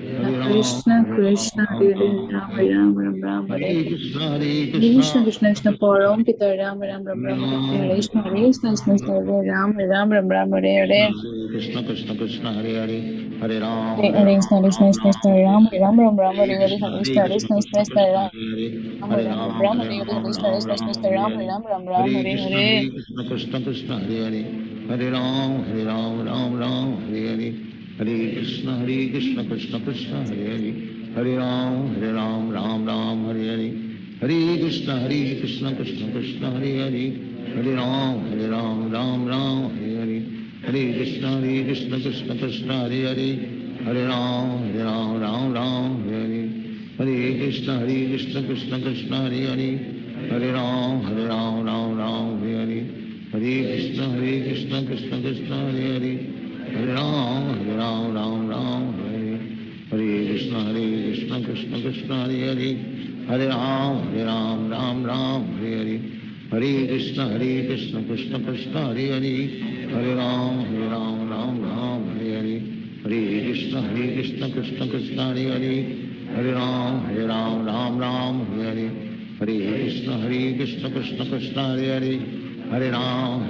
Hare Ram, Krishna Hare Krishna Ram, Hare Ram Ram Hare Hare. Ram Ram Ram Hare Hare Krishna, Hare Krishna, Krishna Krishna Krishna Param Pita Ram Ram Ram Hare Ram Hare Ram, Hare Hare Krishna Ram, Krishna Ram Krishna Ram. Hare Ram Ram Ram Ram Hare Hare Krishna Krishna Krishna Hare Hare, Hare Ram, Hare Hare Ram, Krishna Krishna Ram Krishna Ram, Hare Hare Ram Hare. Ram Ram Ram Hare Hare Hare Krishna, Hare Hare Krishna Krishna, Krishna Krishna Krishna Krishna, Ram Hare Hare, Ram Hare Ram Ram, Ram Hare Hare Hare Ram, Krishna Ram Krishna Ram, Krishna Hare Ram Hare. Ram Ram Ram Hare Hare Krishna, Hare Hare Krishna, Krishna Krishna, Hare Hare, Hare Ram, Hare Ram, Ram Ram, Hare Hare. Hare Krishna, Hare Krishna, Krishna Krishna, Hare Hare, Hare Ram, Hare Ram, Ram Ram, Hare Hare. Hare Krishna, Hare Krishna, Krishna Krishna, Hare Hare, Hare Ram, Hare Ram, Ram Ram, Hare Hare. Hare Krishna, Hare Krishna, Krishna Krishna, Hare Hare, Hare Ram, Hare Ram, Ram Ram, Hare Hare. Hare Krishna, Hare Krishna, Krishna Krishna, Hare Hare, Hare Ram, Hare Ram, Ram Ram, Hare Hare. Hare Krishna, Hare Krishna, Krishna Krishna, Hare Hare, Hare Ram, Hare Ram, Ram Ram, Hare Hare. Hare Krishna, Hare Krishna, Krishna Krishna, Hare Hare, Hare Ram, Hare Ram, Ram Ram, Hare Hare. Hare Krishna, Hare Krishna, Krishna Krishna, Hare Hare, Hare Ram, Ram Ram, Hare Hare. Hare Krishna, Hare Krishna, Krishna Krishna, Hare Hare, Hare Ram,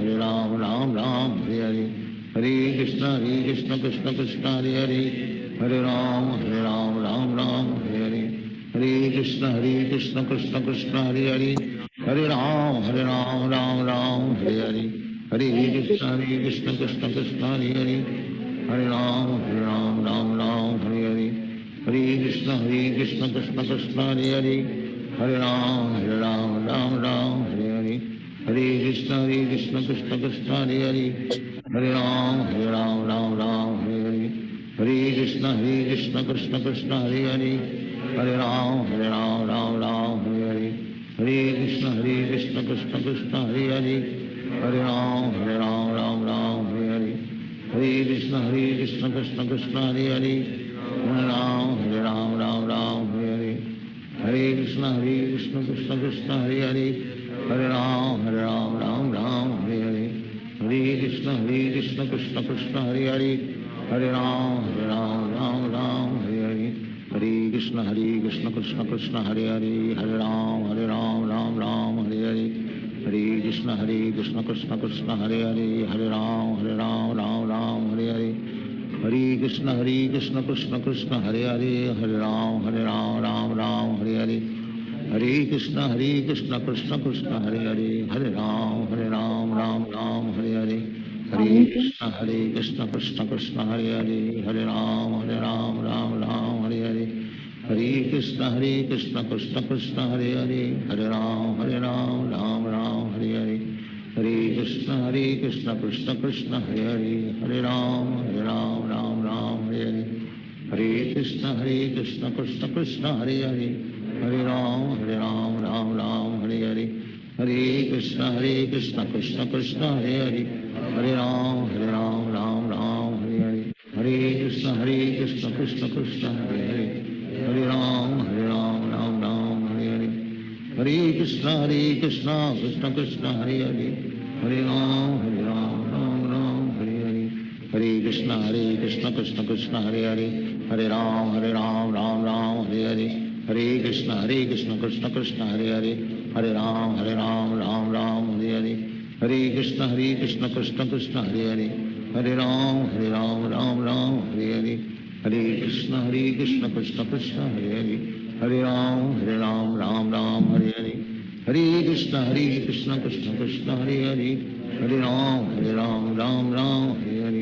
Ram Ram, Hare Hare. Hare Krishna, Hare Krishna, Krishna Krishna, Hare Hare, Hare Ram, Ram Ram, Hare Hare. Hare Krishna, Hare Krishna, Krishna Krishna, Hare Hare, Hare Ram, Ram Ram, Hare Hare. Hare Krishna, Hare Krishna, Krishna Krishna, Hare Hare, Hare Ram, Ram Ram, Hare Hare. Hare Krishna, Hare Krishna, Krishna Krishna, Hare Hare, Hare Ram, Ram Ram, Hare Hare. Hare Krishna Krishna Krishna Hare Hare Hare Ram Ram Ram Hare Hare Hare Krishna Krishna Krishna Hare Hare Hare Ram Ram Ram Hare Hare Hare Krishna Krishna Krishna Hare Hare Hare Ram Ram Ram Hare Hare Hare Krishna Krishna Krishna Hare Hare Hare Ram Ram Ram Hare Hare Hare Krishna Krishna Krishna Hare Hare Hare Ram Ram Hare Hare Hare Krishna Krishna Krishna Hare Hare Hare Ram Ram Hare Hare Hare Krishna Krishna Krishna Hare Hare Hare Ram Ram Hare Hare Hare Krishna Krishna Krishna Hare Hare Hare Ram Ram Hare Hare Hare Krishna Krishna Krishna Hare Hare Hare Ram Ram Hare Hare Hare Krishna Krishna Krishna Hare Hare Hare Ram Ram Hare Hare Hare Krishna Krishna Krishna Hare Hare Hare Ram Ram Hare Hare Hare Krishna Krishna Krishna Hare Hare Hare Ram Ram Hare Hare Hare Krishna Krishna Krishna Hare Hare Hare Ram Ram Hare Hare Hare Krishna Krishna Krishna Hare Hare Hare Ram Ram Hare Hare Hare Krishna Krishna Krishna Hare Hare Hare Ram Ram Hare Hare Hare Krishna Krishna Krishna Hare Hare Hare Ram Ram Hare Hare Hare Krishna Krishna Krishna Hare Hare Hare Ram Ram Hare Hare Hare Krishna Krishna Krishna Hare Hare Hare Ram Ram Hare Hare Hare Krishna Krishna Krishna Hare Hare Hare Ram Ram Hare Hare Hare Krishna Krishna Krishna Hare Hare Hare Ram Ram Hare Hare Hare Krishna Krishna Krishna Hare Hare Hare Ram Ram Hare Hare Hare Krishna Krishna Krishna Hare Hare Hare Ram Ram Hare Hare Hare Krishna Krishna Krishna Hare Hare Hare Ram Ram Hare Hare Hare Krishna Krishna Krishna Hare Hare Hare Ram Ram Hare Hare Hare Krishna Krishna Krishna Hare Hare Hare Ram Ram Hare Hare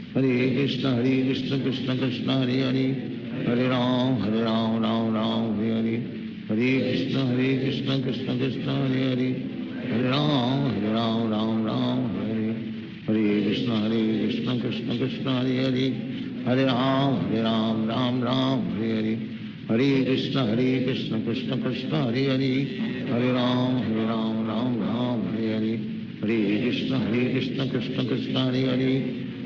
Hare Krishna Krishna Krishna Hare Hare Hare Ram Ram Hare Hare Hare Krishna Krishna Krishna Hare Hare Hare Ram Ram Hare Hare Hare Krishna Krishna Krishna Hare Hare Hare Ram Ram Hare Hare Hare Krishna Krishna Krishna Hare Hare Hare Ram Ram Hare Hare Hare Krishna Krishna Krishna Hare Hare Hare Ram Ram Hare Hare Hare Krishna Krishna Krishna Hare Hare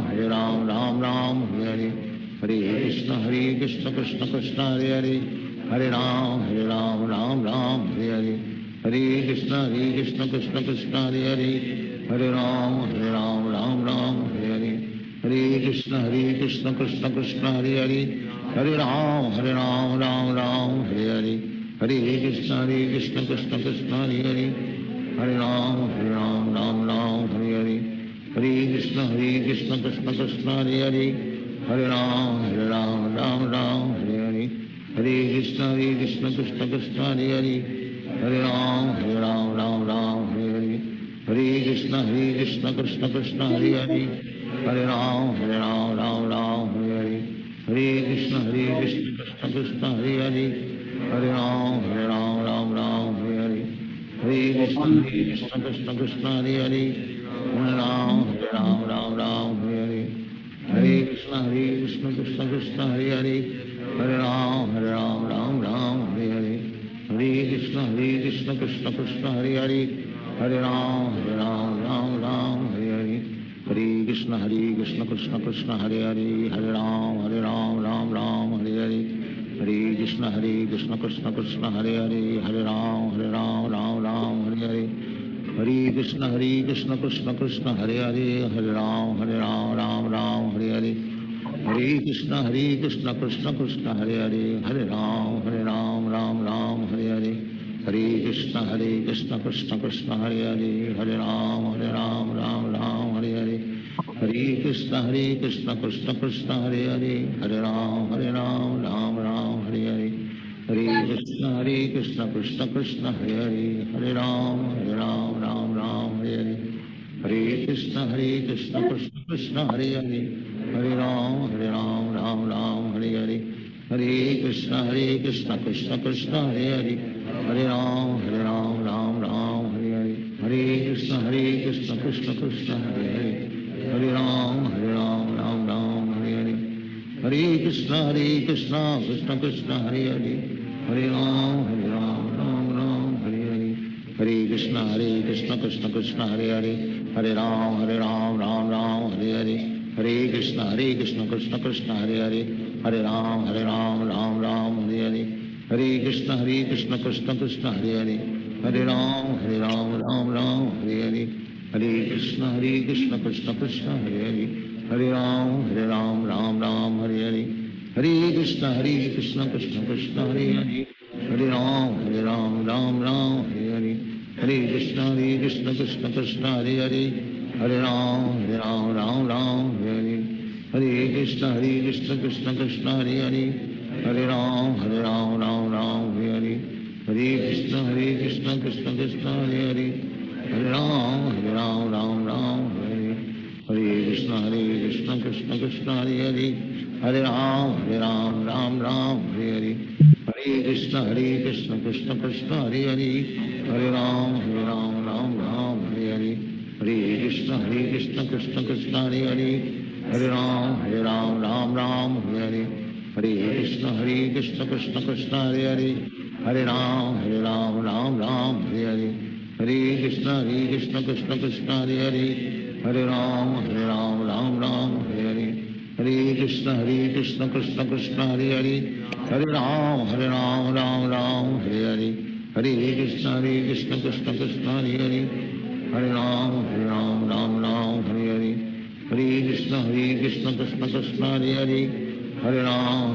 Hare Ram Ram Hare Hare Hare Krishna Krishna Krishna Hare Hare Hare Ram Ram Hare Hare Hare Krishna Krishna Krishna Hare Hare Hare Ram Ram Hare Hare Hare Krishna Krishna Krishna Hare Hare Hare Ram Ram Hare Hare Hare Krishna Krishna Krishna Hare Hare Hare Ram Ram Hare Hare Hare Krishna Krishna Krishna Hare Hare Hare Ram Ram Hare Hare Hare Krishna Krishna Krishna Hare Hare Hare Ram Ram Hare Hare Hare Krishna Krishna Krishna Hare Hare Hare Ram Ram Hare Hare Hare Krishna Krishna Krishna Hare Hare Hare Ram Ram Hare Hare Hare Krishna Krishna Krishna Hare Hare Hare Ram Ram Hare Hare Hare Krishna Krishna Krishna Hare Hare Hare Ram Ram Hare Hare Hare Krishna Krishna Krishna Hare Hare Hare Ram Ram Hare Hare Hare Krishna Krishna Krishna Hare Hare Hare Ram Ram Hare Hare Hare Krishna Krishna Krishna Hare Hare Hare Ram Ram Hare Hare Hare Krishna Krishna Krishna Hare Hare Hare Ram Ram Hare Hare Hare Krishna Krishna Krishna Hare Hare Hare Ram Ram Hare Hare Hare Krishna Krishna Krishna Hare Hare Hare Ram Ram Hare Hare हरे कृष्ण कृष्ण कृष्ण हरे हरे, हरे राम राम राम हरे हरे, हरे कृष्ण कृष्ण कृष्ण हरे हरे, हरे राम राम राम हरे हरे, हरे कृष्ण कृष्ण कृष्ण हरे हरे, हरे राम राम राम हरे हरे, हरे कृष्ण कृष्ण कृष्ण हरे हरे, हरे राम राम राम हरे हरे, हरे कृष्ण कृष्ण कृष्ण हरे हरे, हरे राम राम राम हरे हरे, हरे कृष्ण कृष्ण कृष्ण हरे हरे, हरे राम राम राम हरे हरे, हरे कृष्ण कृष्ण कृष्ण हरे हरे, हरे राम राम राम हरे हरे, हरे कृष्ण कृष्ण कृष्ण हरे हरे, हरे राम राम हरे हरे, हरे कृष्ण कृष्ण कृष्ण हरे हरे, हरे राम राम राम हरे हरे, हरे कृष्ण कृष्ण कृष्ण हरे हरे, हरे राम राम हरे हरे, हरे कृष्ण कृष्ण कृष्ण हरे हरे, हरे राम राम हरे हरे, हरे कृष्ण कृष्ण कृष्ण हरे हरे, हरे राम राम हरे हरे, हरे कृष्ण कृष्ण कृष्ण हरे हरे, हरे राम राम हरे हरे, हरे कृष्ण कृष्ण कृष्ण हरे हरे, हरे राम राम राम हरे हरे, हरे कृष्ण कृष्ण कृष्ण हरे हरे, हरे राम राम हरे हरे, हरे कृष्ण कृष्ण कृष्ण हरे हरे, हरे राम राम हरे हरे, हरे कृष्ण कृष्ण कृष्ण हरे हरे, हरे राम राम हरे हरे, हरे कृष्ण कृष्ण कृष्ण हरे हरे, हरे राम राम हरे हरे, हरे कृष्ण कृष्ण कृष्ण हरे हरे, हरे राम राम हरे हरे, हरे कृष्ण कृष्ण कृष्ण हरे हरे, हरे राम राम हरे हरे, हरे कृष्ण कृष्ण कृष्ण हरे हरे, हरे राम राम हरे हरे, हरे कृष्ण कृष्ण कृष्ण हरे हरे, हरे राम राम हरे हरे, हरे कृष्ण कृष्ण कृष्ण हरे हरे, हरे राम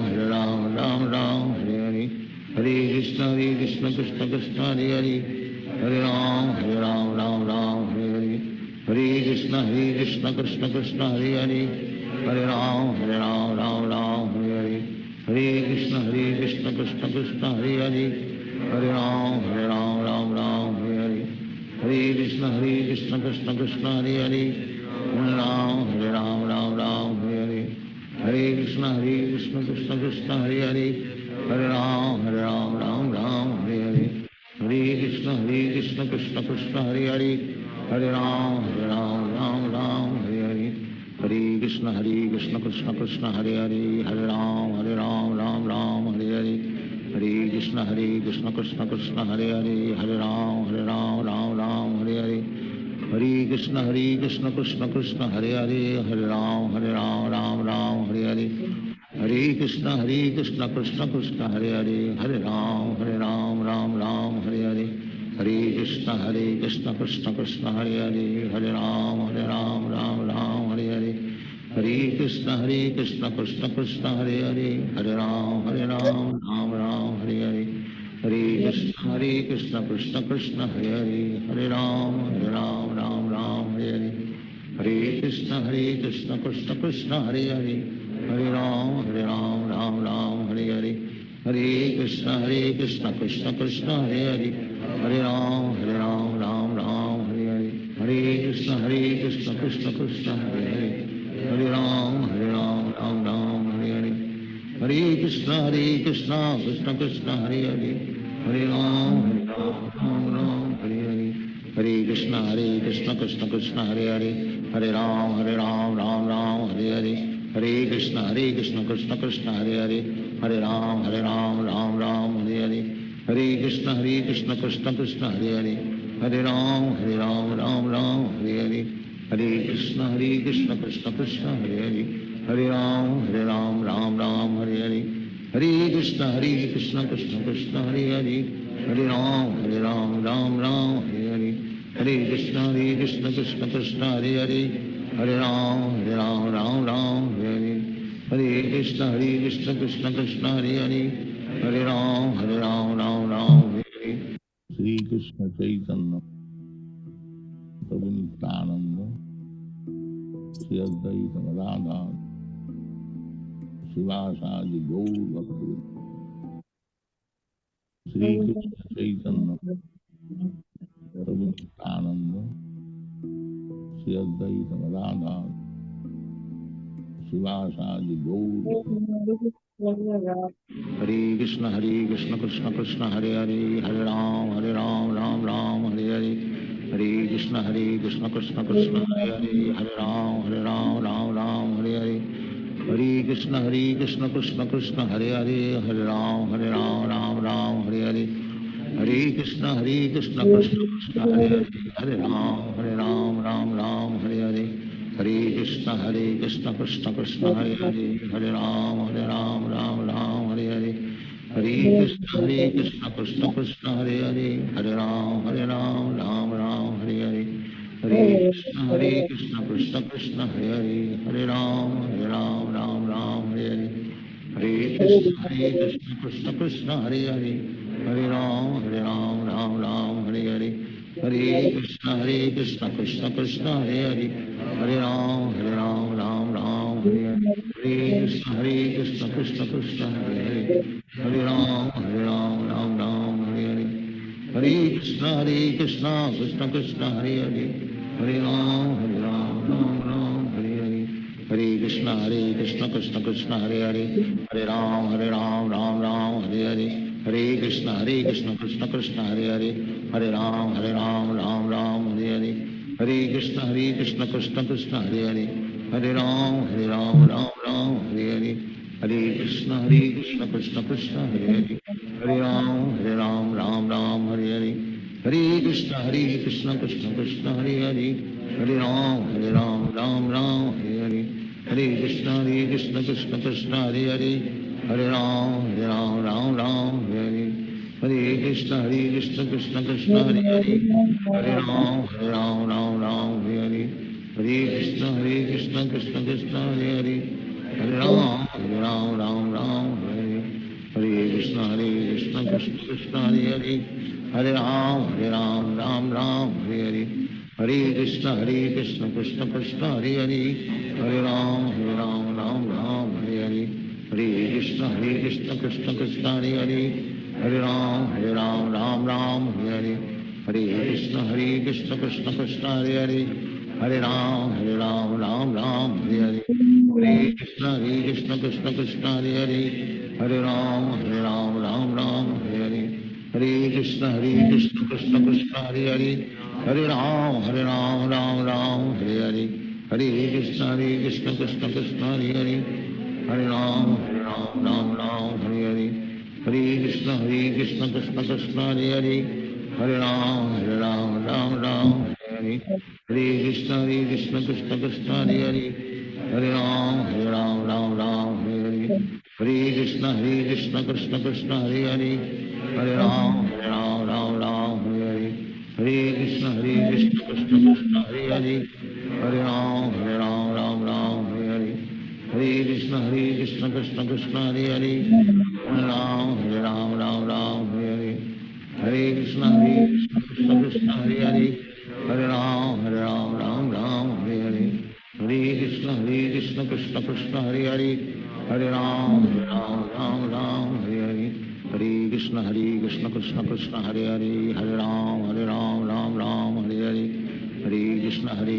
राम हरे हरे, हरे कृष्ण कृष्ण कृष्ण हरे हरे, हरे राम हरे हरे, हरे कृष्ण कृष्ण कृष्ण हरे हरे, हरे राम राम हरे हरे, हरे कृष्ण कृष्ण कृष्ण हरे हरे, हरे राम राम हरे हरे, हरे कृष्ण कृष्ण कृष्ण हरे हरे, हरे राम राम हरे हरे, हरे कृष्ण कृष्ण कृष्ण हरे हरे, हरे राम राम हरे हरे, हरे कृष्ण कृष्ण कृष्ण हरे हरे, हरे राम राम हरे हरे, हरे कृष्ण कृष्ण कृष्ण हरे हरे, हरे राम राम हरे हरे, हरे कृष्ण कृष्ण कृष्ण हरे हरे, हरे राम राम हरे हरे, हरे कृष्ण कृष्ण कृष्ण हरे हरे, हरे राम राम हरे हरे, हरे कृष्ण कृष्ण कृष्ण हरे हरे, हरे राम राम हरे हरे, हरे कृष्ण कृष्ण कृष्ण हरे हरे, हरे राम राम हरे हरे, हरे कृष्ण कृष्ण कृष्ण हरे हरे, हरे राम राम हरे हरे, हरे कृष्ण कृष्ण कृष्ण हरे हरे, हरे राम राम हरे हरे, हरे कृष्ण कृष्ण कृष्ण हरे हरे, हरे राम राम हरे हरे, हरे कृष्ण कृष्ण कृष्ण हरे हरे, हरे राम राम हरे हरे, हरे कृष्ण कृष्ण कृष्ण हरे हरे, हरे राम राम हरे हरे, हरे कृष्ण कृष्ण कृष्ण हरे हरे, हरे राम राम हरे हरे, हरे कृष्ण कृष्ण कृष्ण हरे हरे, हरे राम राम हरे हरे, हरे कृष्ण कृष्ण कृष्ण हरे हरे, हरे राम राम हरे हरे, हरे कृष्ण कृष्ण कृष्ण हरे हरे, हरे राम राम हरे हरे, हरे कृष्ण कृष्ण कृष्ण हरे हरे, हरे राम राम हरे हरे, श्री कृष्ण चैतन्य प्रभु नित्यानंद श्री अद्वैत राधा शिवासादि गौर भक्त, श्री कृष्ण चैतन्य प्रभु नित्यानंद अद्वैत गदाधर शिवासादि गौर। हरे कृष्ण कृष्ण कृष्ण हरे हरे, हरे राम राम राम हरे हरे। हरे कृष्ण कृष्ण कृष्ण हरे हरे, हरे राम राम हरे हरे। हरे कृष्ण कृष्ण कृष्ण हरे हरे, हरे राम राम हरे हरे। हरे कृष्ण कृष्ण कृष्ण हरे हरे, हरे राम राम हरे हरे। हरे कृष्ण कृष्ण कृष्ण हरे हरे, हरे राम राम हरे हरे। हरे कृष्ण कृष्ण कृष्ण हरे हरे, हरे राम राम हरे हरे। हरे कृष्ण कृष्ण कृष्ण हरे हरे, हरे राम राम हरे हरे। हरे कृष्ण कृष्ण कृष्ण हरे हरे, हरे राम राम हरे हरे। हरे कृष्ण कृष्ण कृष्ण हरे हरे, हरे राम राम हरे हरे। हरे कृष्ण कृष्ण कृष्ण हरे हरे, हरे राम राम हरे हरे। हरे कृष्ण कृष्ण कृष्ण हरे हरे, हरे राम राम हरे हरे। हरे कृष्ण कृष्ण कृष्ण हरे हरे, हरे राम राम हरे हरे। हरे कृष्ण कृष्ण कृष्ण हरे हरे, हरे राम राम हरे हरे। हरे कृष्ण कृष्ण कृष्ण हरे हरे, हरे राम राम हरे हरे। हरे कृष्ण कृष्ण कृष्ण हरे हरे, हरे राम राम हरे हरे। हरे कृष्ण कृष्ण कृष्ण हरे हरे, हरे राम राम हरे हरे। हरे कृष्ण कृष्ण कृष्ण हरे हरे, हरे राम राम हरे हरे। हरे कृष्ण कृष्ण कृष्ण हरे हरे, हरे राम हरे हरे। हरे कृष्ण कृष्ण कृष्ण हरे हरे, हरे राम हरे हरे। हरे कृष्ण कृष्ण कृष्ण हरे हरे, हरे राम हरे हरे। हरे कृष्ण कृष्ण कृष्ण हरे हरे, हरे राम राम हरे हरे। हरे कृष्ण कृष्ण कृष्ण हरे हरे, हरे राम राम हरे हरे। हरे कृष्ण कृष्ण कृष्ण हरे हरे, हरे राम राम हरे हरे। हरे कृष्ण कृष्ण कृष्ण हरे हरे, हरे राम राम हरे हरे। हरे कृष्ण कृष्ण कृष्ण हरे हरे, हरे राम राम हरे हरे। हरे कृष्ण कृष्ण कृष्ण हरे हरे, हरे राम हरे हरे। हरे कृष्ण कृष्ण कृष्ण हरे हरे, हरे राम हरे हरे। हरे कृष्ण कृष्ण कृष्ण हरे हरे, हरे राम हरे हरे। हरे कृष्ण कृष्ण कृष्ण हरे हरे, हरे राम हरे हरे। हरे कृष्ण कृष्ण कृष्ण हरे हरे, हरे राम हरे हरे। हरे कृष्ण कृष्ण कृष्ण हरे हरे, हरे राम हरे हरे। हरे कृष्ण कृष्ण कृष्ण हरे हरे, हरे राम हरे हरे। हरे कृष्ण कृष्ण कृष्ण हरे हरे, हरे राम हरे हरे। हरे कृष्ण कृष्ण कृष्ण हरे हरे, हरे राम हरे हरे। हरे कृष्ण कृष्ण कृष्ण हरे हरे, हरे राम हरे हरे। हरे कृष्ण कृष्ण कृष्ण हरे हरे, हरे राम हरे हरे। हरे कृष्ण कृष्ण कृष्ण हरे हरे, हरे राम राम हरे हरे। हरे कृष्ण कृष्ण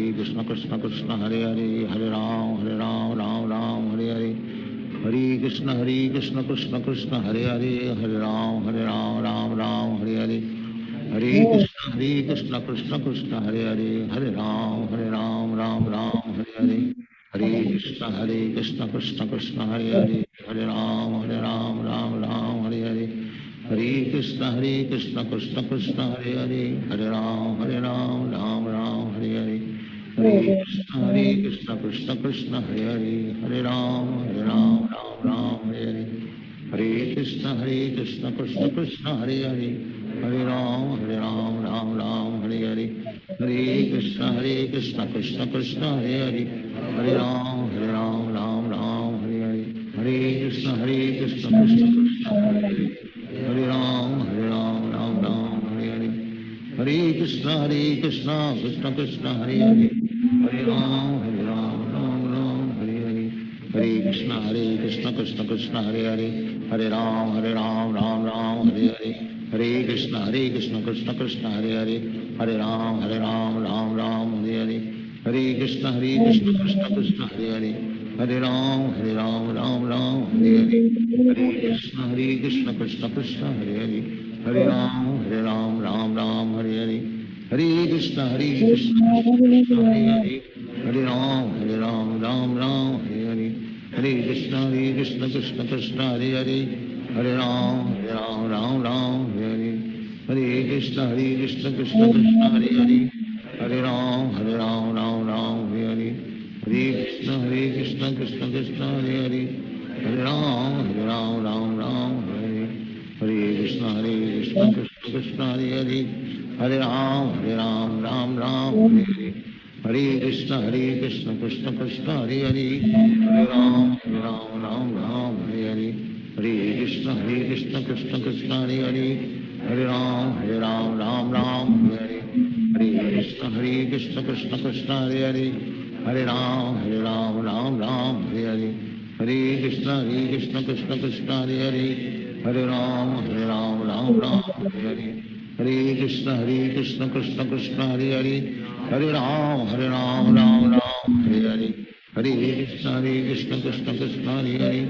कृष्ण हरे हरे, हरे राम राम हरे हरे। हरे कृष्ण कृष्ण कृष्ण हरे हरे, हरे राम राम हरे हरे। हरे कृष्ण कृष्ण कृष्ण हरे हरे, हरे राम राम हरे हरे। हरे कृष्ण कृष्ण कृष्ण हरे हरे, हरे राम राम हरे हरे। हरे कृष्ण कृष्ण कृष्ण हरे हरे, हरे राम राम हरे हरे। हरे कृष्ण कृष्ण कृष्ण हरे हरे, हरे राम हरे हरे। हरे कृष्ण कृष्ण कृष्ण हरे हरे, हरे राम हरे हरे। हरे कृष्ण कृष्ण कृष्ण हरे हरे, हरे राम राम हरे हरे। हरे कृष्ण कृष्ण कृष्ण हरे हरे, हरे Ram Ram Ram Hare Hare. Hare Krishna Krishna Krishna Hare Hare, Hare Ram Ram Ram Hare Hare, Hare Krishna Krishna Krishna Hare Hare, Hare Ram Ram Ram Hare Hare, Hare Krishna Krishna Krishna Hare Hare, Hare Ram Ram Ram Hare Hare, Hare Krishna Krishna Krishna Hare Hare, Hare Ram Ram Ram Hare Hare, Hare Krishna Krishna Krishna Hare Hare, Hare Ram Ram Ram Hare Hare, Hare Krishna Krishna Krishna Hare Hare, Hare Ram Ram Ram Hare Hare, Hare Krishna Krishna Krishna Hare Hare, Hare Ram Ram Ram Hare Hare, Hare Krishna Krishna Krishna Hare Hare, Hare Ram Ram Ram Hare Hare, Hare Krishna Krishna Krishna Hare Hare, Hare Ram Ram Ram Hare Hare, Hare Krishna Krishna Krishna Hare Hare, Hare Ram Ram Ram Hare Hare, Hare Krishna Krishna Krishna Hare Hare, Hare Ram Ram Ram Hare Hare, Hare Krishna Krishna Krishna Hare Hare, Hare Ram Ram Ram Hare Hare, Hare Krishna Krishna Krishna Hare Hare,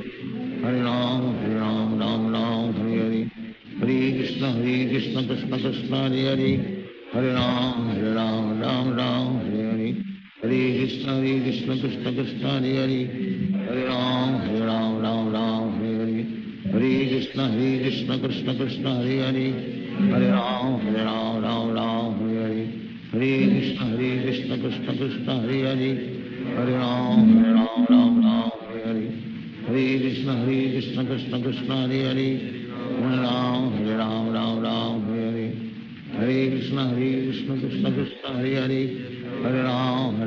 Hare Ram Ram Hare Hare, Hare Krishna Krishna Krishna Hare Hare, Hare Ram Ram Hare Hare, Hare Krishna Krishna Krishna Hare Hare, Hare Ram Ram Hare Hare, Hare Krishna Krishna Krishna Hare Hare, Hare Ram Ram Hare Hare, Hare Krishna Krishna Krishna Hare Hare, Hare Ram Ram Hare Hare, Hare Krishna Krishna Krishna Hare Hare, Hare Ram Ram Hare Hare, Hare Krishna Krishna Krishna Hare Hare, Hare Ram Ram Hare Hare, Hare Krishna Krishna Krishna Hare Hare, Hare Ram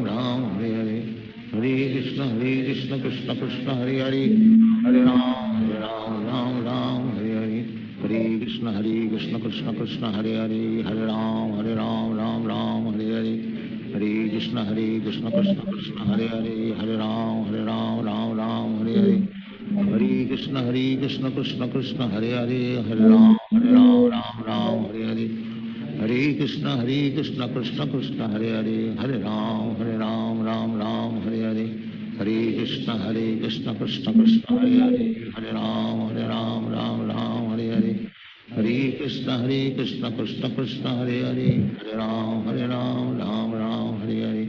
Ram Hare Hare, Hare Krishna Krishna Krishna Hare Hare, Hare Ram Ram Hare Hare, Hare Krishna Krishna Krishna Hare Hare, Hare Ram Ram Hare Hare, Hare Krishna Krishna Krishna Hare Hare, Hare Ram Ram Hare Hare, Hare Krishna Krishna Krishna Hare Hare, Hare Ram Ram Hare Hare, Hare Krishna Krishna Krishna Hare Hare, Hare Ram Ram Hare Hare, Hare Krishna Krishna Krishna Hare Hare, Hare Ram Ram Hare Hare, Hare Krishna Krishna Krishna Hare Hare, Hare Ram Ram Hare Hare,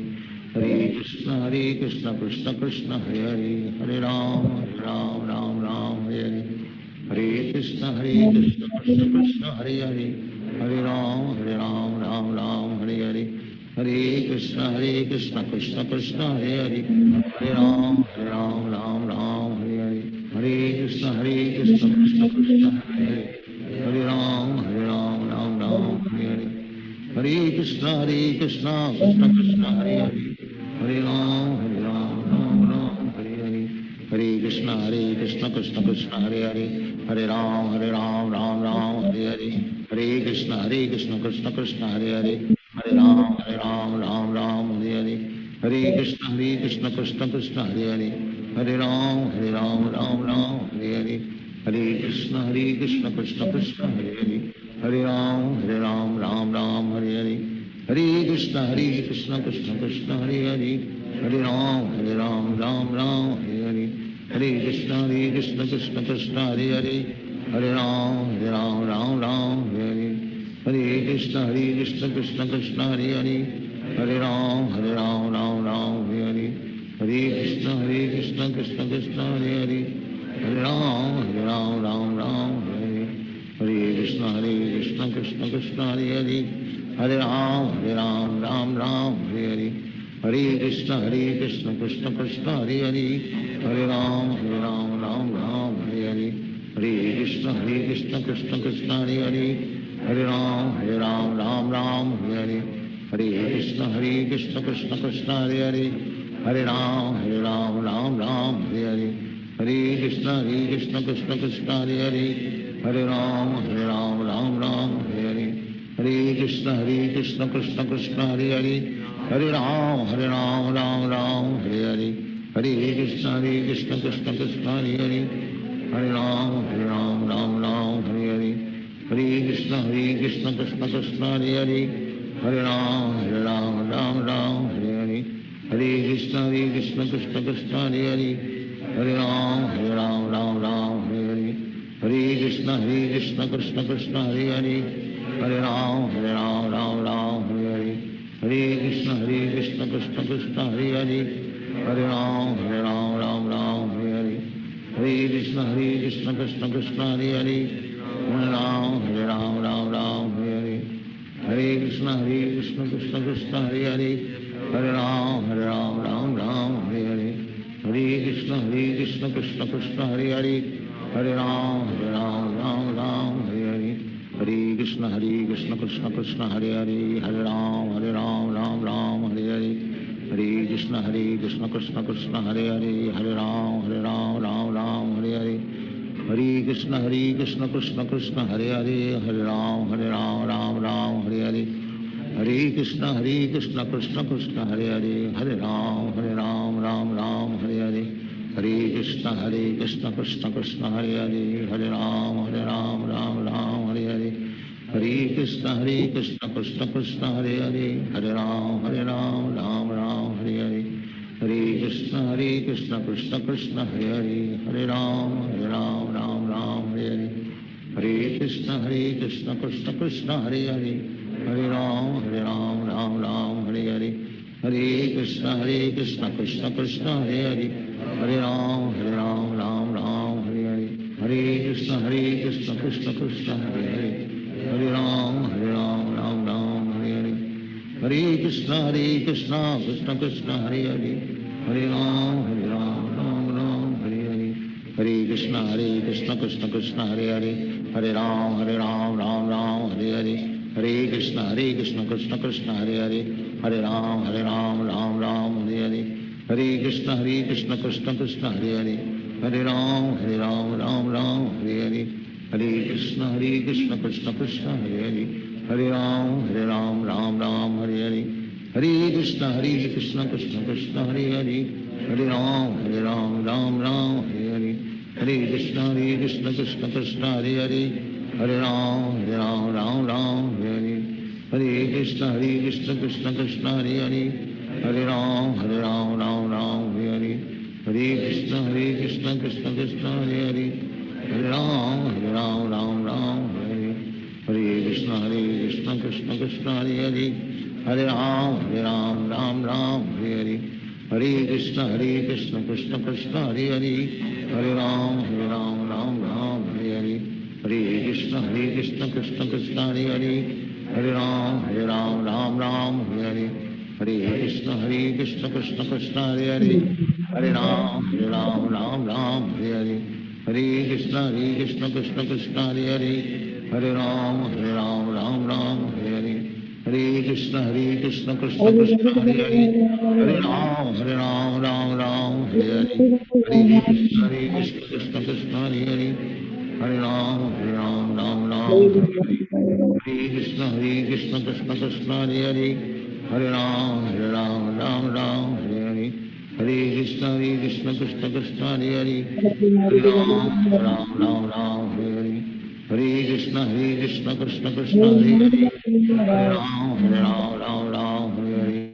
Hare Krishna Krishna Krishna Hare Hare, Hare Ram Ram Hare Hare, Hare Krishna Krishna Krishna Hare Hare, Hare Ram Ram Hare Hare, Hare Krishna Krishna Krishna Hare Hare, Hare Ram Ram Hare Hare, Hare Krishna Krishna Krishna Hare Hare, Hare Ram Ram Hare Hare, Hare Krishna Krishna Krishna Hare Hare, Hare Ram Ram Hare Hare, Hare Krishna Krishna Krishna Hare Hare, Hare Ram Ram Hare Hare, Hare Krishna Krishna Krishna Hare Hare, Hare Ram Ram Hare Hare, Hare Krishna Krishna Krishna Hare Hare, Hare Ram Ram Hare Hare, Hare Krishna Krishna Krishna Hare Hare, Hare Ram Ram Hare Hare, Hare Krishna Krishna Krishna Hare Hare, Hare Ram Ram Hare Hare, Hare Krishna Krishna Krishna Hare Hare, Hare Ram Ram Hare Hare, Hare Krishna Krishna Krishna Hare Hare, Hare Ram Ram Hare Hare, Hare Krishna Krishna Krishna Hare Hare, Hare Ram Ram Hare Hare, Hare Krishna Krishna Krishna Hare Hare, Hare Ram Ram Hare Hare, Hare Krishna Krishna Krishna Hare Hare, Hare Ram Ram Hare Hare, Hare Krishna Krishna Krishna Hare Hare, Hare Ram Ram Hare Hare, Hare Krishna Krishna Krishna Hare Hare, Hare Ram Ram Hare Hare, Hare Krishna Krishna Krishna Hare Hare, Hare Ram Ram Hare Hare, Hare Krishna Krishna Krishna Hare Hare, Hare Ram Ram Hare Hare, Hare Krishna Krishna Krishna Hare Hare, Hare Ram, Ram Ram, Hare Hare, Hare Krishna, Krishna Krishna, Hare Hare, Hare Ram, Ram Ram, Hare Hare, Hare Krishna, Krishna Krishna, Hare Hare, Hare Ram, Ram Ram, Hare Hare, Hare Krishna, Krishna Krishna, Hare Hare, Hare Ram, Ram Ram, Hare Hare, Hare Krishna, Krishna Krishna, Hare Hare, Hare Ram, Ram Ram, Hare Hare, Hare Krishna, Krishna Krishna, Hare Hare, Hare Ram, Ram Ram, Hare Hare, Hare Krishna, Krishna Krishna, Hare Hare, Hare Ram, Ram Ram, Hare Hare, Hare Krishna, Krishna Krishna, Hare Hare, Hare Ram, Ram Ram, Hare Hare, Hare Krishna, Krishna Krishna, Hare Hare, Hare Ram, Ram Ram, Hare Hare, Hare Krishna, Krishna Krishna, Hare Hare, Hare Ram, Ram Ram, Hare Hare, Hare Krishna, Krishna Krishna, Hare Hare, Hare Ram, Ram Ram, Hare Hare, Hare Krishna, Krishna Krishna, Hare Hare, Hare Ram, Ram Ram, Hare Hare, Hare Krishna, Krishna Krishna, Hare Hare, Hare Ram, Ram Ram, Hare Hare, Hare Krishna, Krishna Krishna, Hare Hare, Hare Ram, Ram Ram, Hare Hare, Hare Krishna, Krishna Krishna, Hare Hare, Hare Ram, Ram Ram, Hare Hare, Hare Krishna, Krishna Krishna, Hare Hare, Hare Ram, Ram Ram, Hare Hare, Hare Krishna, Krishna Krishna, Hare Hare, Hare Ram, Ram Ram, Hare Hare, Hare Krishna, Krishna Krishna, Hare Hare, Hare Ram, Ram Ram, Hare Hare, Hare Krishna, Krishna Krishna, Hare Hare, Hare Ram, Ram Ram, Hare Hare, Hare Krishna, Krishna Krishna, Hare Hare, Hare Ram, Ram Ram, Hare Hare, Hare Krishna, Krishna Krishna, Hare Hare, Hare Ram, Ram Ram, Hare Hare, Hare Krishna, Krishna Krishna, Hare Hare, Hare Ram, Ram Ram, Hare Hare, Hare Krishna, Krishna Krishna, Hare Hare, Hare Ram, Ram Ram, Hare Hare, Hare Krishna, Krishna Krishna, Hare Hare, Hare Ram, Ram Ram, Hare Hare, Hare Krishna, Krishna Krishna, Hare Hare, Hare Ram, Ram Ram, Hare Hare, Hare Krishna, Krishna Krishna, Hare Hare, Hare Ram, Ram Ram, Hare Hare, Hare Krishna, Krishna Krishna, Hare Hare, Hare Ram, Ram Ram, Hare Hare, Hare Krishna, Krishna Krishna, Hare Hare, Hare Ram, Ram Ram, Hare Hare, Hare Krishna, Krishna Krishna, Hare Hare, Hare Ram, Ram Ram, Hare Hare, Hare Krishna, Krishna Krishna, Hare Hare, Hare Ram, Ram Ram, Hare Hare, Hare Krishna, Krishna Krishna, Hare Hare, Hare Ram, Ram Ram, Hare Hare, Hare Krishna, Krishna Krishna, Hare Hare, Hare Ram, Ram Ram, Hare Hare, Hare Krishna, Krishna Krishna, Hare Hare, Hare Ram, Ram Ram, Hare Hare, Hare Krishna, Krishna Krishna, Hare Hare, Hare Ram, Ram Ram, Hare Hare, Hare Krishna, Krishna Krishna, Hare Hare, Hare Ram, Ram, Hare Hare, Hare Krishna, Krishna Krishna, Hare Hare, Hare Ram, Ram, Hare Hare.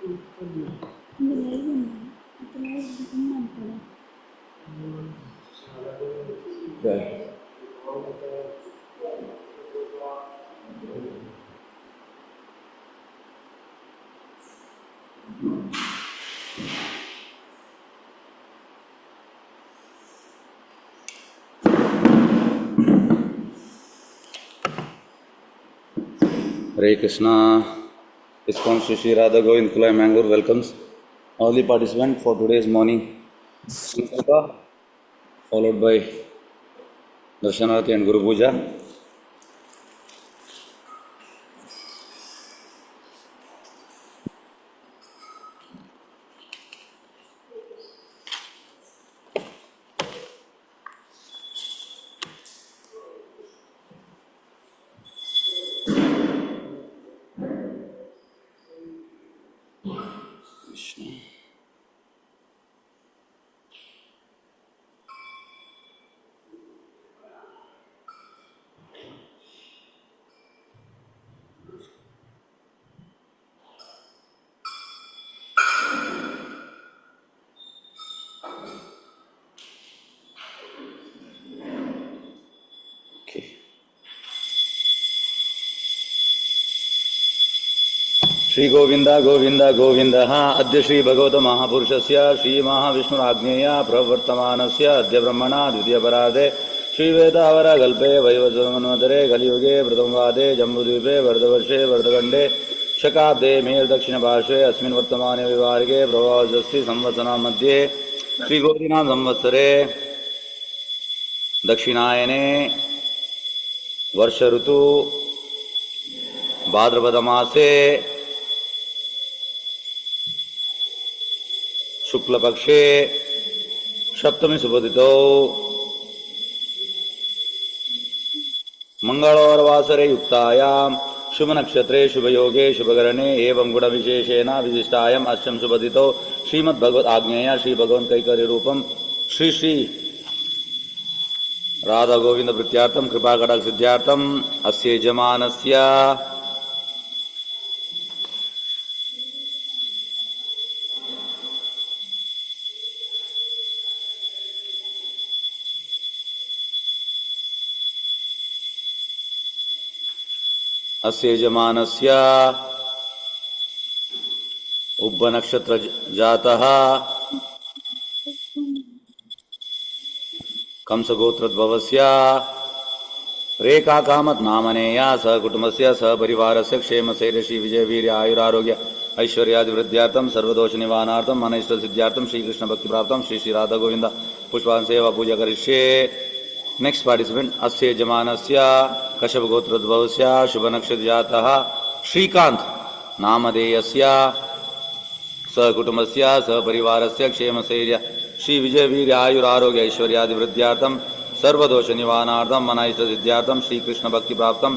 Hare Krishna. ISKCON Sri Sri Radha Govind Kulai Mangalore welcomes all the participants for today's morning Sankalpa, followed by Darshanarati and Guru Puja. Shri Govind Govind Govind अद्य श्री भगवत महापुरुषस्य श्री महाविष्णुराज्ञेय प्रवर्तमानस्य अद्य ब्रह्मणा द्वितीय परार्धे श्री वेदावरकल्पे वैवस्वतमन्वन्तरे कलियुगे प्रथमवादे जम्बूद्वीपे वर्धवर्षे वर्धखण्डे शकाब्दे मेर् दक्षिणपार्श्वे अस्मिन् वर्तमाने विवार्गे प्रभावजस्ति संवत्सराणां मध्ये श्री गोविनां संवत्सरे दक्षिणायने वर्ष ऋतु भाद्रपद मासे शुक्ल पक्षे सप्तमी सुबोधितो मंगलवार वासरे युक्तायां शुभ नक्षत्रे शुभ योगे शुभकरणे एवं गुण विशेषेण विशिष्टायां अष्टम सुबोधितो श्रीमद् भगवत आज्ञेय श्री भगवान कैकर्य रूपम श्री श्री राधा गोविंद प्रीत्यार्थम कृपा कटाक्ष सिद्ध्यार्थम अस्य यजमानस्य अस्य यजमानस्य उब्ब नक्षत्र जातः कंसगोत्रोद्भवस्य रेखा कामत नामनेया सह कुटुंबस्य सह परिवारस्य क्षेम शैर्यश्री विजय वीर्य आयुरारोग्य ऐश्वर्यादि वृद्ध्यार्थम सर्वदोष निवारणार्थम मन इष्ट सिद्ध्यार्थम श्री कृष्ण भक्ति प्राप्तम श्री श्री राधा गोविंद पुष्पान सेवा पूजा करिष्ये. नेक्स्ट पार्टिसिपेंट अस्य यजमानस्य कश्यप गोत्रोद्भवस्य शुभ नक्षत्र जातः श्रीकांत नामधेयस्य सह कुटुंबस्य सह परिवारस्य क्षेम शैर्य श्री विजय वीर्य आयुरारोग्य ऐश्वर्यादि वृद्ध्यार्थम सर्वदोष निवारणार्थम मन इष्ट सिद्ध्यार्थम श्री कृष्ण भक्ति प्राप्तम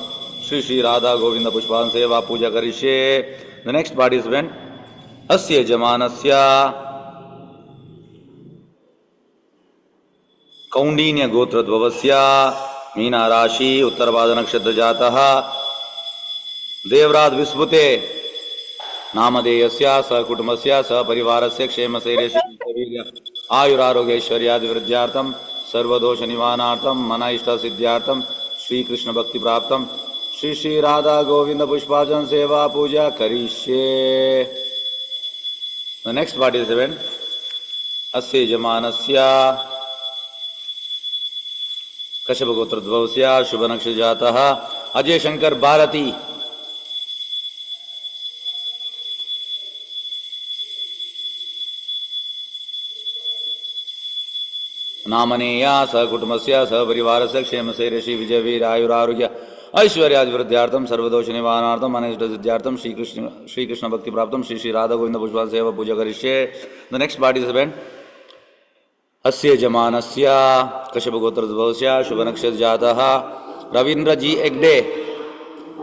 श्री श्री राधा गोविंद पुष्पान सेवा पूजा करिष्ये. द नेक्स्ट पार्टिसिपेंट अस्य यजमानस्य कौंडिन्य गोत्रोद्भवस्य मीना राशि उत्तरभाद्र नक्षत्र जातः देवराज विस्फुते नामधेयस्य सह कुटुंबस्य सह परिवारस्य क्षेम शैर्य आयुरारोग्य ऐश्वर्यादि वृद्ध्यार्थम सर्वदोष निवारणार्थम मन इष्ट सिद्ध्यार्थम श्री कृष्ण भक्ति प्राप्तम श्री श्री राधा गोविंद पुष्पार्चन सेवा पूजा करिष्ये. द नेक्स्ट पार्टिसिपेंट अस्य यजमानस्य कश्यप गोत्रोद्भवस्य शुभ नक्षत्र जातः अजय शंकर भारती नामनेया सह कुटुंबस्य सह परिवारस्य क्षेम शैर्य श्री विजय वीर आयुरारोग्य ऐश्वर्यादि वृद्ध्यार्थम सर्वदोष निवारणार्थम मन इष्ट सिद्ध्यार्थम श्री कृष्ण भक्ति प्राप्तम श्री श्री राधा गोविंद पुष्पान सेवा पूजा करिष्ये. द नेक्स्ट पार्टिसिपेंट अस्य यजमानस्य कश्यप गोत्रोद्भवस्य शुभ नक्षत्र जातः रवींद्र जी एग्डे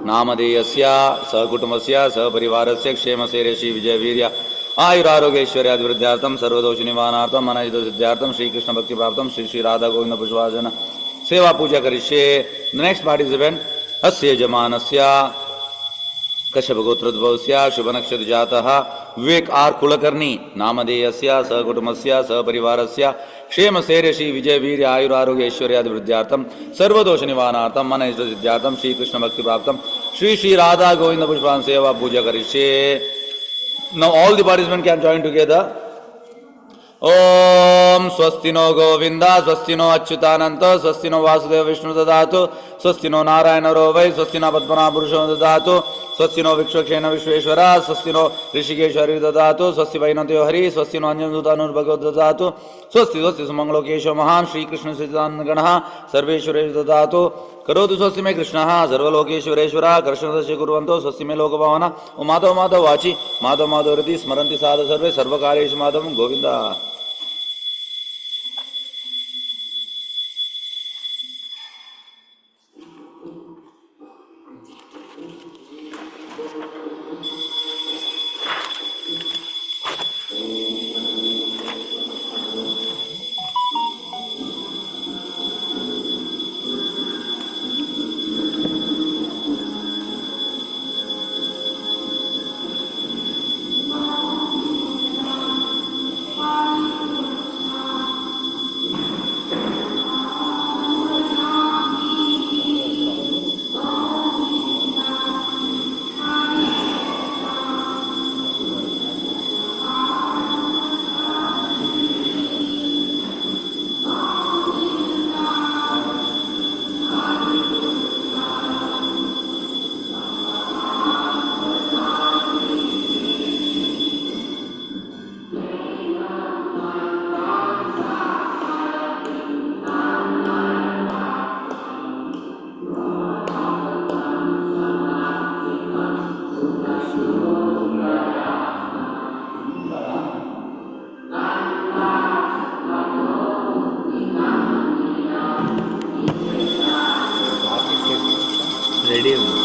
नामधेयस्य सह कुटुंबस्य सह परिवारस्य क्षेम शैर्य श्री विजय वीर्य आयुरारोग्य ऐश्वर्यादि वृद्ध्यार्थम सर्वदोष निवारणार्थम मन इष्ट सिद्ध्यार्थम श्री कृष्ण भक्ति प्राप्तम श्री श्री राधा गोविंद पुष्पार्चन सेवा पूजा करिष्ये. द नेक्स्ट पार्टिसिपेंट अस्य यजमानस्य कश्यपगोत्रोद्भवस्य शुभनक्षत्रजातः विवेक आर कुलकर्णी नामधेयस्य सहकुटुम्बस्य सहपरिवारस्य क्षेमशैर्यश्री विजयवीर्य आयुरारोग्य ऐश्वर्यादिवृद्ध्यार्थं सर्वदोषनिवारणार्थं मनैश्वर्यसिद्ध्यार्थं श्रीकृष्णभक्तिप्राप्तं श्री श्री राधा गोविंद पुष्पान सेवा पूजा करिष्ये. Now all the participants can join together. ओम स्वस्ति नो गोविंद स्वस्ति नो अच्युतानंत स्वस्ति नो वासुदेव विष्णु ददातु स्वस्ति नो नारायण रो वै स्वस्ति न पद्मनाभ पुरुषो ददातु स्वस्ति नो विश्वक्षेण विश्वेश्वर स्वस्ति नो ऋषिकेश हरि ददातु स्वस्ति वैनत्यो हरि स्वस्ति नो अंजनदूतानुर्भगो ददातु स्वस्ति स्वस्ति सुमंगलो केशव महान श्रीकृष्ण सच्चिदानन्दगणः सर्वेश्वरेश ददातु करोतु स्वस्ति मे कृष्णः सर्वलोकेश्वरेश्वर कृष्णदस्य कुर्वन्तो स्वस्ति मे लोकभावना ओ माधव माधव वाचि माधव माधव हृदि स्मरन्ति साध सर्वे सर्वकार्येषु माधवं गोविन्द. रेडी